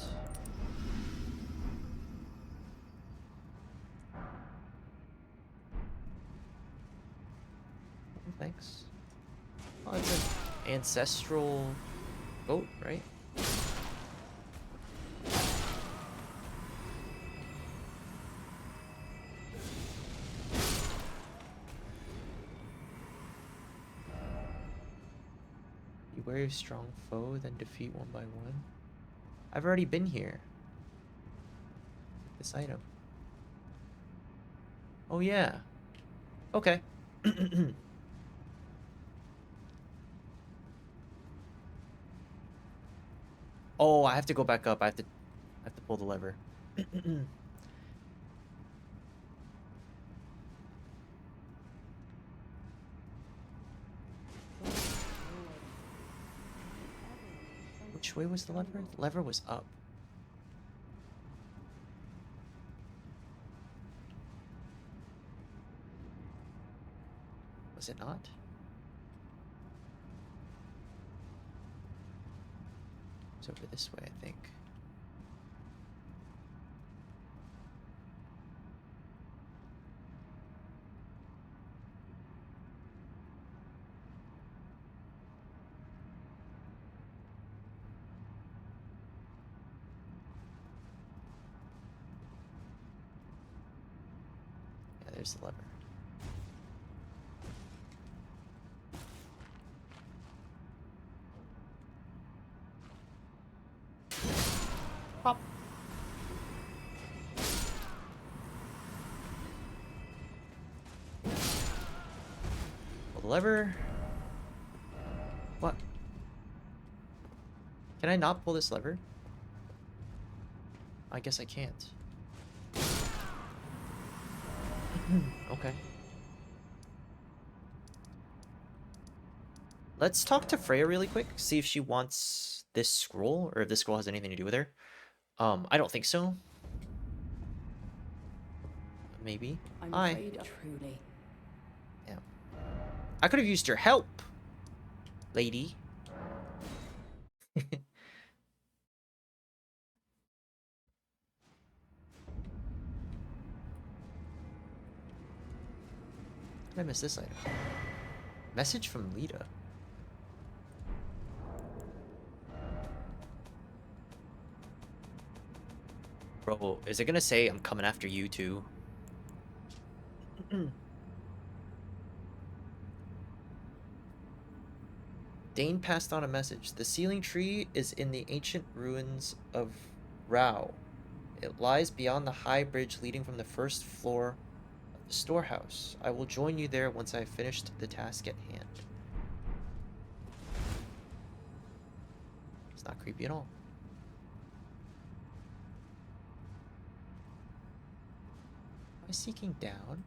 Oh, thanks. Oh, it's an ancestral boat, right? Beware of strong foe, then defeat one by one. I've already been here. This item. Oh yeah. Okay. Oh, I have to go back up. I have to pull the lever. Which way was the lever? The lever was up. Was it not? It's over this way, I think. Yeah, there's the lever. Pop. Pull the lever. What? Can I not pull this lever? I guess I can't. Okay. Let's talk to Freya really quick, see if she wants this scroll, or if this scroll has anything to do with her. I don't think so. Maybe. I'm Hi. afraid truly. Yeah. I could have used your help, lady. Did I miss this item? Message from Lita. Bro, is it gonna say I'm coming after you too? Dane passed on a message. The sealing tree is in the ancient ruins of Rao. It lies beyond the high bridge leading from the first floor of the storehouse. I will join you there once I have finished the task at hand. It's not creepy at all. Am I seeking down?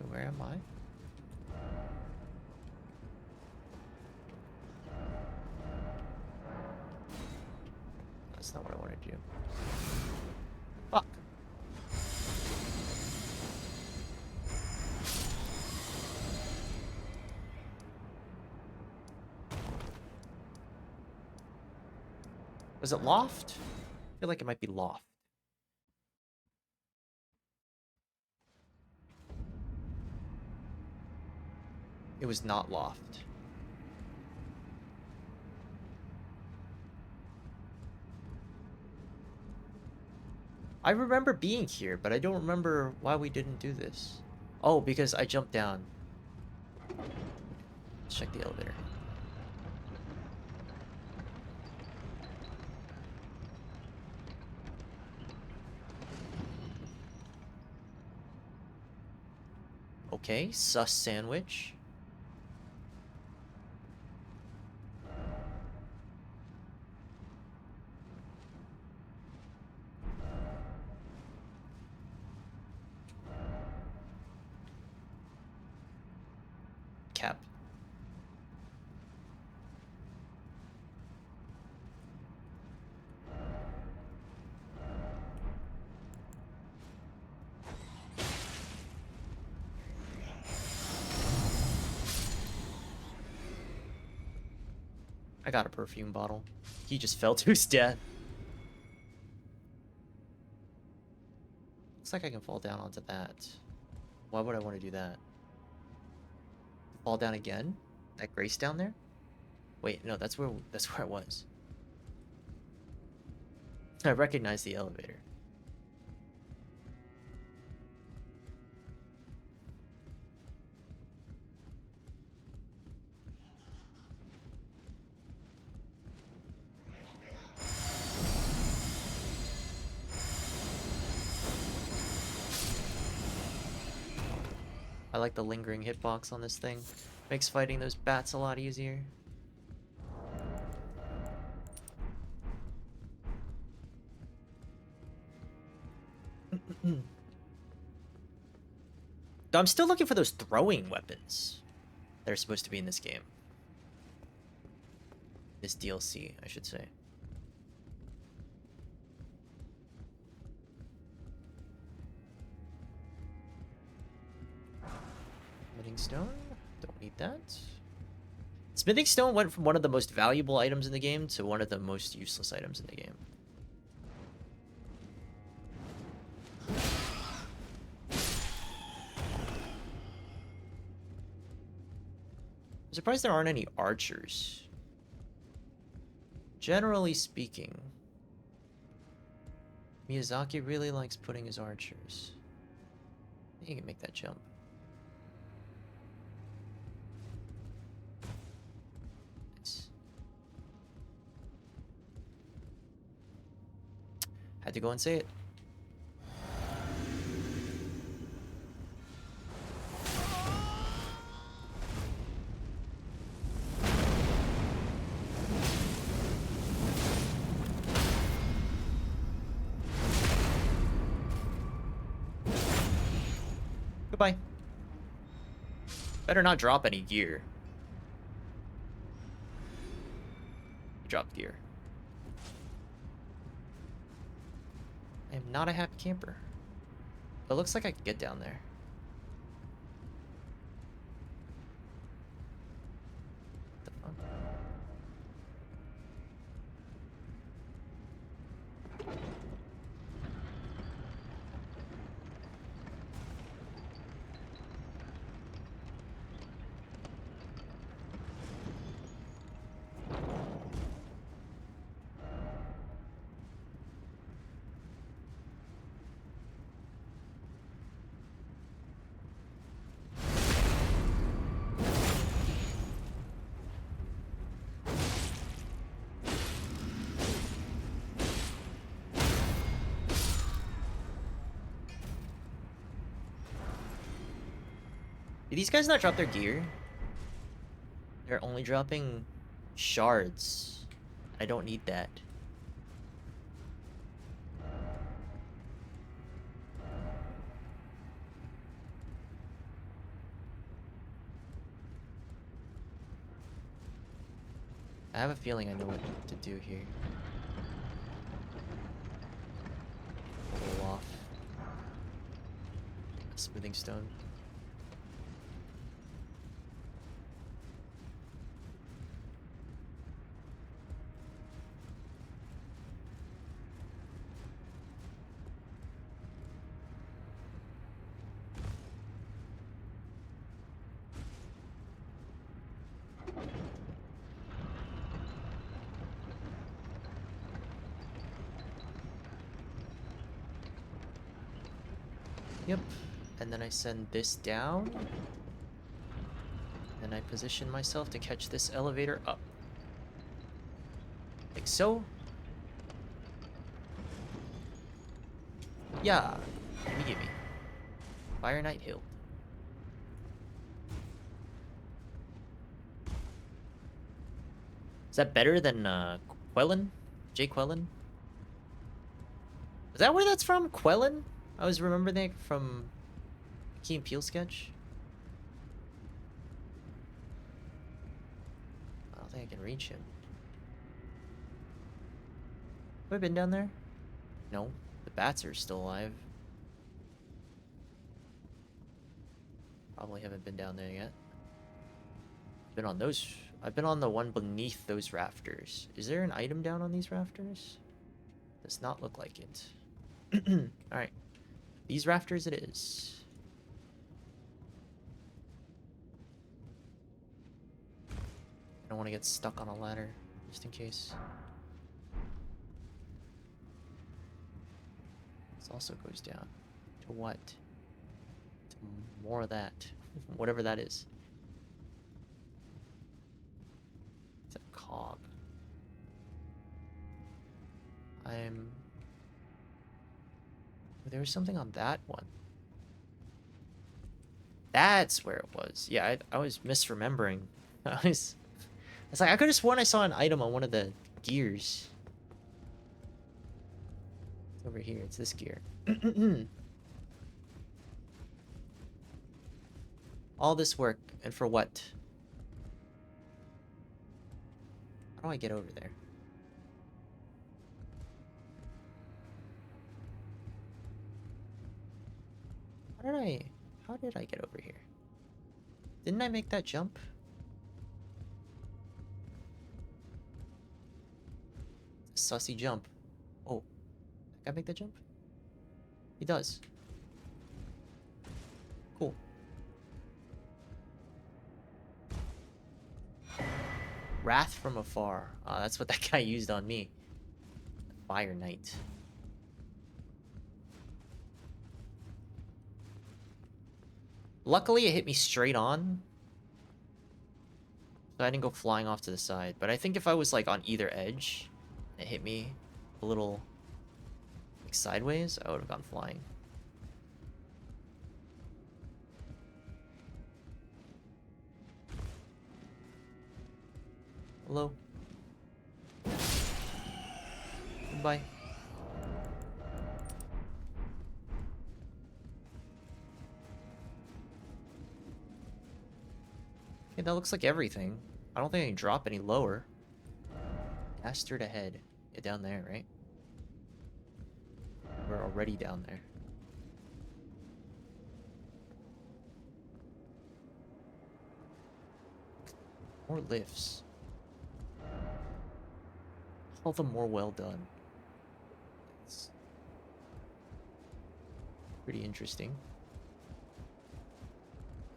Where am I? That's not what I wanted to do. Fuck. Was it loft? I feel like it might be loft. It was not loft. I remember being here, but I don't remember why we didn't do this. Oh, because I jumped down. Let's check the elevator. Okay, sus sandwich. Cap. I got a perfume bottle. He just fell to his death. Looks like I can fall down onto that. Why would I want to do that? Fall down again? That Grace down there? Wait, no, that's where I was. I recognize the elevator. I like the lingering hitbox on this thing. Makes fighting those bats a lot easier. Though I'm still looking for those throwing weapons that are supposed to be in this game. This DLC, I should say. Smithing stone? Don't need that. Smithing stone went from one of the most valuable items in the game to one of the most useless items in the game. I'm surprised there aren't any archers. Generally speaking, Miyazaki really likes putting his archers. You can make that jump. Nice. Had to go and say it. Goodbye. Better not drop any gear. Drop gear. I am not a happy camper. It looks like I can get down there. What the fuck? Did these guys not drop their gear? They're only dropping shards. I don't need that. I have a feeling I know what to do here. Pull off. A smoothing stone. Yep. And then I send this down. Then I position myself to catch this elevator up. Like so. Yeah. Gimme, gimme. Fire Knight Hill. Is that better than Quellen? Jay Quellen? Is that where that's from? Quellen? I was remembering that from Key and Peele sketch. I don't think I can reach him. Have I been down there? No. The bats are still alive. Probably haven't been down there yet. Been on those. I've been on the one beneath those rafters. Is there an item down on these rafters? Does not look like it. Alright. These rafters it is. I don't want to get stuck on a ladder, just in case. This also goes down. To what? To more of that. Whatever that is. It's a cog. There was something on that one. That's where it was. Yeah, I was misremembering. I was like, I could have sworn I saw an item on one of the gears. It's over here. It's this gear. All this work, and for what? How do I get over there? How did I get over here? Didn't I make that jump? Sussy jump. Oh, can I make that jump? He does. Cool. Wrath from afar. That's what that guy used on me. Fire Knight. Luckily, it hit me straight on. So I didn't go flying off to the side. But I think if I was like on either edge, it hit me a little like sideways, I would have gone flying. Hello. Goodbye. Okay, that looks like everything. I don't think I can drop any lower. Bastard ahead. Yeah, down there, right? We're already down there. More lifts. All the more well done. It's pretty interesting.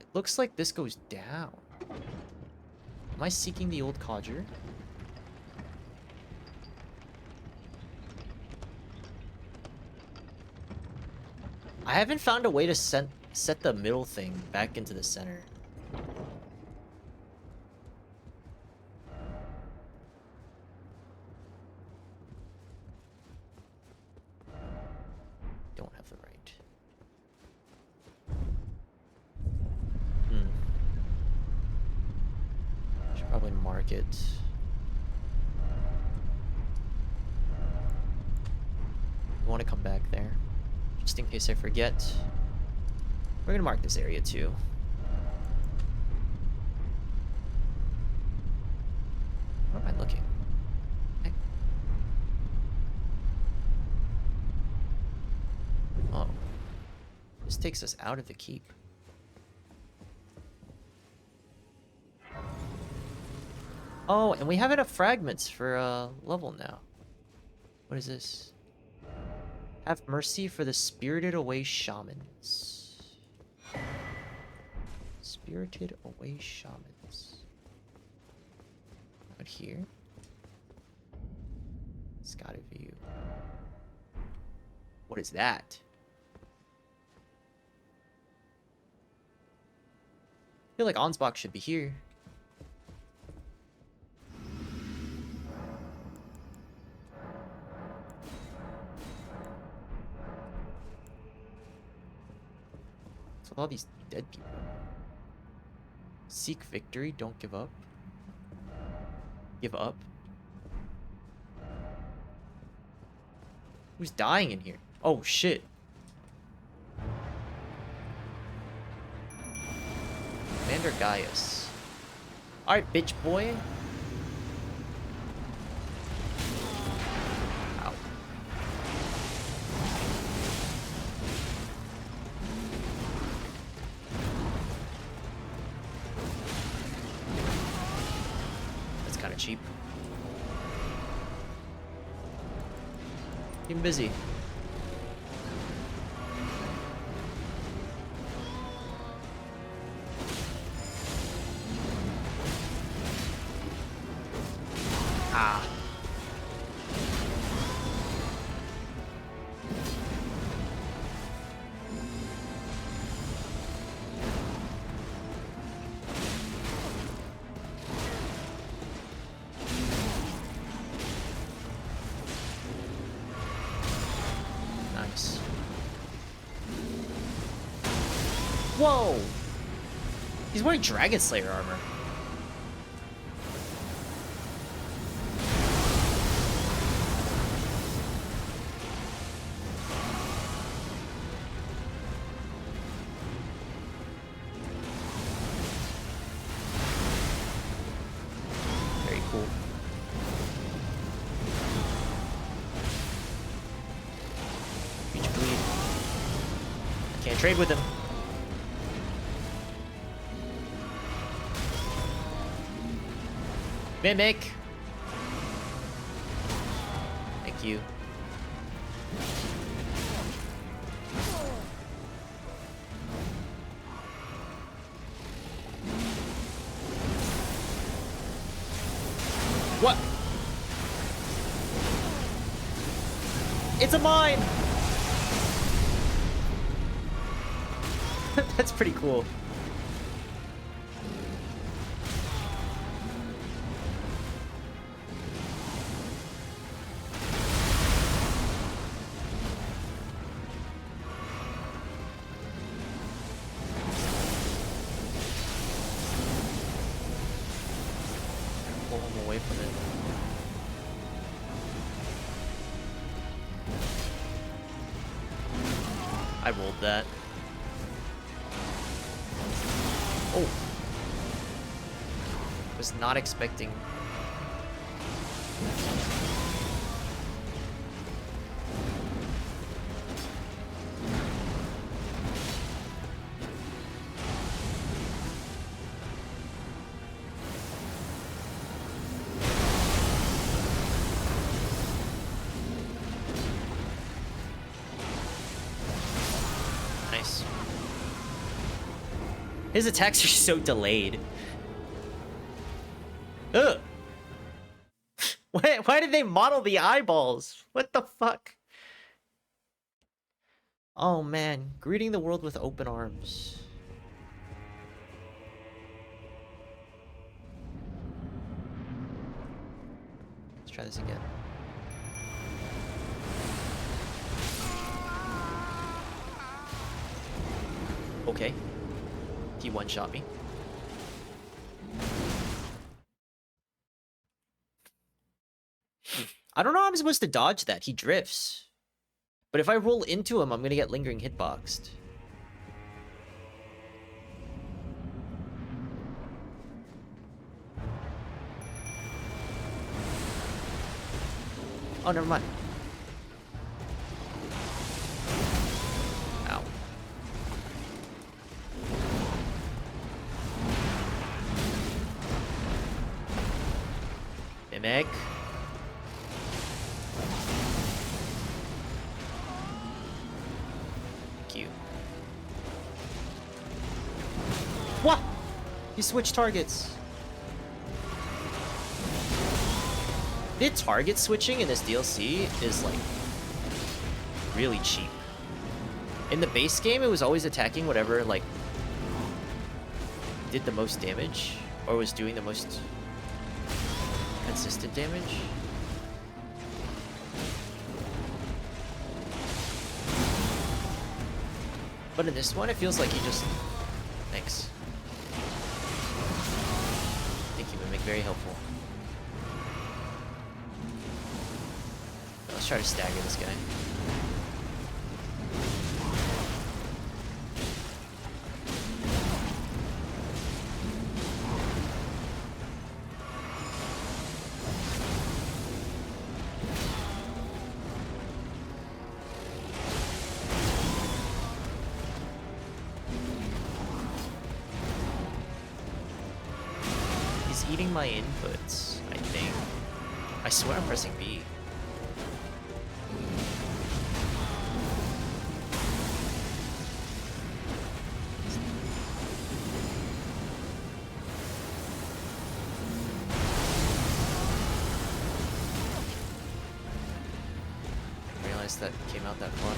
It looks like this goes down. Am I seeking the old codger? I haven't found a way to set the middle thing back into the center. Don't have the right. Should probably mark it. I want to come back there. Just in case I forget. We're gonna mark this area too. Where am I looking? Okay. Oh. This takes us out of the keep. Oh, and we have enough fragments for a level now. What is this? Have mercy for the spirited away shamans. Spirited away shamans. Out here. Scouted view. What is that? feel like Ansbach should be here. So all these dead people. Seek victory, don't give up. Give up? Who's dying in here? Oh shit. Commander Gaius. Alright, bitch boy. Ow. That's kind of cheap. Keep him busy. Ah. Nice. Whoa! He's wearing Dragon Slayer armor. Very cool. Reach bleed. Can't trade with him. Mimic. Thank you. What? It's a mine. That's pretty cool. Pull him away from it. I rolled that. Oh. Was not expecting. Nice. His attacks are so delayed. Ugh. Why did they model the eyeballs? What the fuck? Oh man, greeting the world with open arms. Let's try this again. Okay. He one-shot me. I don't know how I'm supposed to dodge that. He drifts. But if I roll into him, I'm gonna get lingering hitboxed. Oh, never mind. Ow. Mimic. Cute. What? You switch targets. The target switching in this DLC is like really cheap. In the base game, it was always attacking whatever like did the most damage, or was doing the most consistent damage. But in this one, it feels like he just... Thanks. Thank you, Mimic. Very helpful. Let's try to stagger this guy. Eating my inputs, I think. I swear I'm pressing B. I realized that came out that far.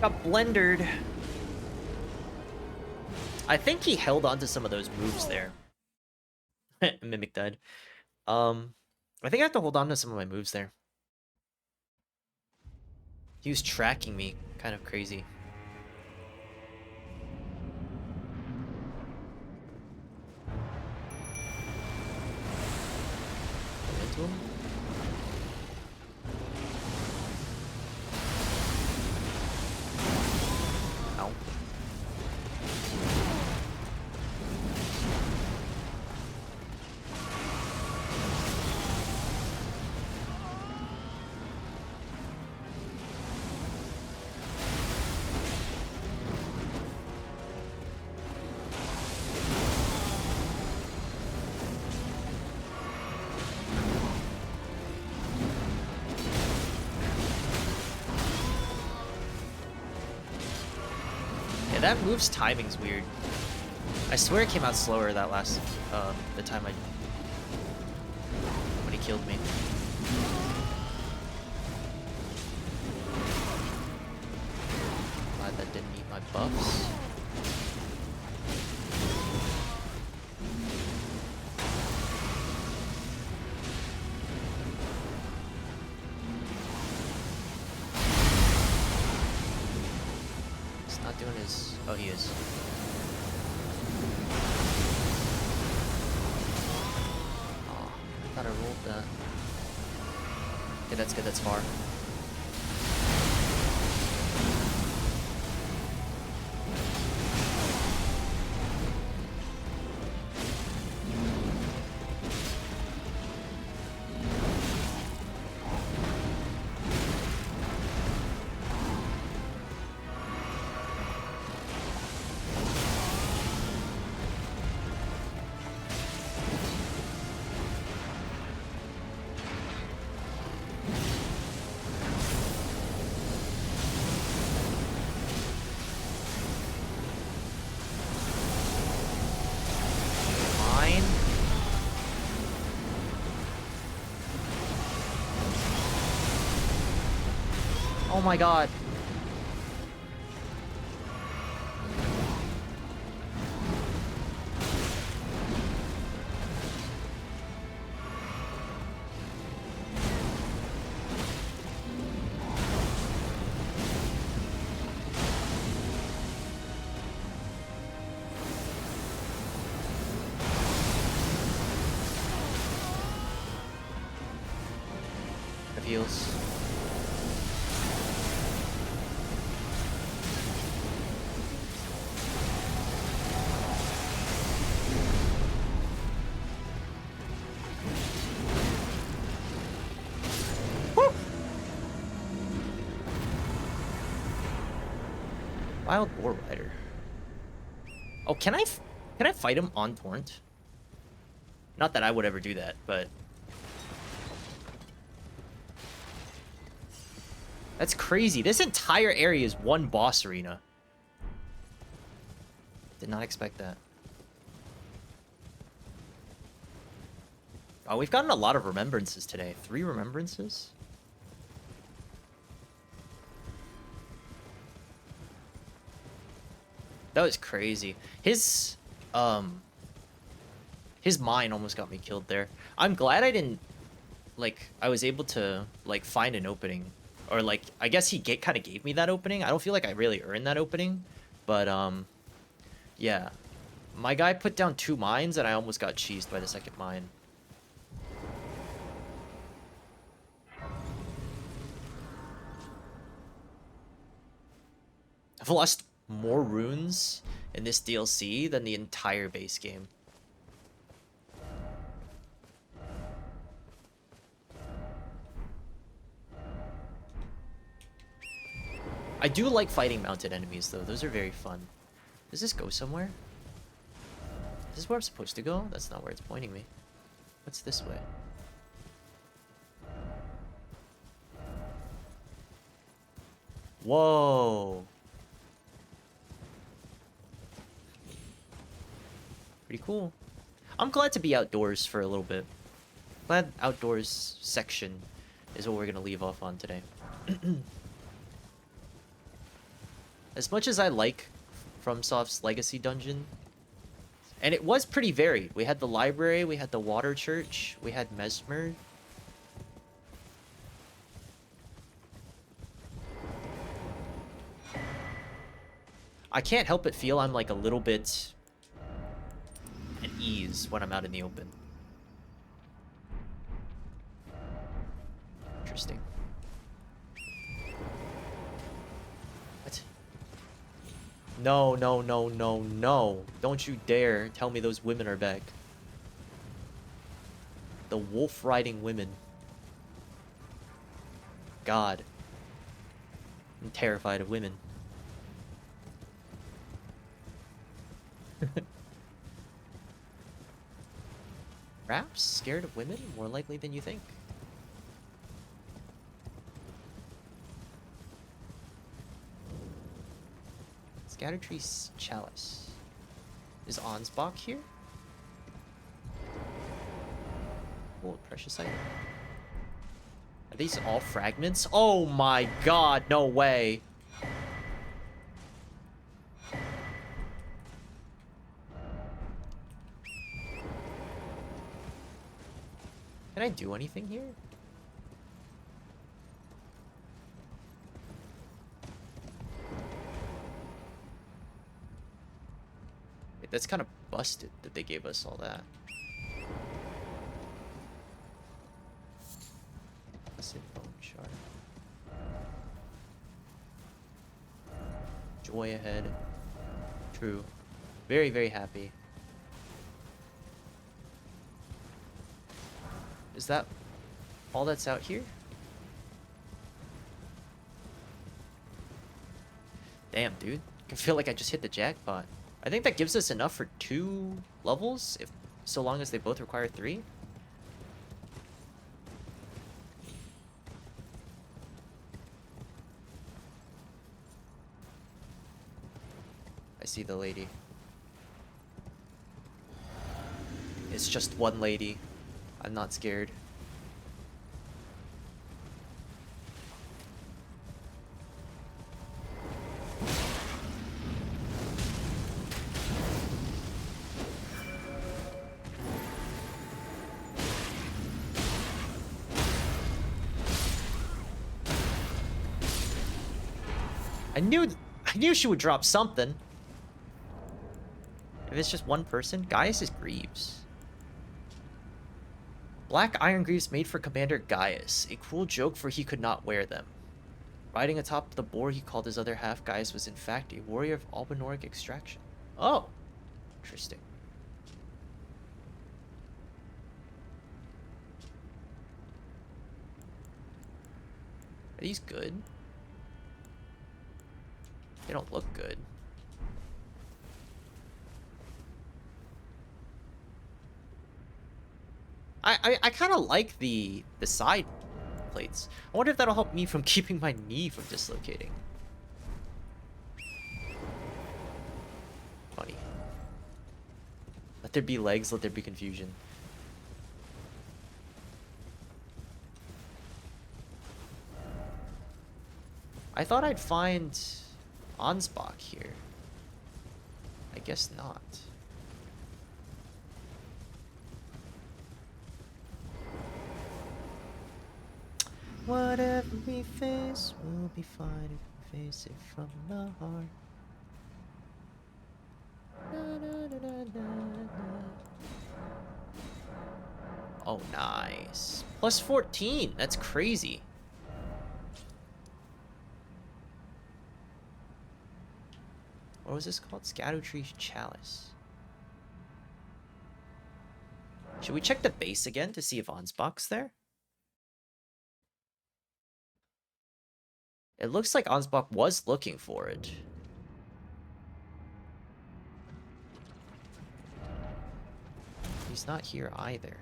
Got blendered. I think he held on to some of those moves there. Mimic died. I think I have to hold on to some of my moves there. He was tracking me, kind of crazy. Into him? Ow. That move's timing's weird. I swear it came out slower that last, the time when he killed me. Glad that didn't eat my buffs. Doing his... Oh, he is. Oh, I thought I rolled that. Okay, that's good, that's far. Oh my god. It heals. Wild Boar Rider. Oh, can I fight him on Torrent? Not that I would ever do that, but That's crazy. This entire area is one boss arena. Did not expect that. Oh, we've gotten a lot of remembrances today. 3 remembrances? That was crazy. His mine almost got me killed there. I'm glad I didn't, like, I was able to, like, find an opening. Or, like, I guess he kind of gave me that opening. I don't feel like I really earned that opening. But, yeah. My guy put down 2 mines, and I almost got cheesed by the second mine. I've lost more runes in this DLC than the entire base game. I do like fighting mounted enemies, though. Those are very fun. Does this go somewhere? Is this where I'm supposed to go? That's not where it's pointing me. What's this way? Whoa. Pretty cool. I'm glad to be outdoors for a little bit. Glad outdoors section is what we're going to leave off on today. As much as I like FromSoft's Legacy Dungeon, and it was pretty varied. We had the library, we had the water church, we had Mesmer. I can't help but feel I'm like a little bit at ease when I'm out in the open. Interesting. What? No, no, no, no, no. Don't you dare tell me those women are back. The wolf riding women. God. I'm terrified of women. Rhaps? Scared of women? More likely than you think. Scattertree Chalice. Is Ansbach here? Oh, precious item. Are these all fragments? Oh my god, no way. Can I do anything here? Wait, that's kind of busted that they gave us all that. Acid bone shard. Joy ahead. True. Very, very happy. Is that all that's out here? Damn, dude. I feel like I just hit the jackpot. I think that gives us enough for 2 levels, if so long as they both require 3. I see the lady. It's just one lady. I'm not scared. I knew she would drop something. If it's just one person, Gaius is Greaves. Black iron greaves made for Commander Gaius. A cruel joke, for he could not wear them. Riding atop the boar he called his other half, Gaius was in fact a warrior of Albinoric extraction. Oh, interesting. Are these good? They don't look good. I kind of like the side plates. I wonder if that'll help me from keeping my knee from dislocating. Funny. Let there be legs, let there be confusion. I thought I'd find Ansbach here. I guess not. Whatever we face, we'll be fine if we face it from the heart. Na, na, na, na, na, na. Oh, nice. Plus 14. That's crazy. What was this called? Scattertree Chalice. Should we check the base again to see if Ansbach's there? It looks like Ansbach was looking for it. He's not here either.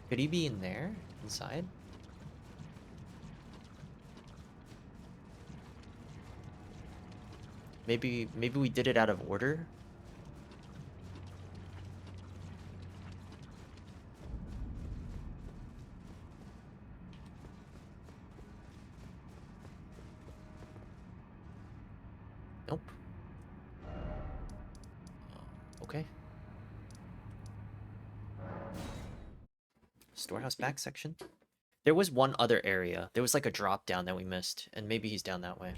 Could he be in there? Inside? Maybe we did it out of order? Nope. Okay. Storehouse back section. There was one other area. There was like a drop down that we missed, and maybe he's down that way.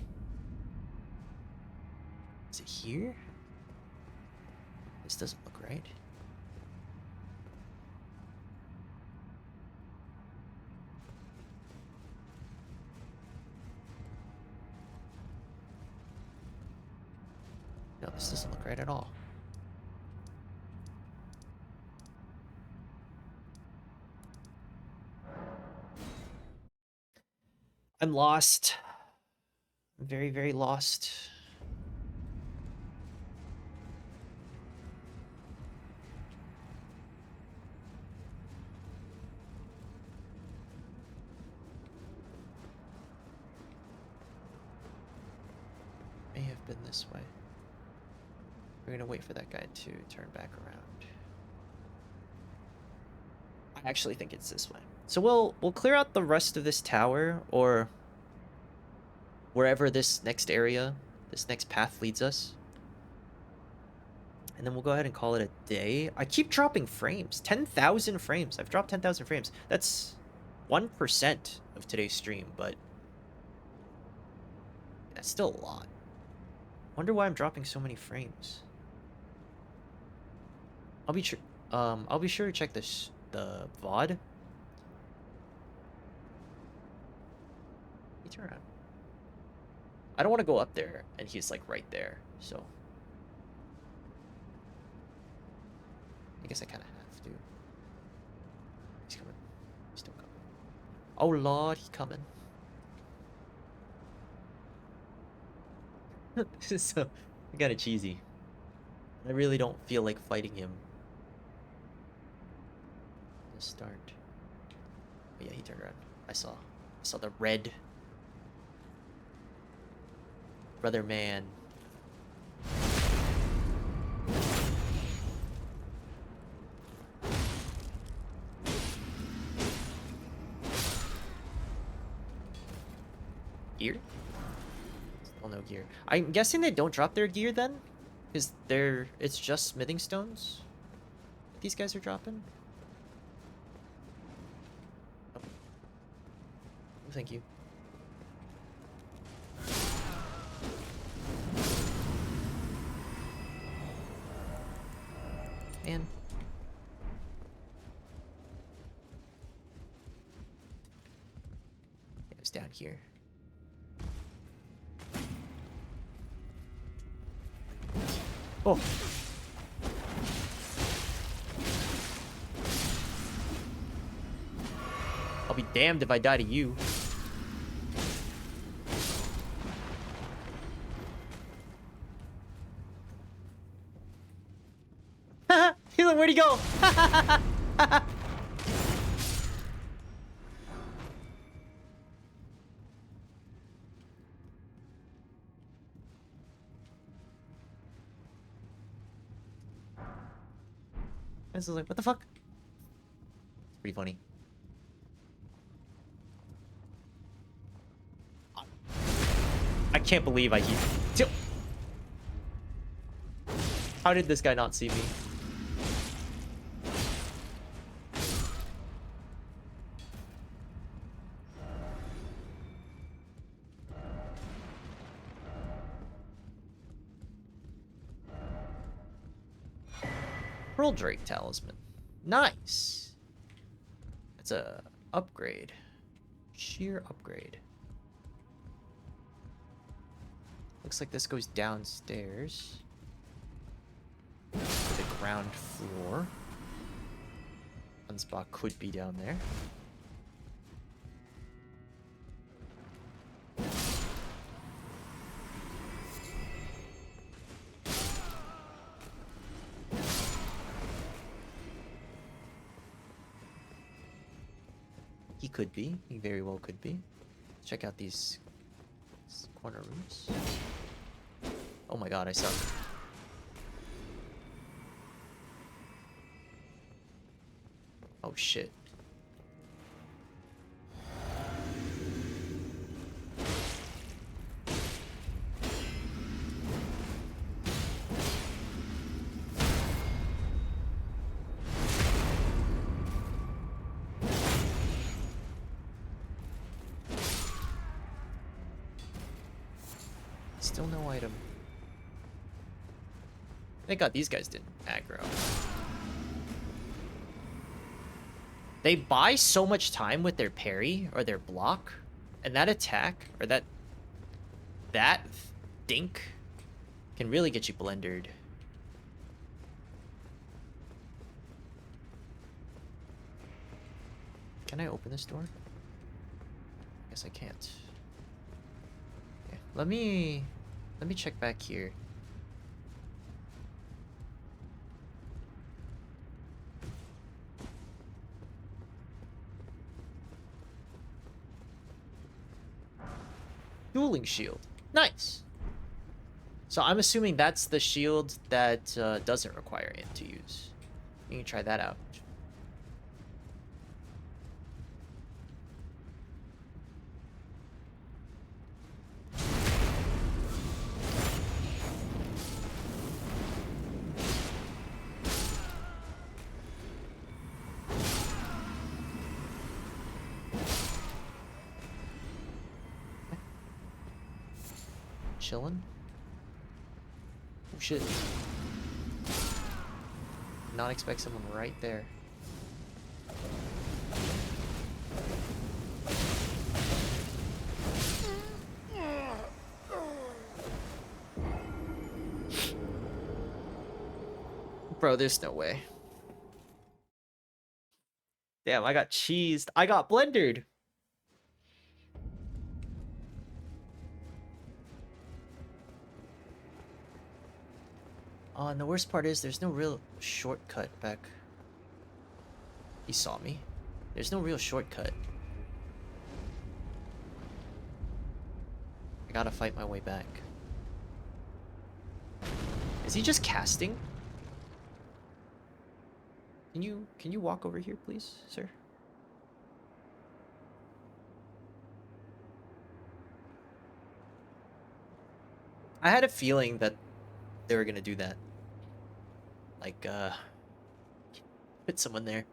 Is it here? This doesn't look right. No, this doesn't look right at all. I'm lost. I'm very, very lost. May have been this way. We're gonna wait for that guy to turn back around. I actually think it's this way. So we'll clear out the rest of this tower, or wherever this next area, this next path leads us. And then we'll go ahead and call it a day. I keep dropping frames. 10,000 frames. I've dropped 10,000 frames. That's 1% of today's stream, but that's still a lot. Wonder why I'm dropping so many frames. I'll be sure to check this the VOD. Let me turn around. I don't want to go up there and he's like right there, so I guess I kind of have to. He's coming. He's still coming. Oh Lord, he's coming. This is so kind of cheesy. I really don't feel like fighting him. Let's start. Oh yeah, he turned around. I saw the red. Brother man. Gear? Still no gear. I'm guessing they don't drop their gear then? Because it's just smithing stones these guys are dropping? Oh. Thank you. Man. It was down here. Oh. I'll be damned if I die to you. Where'd he go? I was like, what the fuck? It's pretty funny. I can't believe I keep... How did this guy not see me? Pearl Drake Talisman. Nice. It's a upgrade. Sheer upgrade. Looks like this goes downstairs. To the ground floor. One spot could be down there. He could be. He very well could be. Check out these corner rooms. Oh my god, I suck. Oh shit. Still no item. Thank god these guys didn't aggro. They buy so much time with their parry or their block, and that attack or that dink can really get you blendered. Can I open this door? Guess I can't. Okay, let me check back here. Dueling shield. Nice. So I'm assuming that's the shield that doesn't require it to use. You can try that out. Chilling. Oh shit. Did not expect someone right there. Bro, there's no way. Damn, I got cheesed. I got blendered. Oh, and the worst part is there's no real shortcut back. He saw me. There's no real shortcut. I gotta fight my way back. Is he just casting? Can you walk over here, please, sir? I had a feeling that they were gonna do that. Like, put someone there.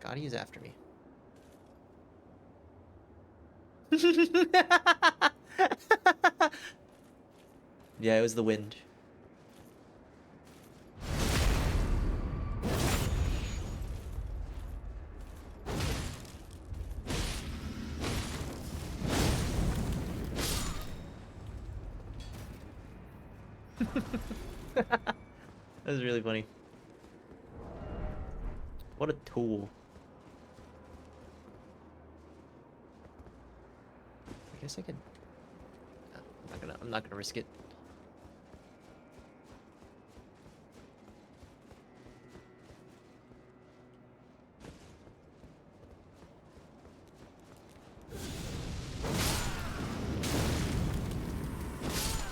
God, he is after me. Yeah, it was the wind. That was really funny. What a tool. I guess I could. I'm not gonna risk it.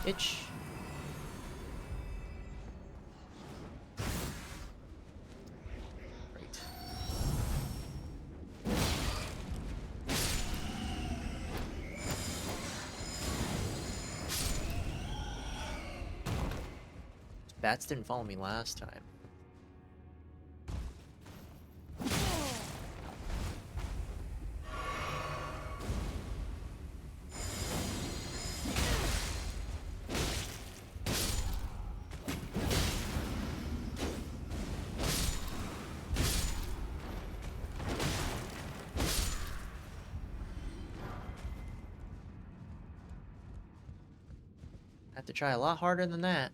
Itch. Bats didn't follow me last time. Have to try a lot harder than that.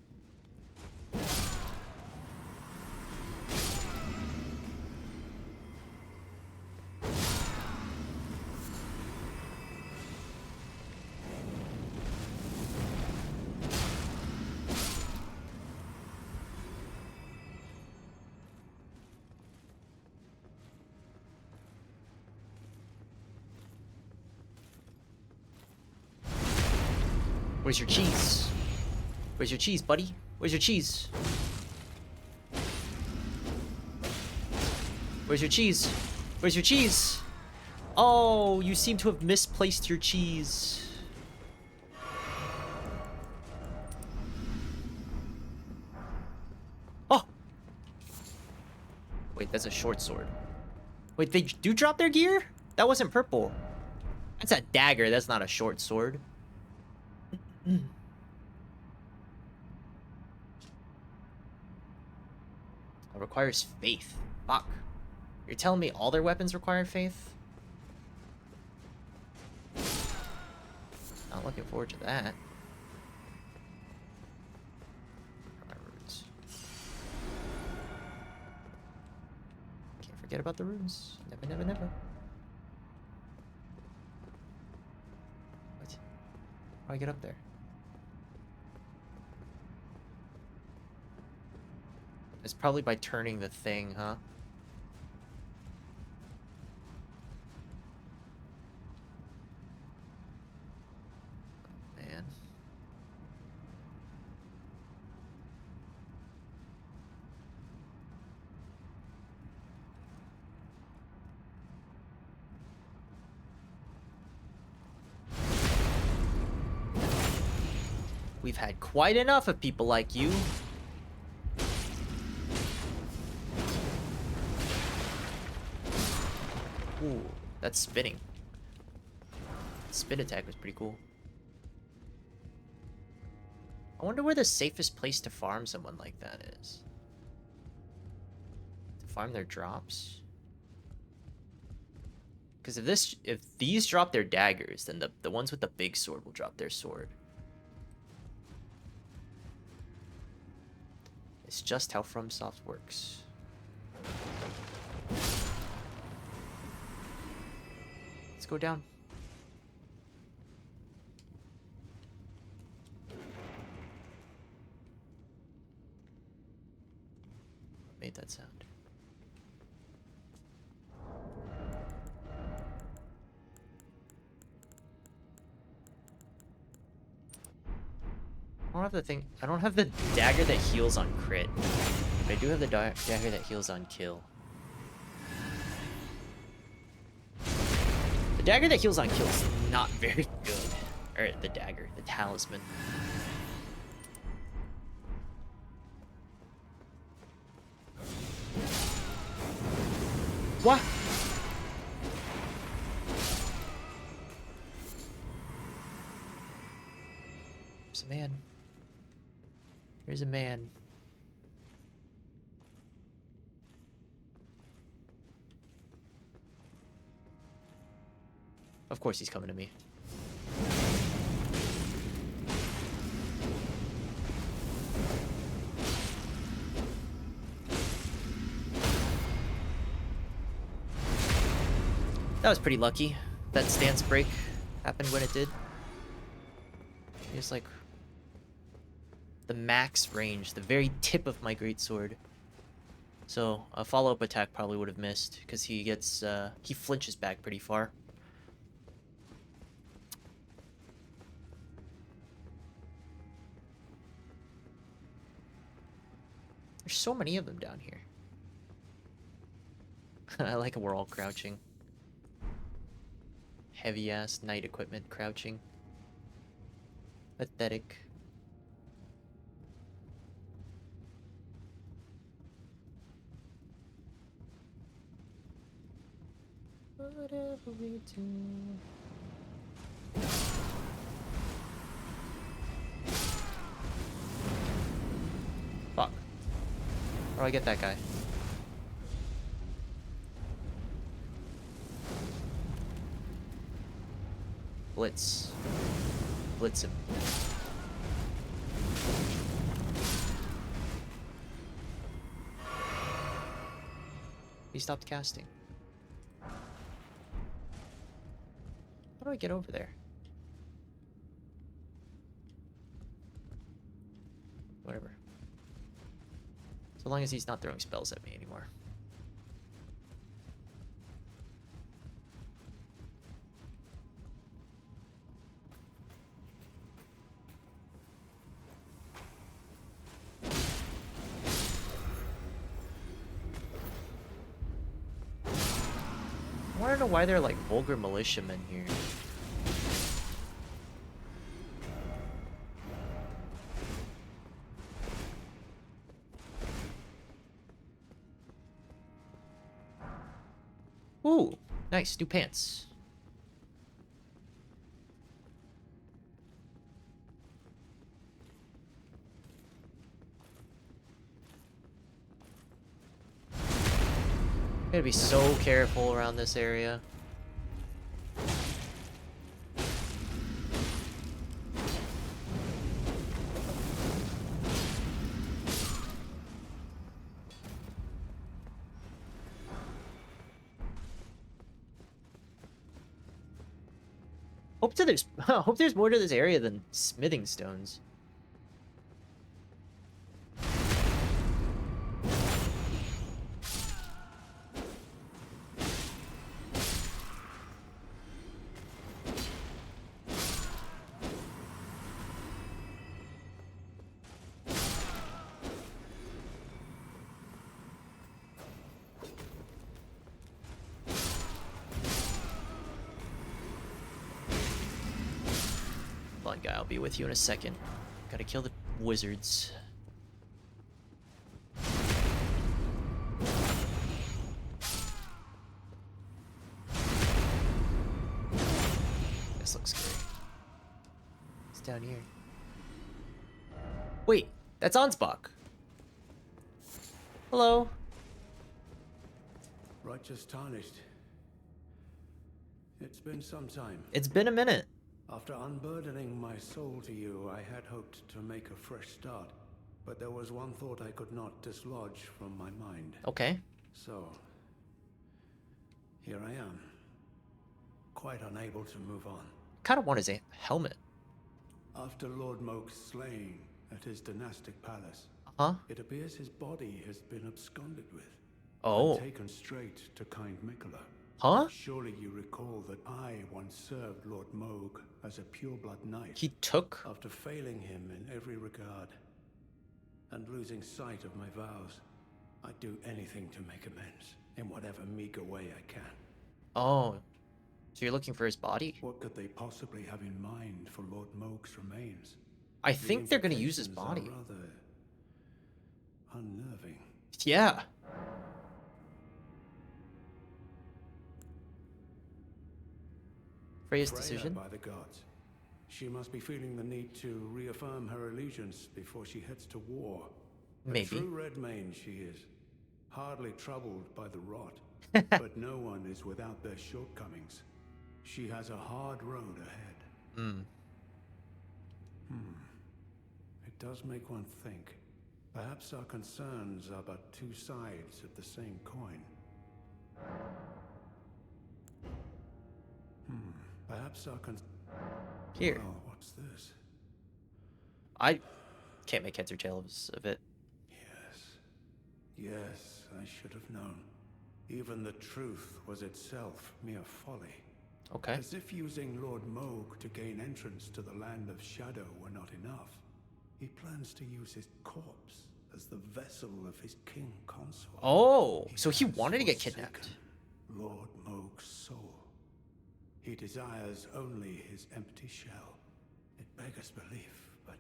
Where's your cheese? Where's your cheese, buddy? Where's your cheese? Where's your cheese? Where's your cheese? Oh, you seem to have misplaced your cheese. Oh! Wait, that's a short sword. Wait, they do drop their gear? That wasn't purple. That's a dagger, that's not a short sword. It requires faith. Fuck. You're telling me all their weapons require faith? Not looking forward to that. Runes. Can't forget about the runes. Never, never, never. What? How do I get up there? It's probably by turning the thing, huh? Man. We've had quite enough of people like you. Ooh, that's spinning. Spin attack was pretty cool. I wonder where the safest place to farm someone like that is. To farm their drops? Because if these drop their daggers, then the ones with the big sword will drop their sword. It's just how FromSoft works. Let's go down. What made that sound? I don't have the thing. I don't have the dagger that heals on crit. But I do have the dagger that heals on kill. The dagger that heals on kill is not very good. Or the dagger, the talisman. What? There's a man. There's a man. Of course he's coming to me. That was pretty lucky. That stance break happened when it did. It's like the max range, the very tip of my greatsword. So a follow-up attack probably would have missed because he gets he flinches back pretty far. There's so many of them down here. I like it, we're all crouching. Heavy-ass knight equipment crouching. Pathetic. Whatever we do. Fuck. How do I get that guy? Blitz. Blitz him. He stopped casting. How do I get over there? Whatever. So long as he's not throwing spells at me anymore. I want to know why they're like vulgar militiamen here. Ooh, nice, new pants. Gotta be so careful around this area. Hope there's more to this area than smithing stones. Come on, guy, I'll be with you in a second. Gotta kill the wizards. This looks scary. It's down here. Wait, that's Ansbach. Hello. Righteous Tarnished. It's been some time. It's been a minute. After unburdening my soul to you, I had hoped to make a fresh start. But there was one thought I could not dislodge from my mind. Okay. So, here I am. Quite unable to move on. Kind of want his helmet. After Lord Moke's slaying at his dynastic palace, Huh? it appears his body has been absconded with. Oh. And taken straight to Kind Mikola. Huh? Surely you recall that I once served Lord Moog as a pureblood knight. He took? After failing him in every regard, and losing sight of my vows, I'd do anything to make amends, in whatever meager way I can. Oh. So you're looking for his body? What could they possibly have in mind for Lord Moog's remains? I think they're gonna use his implications body. are rather unnerving. Yeah. Freya's Freya, decision? by the gods. She must be feeling the need to reaffirm her allegiance before she heads to war. Maybe. A true Redmane she is. Hardly troubled by the rot. But no one is without their shortcomings. She has a hard road ahead. It does make one think. Perhaps our concerns are but two sides of the same coin. Perhaps our Here. Oh, what's this? I can't make heads or tails of it. Yes, I should have known. Even the truth was itself mere folly. Okay. As if using Lord Moog to gain entrance to the Land of Shadow were not enough. He plans to use his corpse as the vessel of his king consort. Oh, so he has wanted to get forsaken kidnapped. Lord Moog's soul. He desires only his empty shell. It beggars belief, but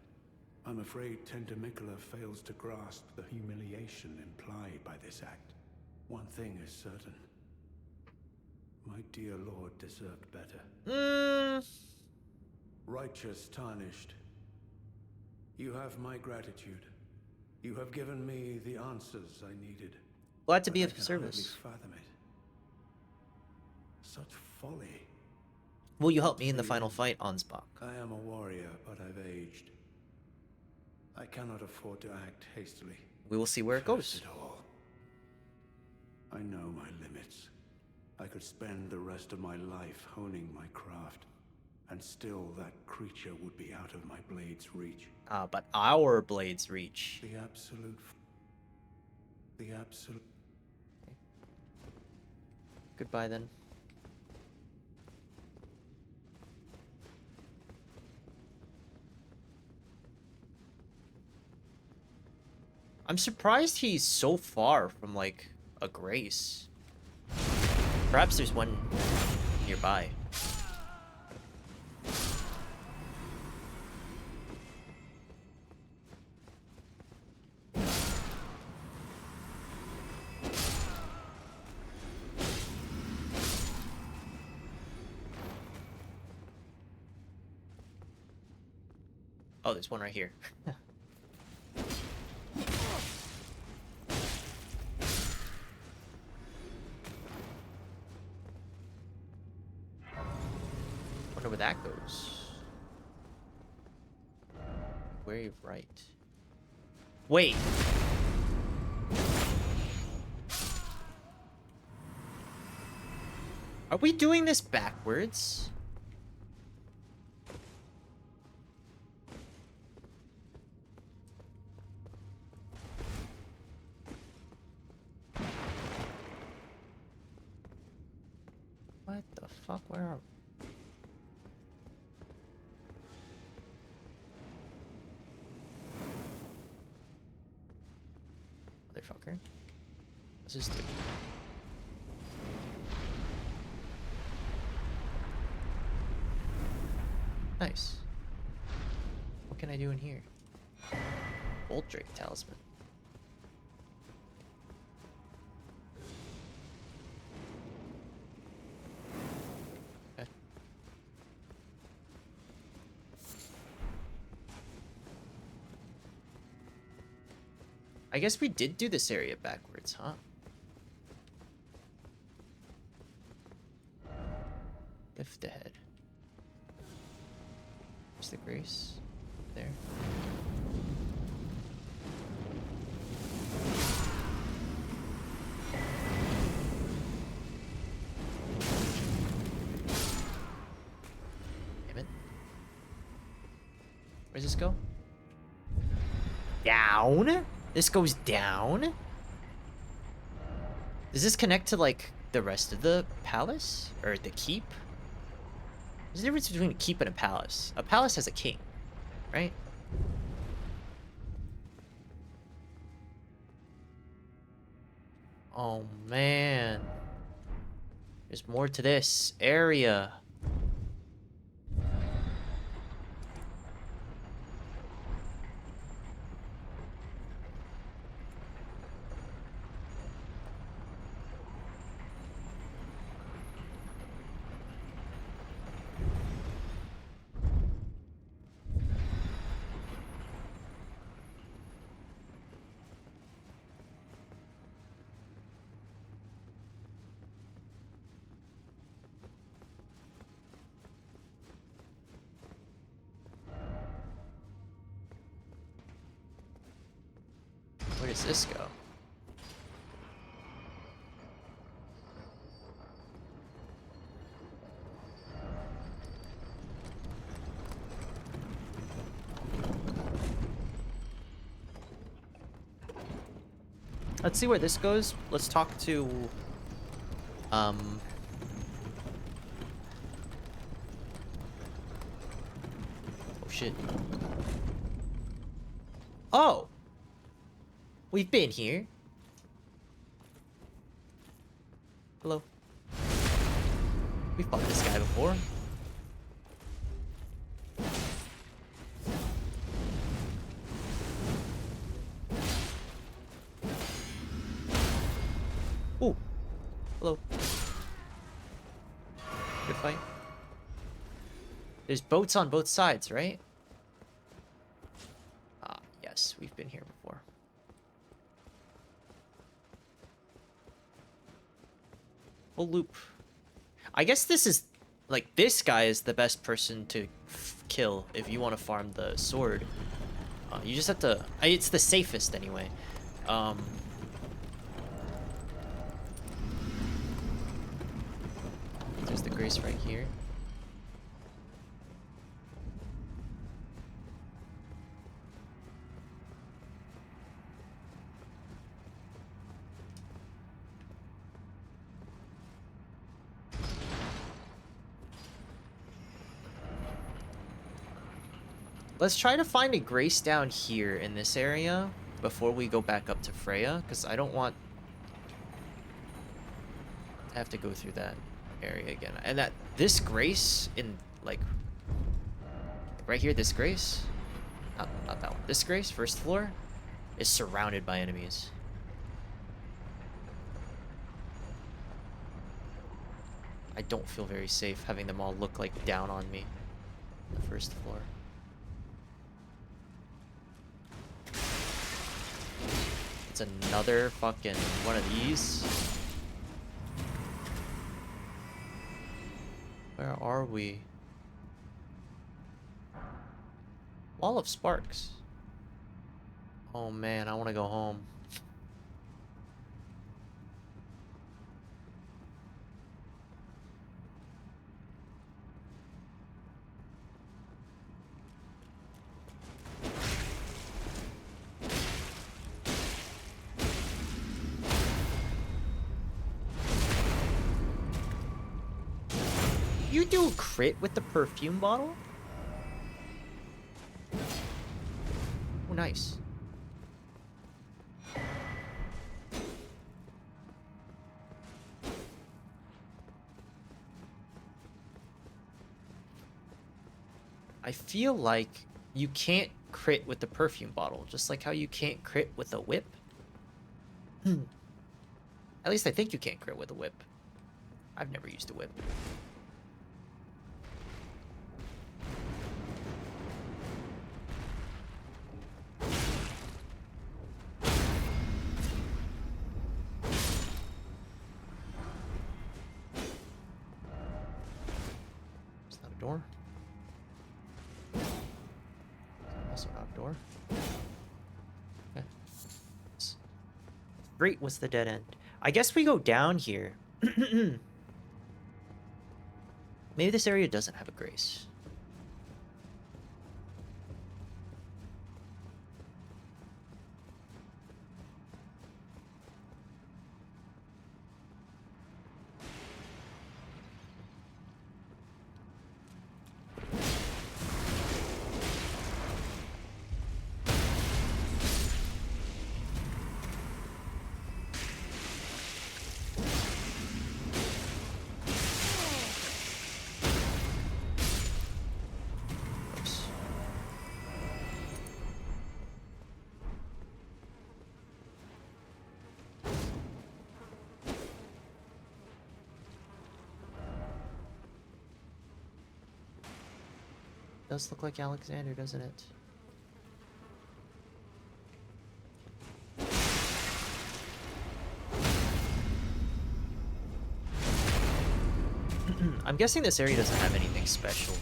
I'm afraid Tender Mikola fails to grasp the humiliation implied by this act. One thing is certain. my dear lord deserved better. Righteous tarnished. You have my gratitude. You have given me the answers I needed. Glad to but be I of can service. hardly fathom it. Such folly. Will you help me in the See, final fight, Ansbach? I am a warrior, but I've aged. I cannot afford to act hastily. We will see where it Curse goes. it all. I know my limits. I could spend the rest of my life honing my craft, and still that creature would be out of my blade's reach. But our blades reach. The absolute. Goodbye then. I'm surprised he's so far from, like, a grace. Perhaps there's one nearby. Oh, there's one right here. Wonder where that goes. Wave right. Wait. Are we doing this backwards? What the fuck? Where are we? Motherfucker. What's this do? Nice. What can I do in here? Bolt Drake Talisman. Okay. I guess we did do this area backwards, huh? Lift ahead. Where's the grace? There. Damn it. Where's this go? Down? This goes down? Does this connect to, like, the rest of the palace? Or the keep? There's a difference between a keep and a palace. A palace has a king, right? Oh, man. There's more to this area. Where does this go? Let's see where this goes. Let's talk to oh shit. Oh! We've been here. Hello. We fought this guy before. Ooh. Hello. Good fight. There's boats on both sides, right? Ah, yes, we've been here before. Full loop. I guess this is, like, this guy is the best person to kill if you want to farm the sword. You just have to... It's the safest anyway. There's the Grace right here. Let's try to find a Grace down here in this area before we go back up to Freya, because I don't want to have to go through that area again. And that this Grace in, like, right here, this Grace, not that one, this Grace, first floor, is surrounded by enemies. I don't feel very safe having them all look like down on me on the first floor. It's another fucking one of these. Where are we? Wall of Sparks. Oh man, I want to go home. You do a crit with the perfume bottle? Oh, nice. I feel like you can't crit with the perfume bottle, just like how you can't crit with a whip. At least I think you can't crit with a whip. I've never used a whip. Door. Also not a door. Okay. Great was the dead end. I guess we go down here. Maybe this area doesn't have a Grace. Does look like Alexander, doesn't it? I'm guessing this area doesn't have anything special.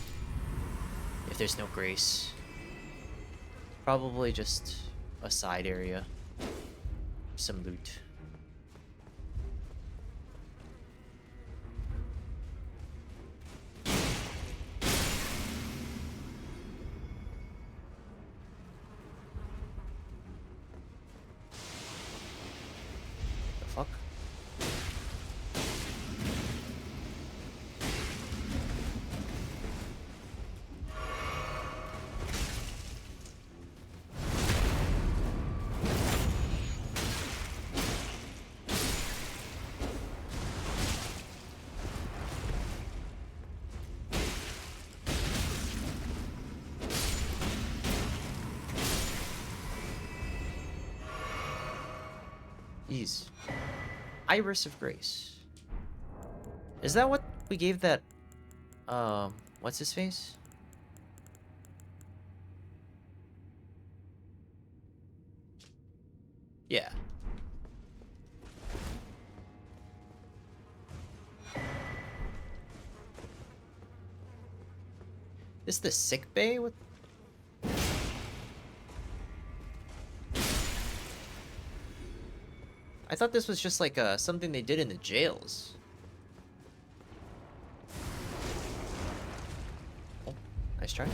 If there's no Grace. Probably just a side area. Some loot. Iris of Grace. Is that what we gave that What's his face? Yeah. This the sick bay? What? I thought this was just like something they did in the jails. Oh, nice try.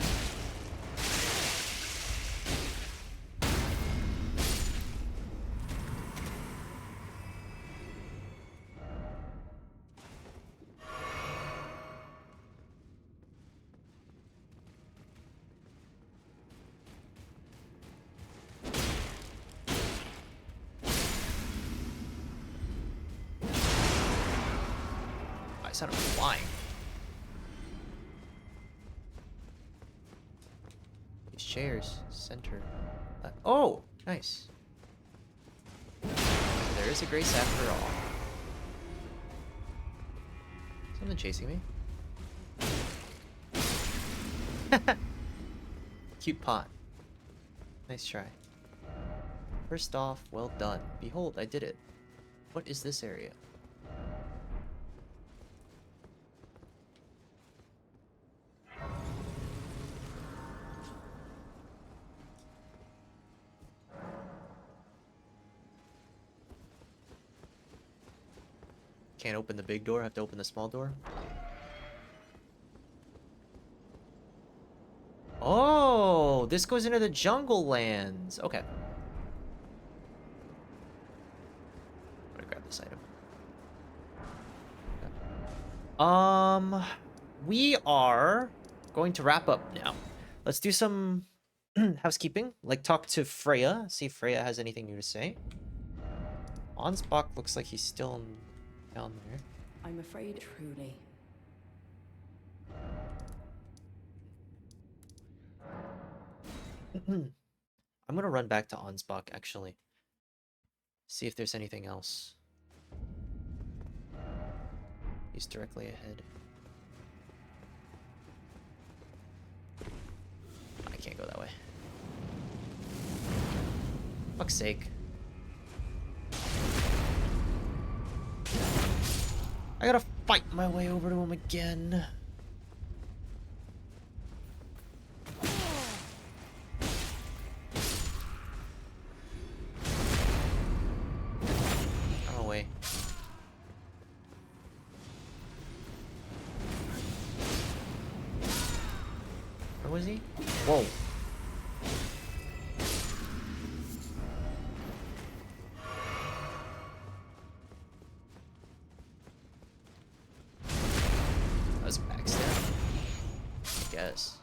I sounded flying. These chairs, center. Oh, nice. There is a grace after all. Something chasing me. Cute pot. Nice try. First off, well done. Behold, I did it. What is this area? Can't open the big door, have to open the small door. Oh, this goes into the jungle lands. Okay. I'm gonna grab this item. Okay. We are going to wrap up now. Let's do some housekeeping. Like talk to Freya, see if Freya has anything new to say. Ansbach looks like he's still down there. I'm afraid truly. I'm gonna run back to Ansbach actually. See if there's anything else. He's directly ahead. I can't go that way. Fuck's sake. I gotta fight my way over to him again. I'm away. Where was he? Whoa. That's backstab. I guess.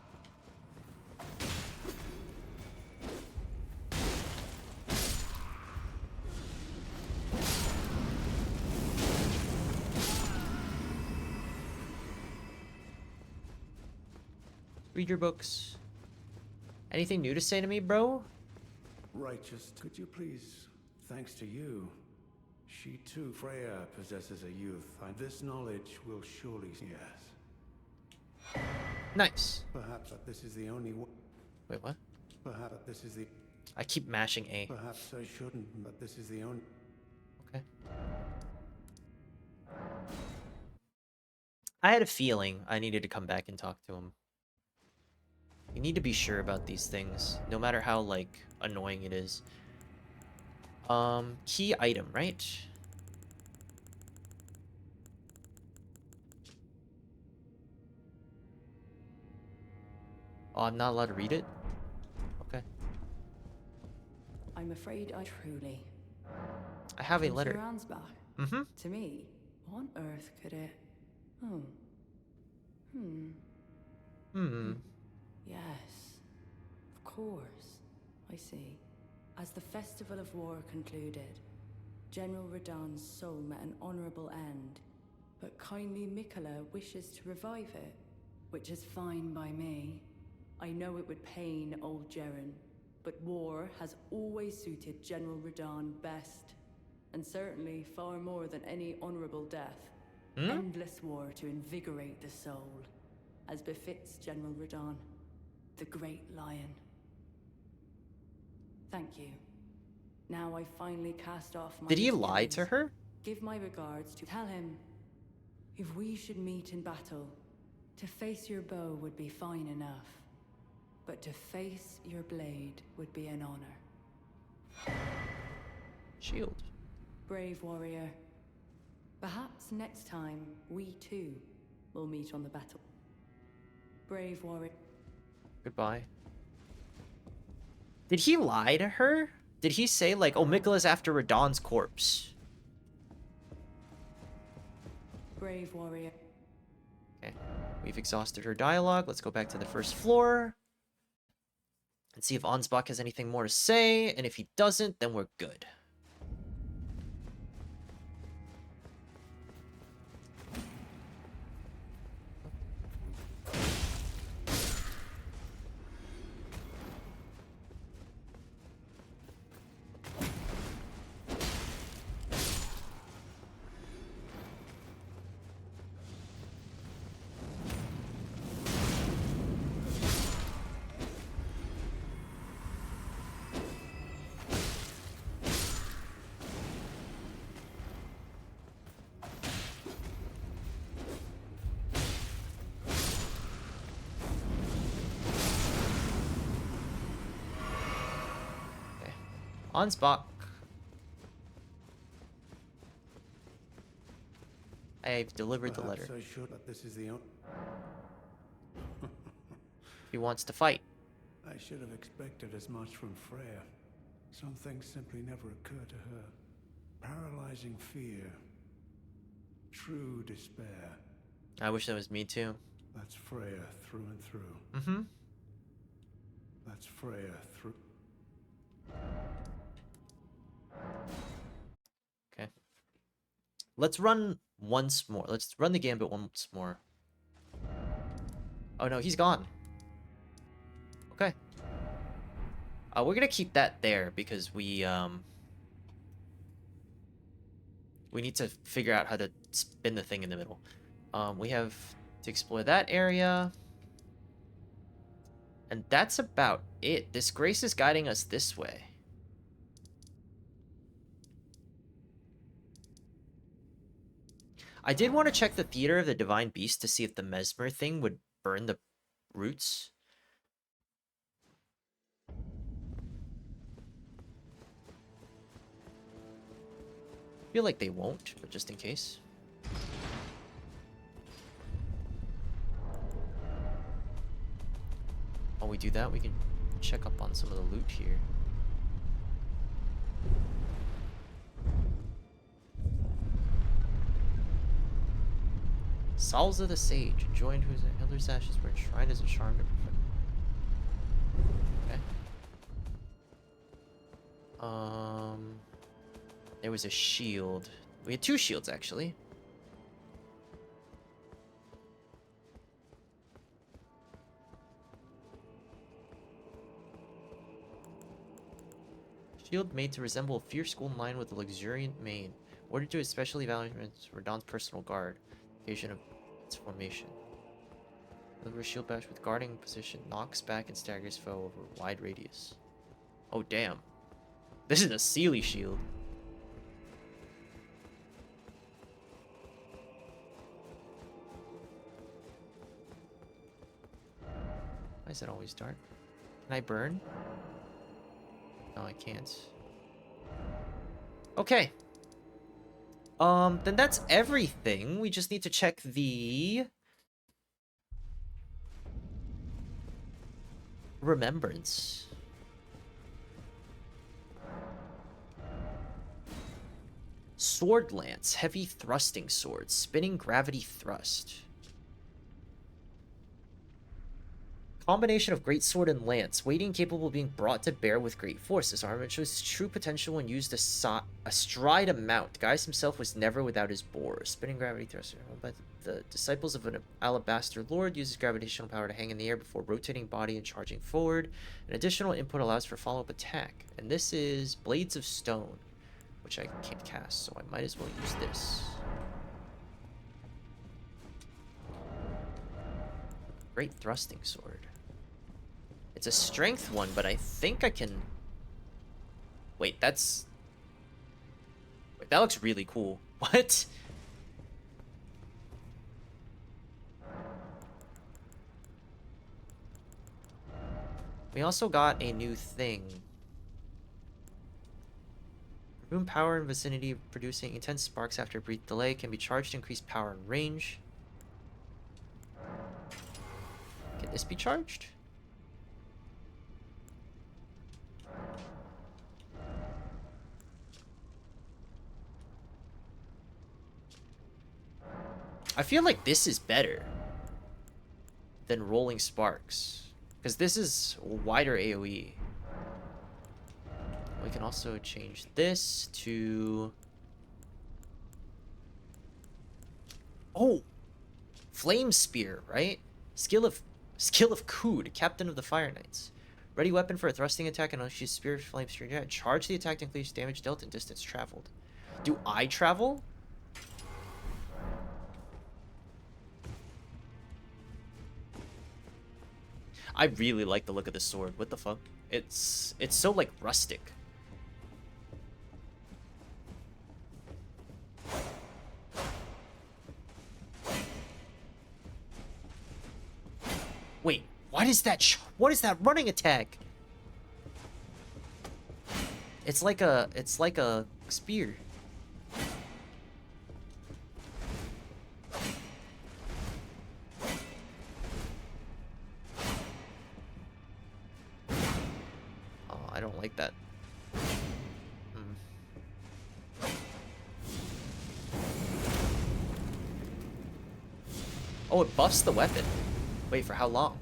Read your books. Anything new to say to me, bro? Righteous, could you please? Thanks to you. She too, Freya, possesses a youth, and this knowledge will surely yes. Nice. Perhaps that this is the only one. Wait, what? Perhaps this is the. I keep mashing A. Perhaps I shouldn't, but this is the only. Okay. I had a feeling I needed to come back and talk to him. You need to be sure about these things, no matter how, like, annoying it is. Key item, right? Oh, I'm not allowed to read it? Okay. I'm afraid I truly. I have a From letter. Sir Ansbach? Mm-hmm. To me? What on earth could it... Oh. Yes. Of course. I see. As the Festival of War concluded, General Radahn's soul met an honorable end, but kindly Mikola wishes to revive it, which is fine by me. I know it would pain old Jeren, but war has always suited General Radahn best, and certainly far more than any honorable death. Endless war to invigorate the soul. as befits General Radahn, the Great Lion. Thank you. Now I finally cast off my Did he lie to misgivings. her? Give my regards to tell him, if we should meet in battle, to face your bow would be fine enough, but to face your blade would be an honor. Shield. Brave warrior. Perhaps next time, we too will meet on the battle. Brave warrior. Goodbye. Did he lie to her? Did he say, like, oh, Miquella's after Radahn's corpse? Brave warrior. Okay. We've exhausted her dialogue. Let's go back to the first floor. And see if Ansbach has anything more to say. And if he doesn't, then we're good. Ansbach. I've delivered the letter. Perhaps I should, but this is the He wants to fight. I should have expected as much from Freya. Some things simply never occur to her. Paralyzing fear. True despair. I wish that was me too. That's Freya through and through. Mm-hmm. That's Freya through... Okay. Let's run once more. Let's run the gambit once more. Oh no, he's gone. Okay. We're gonna keep that there because we need to figure out how to spin the thing in the middle. We have to explore that area. And that's about it. This Grace is guiding us this way. I did want to check the Theater of the Divine Beast to see if the Mesmer thing would burn the roots. I feel like they won't, but just in case. While we do that, we can check up on some of the loot here. Salza the Sage, joined whose elder's ashes were enshrined as a charm to perfect. Okay. There was a shield. We had two shields, actually. Shield made to resemble a fierce golden lion with a luxuriant mane. Ordered to especially valiant Radahn's personal guard. Occasion of its formation. Deliver shield bash with guarding position. Knocks back and staggers foe over a wide radius. Oh, damn. This is a Sealy shield. Why is it always dark? Can I burn? No, I can't. Okay. Then that's everything. We just need to check the... Remembrance. Sword Lance. Heavy thrusting sword. Spinning gravity thrust. Combination of great sword and lance, weighty and capable of being brought to bear with great force. This armament shows its true potential when used astride a mount. Gaius himself was never without his boar. Spinning gravity thruster. But the disciples of an alabaster lord uses gravitational power to hang in the air before rotating body and charging forward. An additional input allows for follow-up attack. And this is Blades of Stone, which I can't cast, so I might as well use this. Great thrusting sword. It's a strength one, but I think I can... Wait, that's... Wait, that looks really cool. What? We also got a new thing. Room power in vicinity producing intense sparks after a brief delay can be charged to increase power and range. Can this be charged? I feel like this is better than rolling sparks, because this is wider AoE. We can also change this to... Oh! Flame Spear, right? Skill of Kood, Captain of the Fire Knights. Ready weapon for a thrusting attack and unleashes Spear Flame Spear. Yeah, charge the attack to increase damage dealt and distance traveled. Do I travel? I really like the look of the sword. What the fuck? It's so like rustic. Wait, what is that? What is that running attack? It's like a spear. Oh, I don't like that. Oh, it buffs the weapon. Wait, for how long?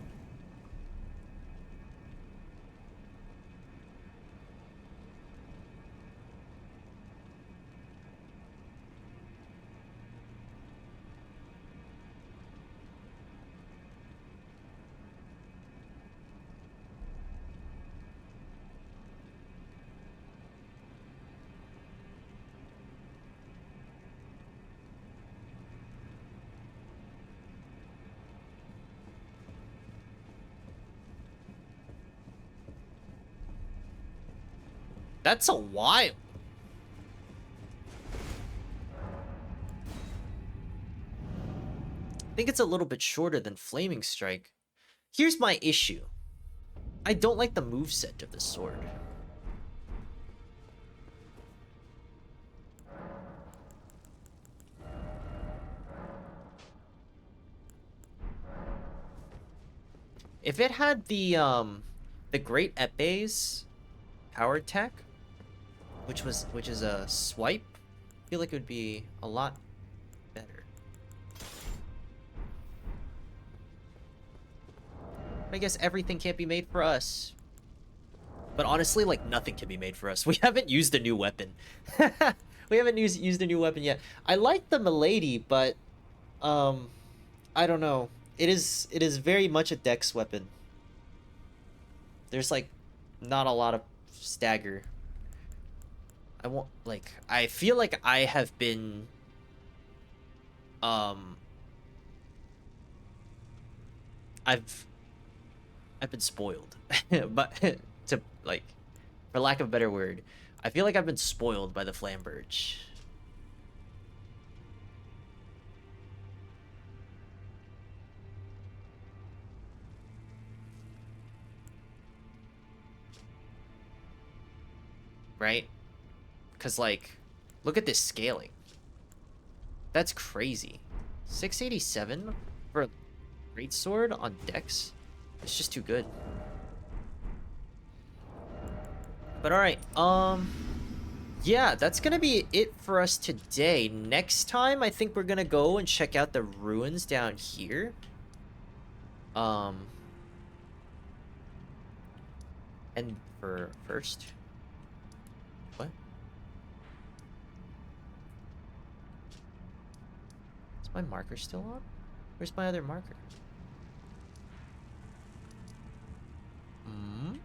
That's a while. I think it's a little bit shorter than Flaming Strike. Here's my issue. I don't like the moveset of the sword. If it had the Great Epé's power attack, which is a swipe, I feel like it would be a lot better. I guess everything can't be made for us. But honestly, like, nothing can be made for us. We haven't used a new weapon. We haven't used a new weapon yet. I like the Milady, but I don't know. It is very much a dex weapon. There's like not a lot of stagger. I feel like I have been I've been spoiled. But to like, for lack of a better word, I feel like I've been spoiled by the Flamberge. Right? Because, like, look at this scaling. That's crazy. 687 for a greatsword on Dex? It's just too good. But alright, yeah, that's gonna be it for us today. Next time, I think we're gonna go and check out the ruins down here. And for first... What? Is my marker still on? Where's my other marker? Hmm?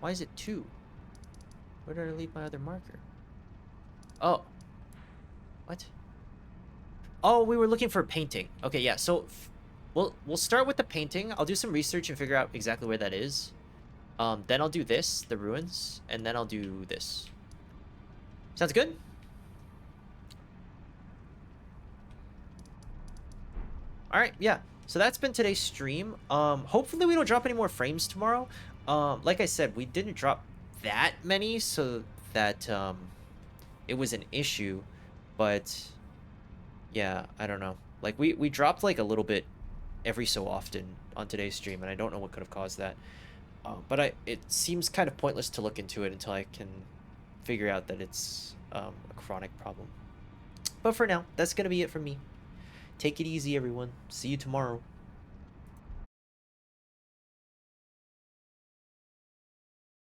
Why is it 2? Where did I leave my other marker? Oh. What? Oh, we were looking for painting. Okay, yeah. So we'll start with the painting. I'll do some research and figure out exactly where that is. Then I'll do this, the ruins, and then I'll do this. Sounds good? All right, yeah. So that's been today's stream. Hopefully we don't drop any more frames tomorrow. Like I said, we didn't drop that many, so that it was an issue. But yeah, I don't know. Like we dropped like a little bit every so often on today's stream, and I don't know what could have caused that. But it seems kind of pointless to look into it until I can figure out that it's a chronic problem. But for now, that's gonna be it from me. Take it easy, everyone. See you tomorrow.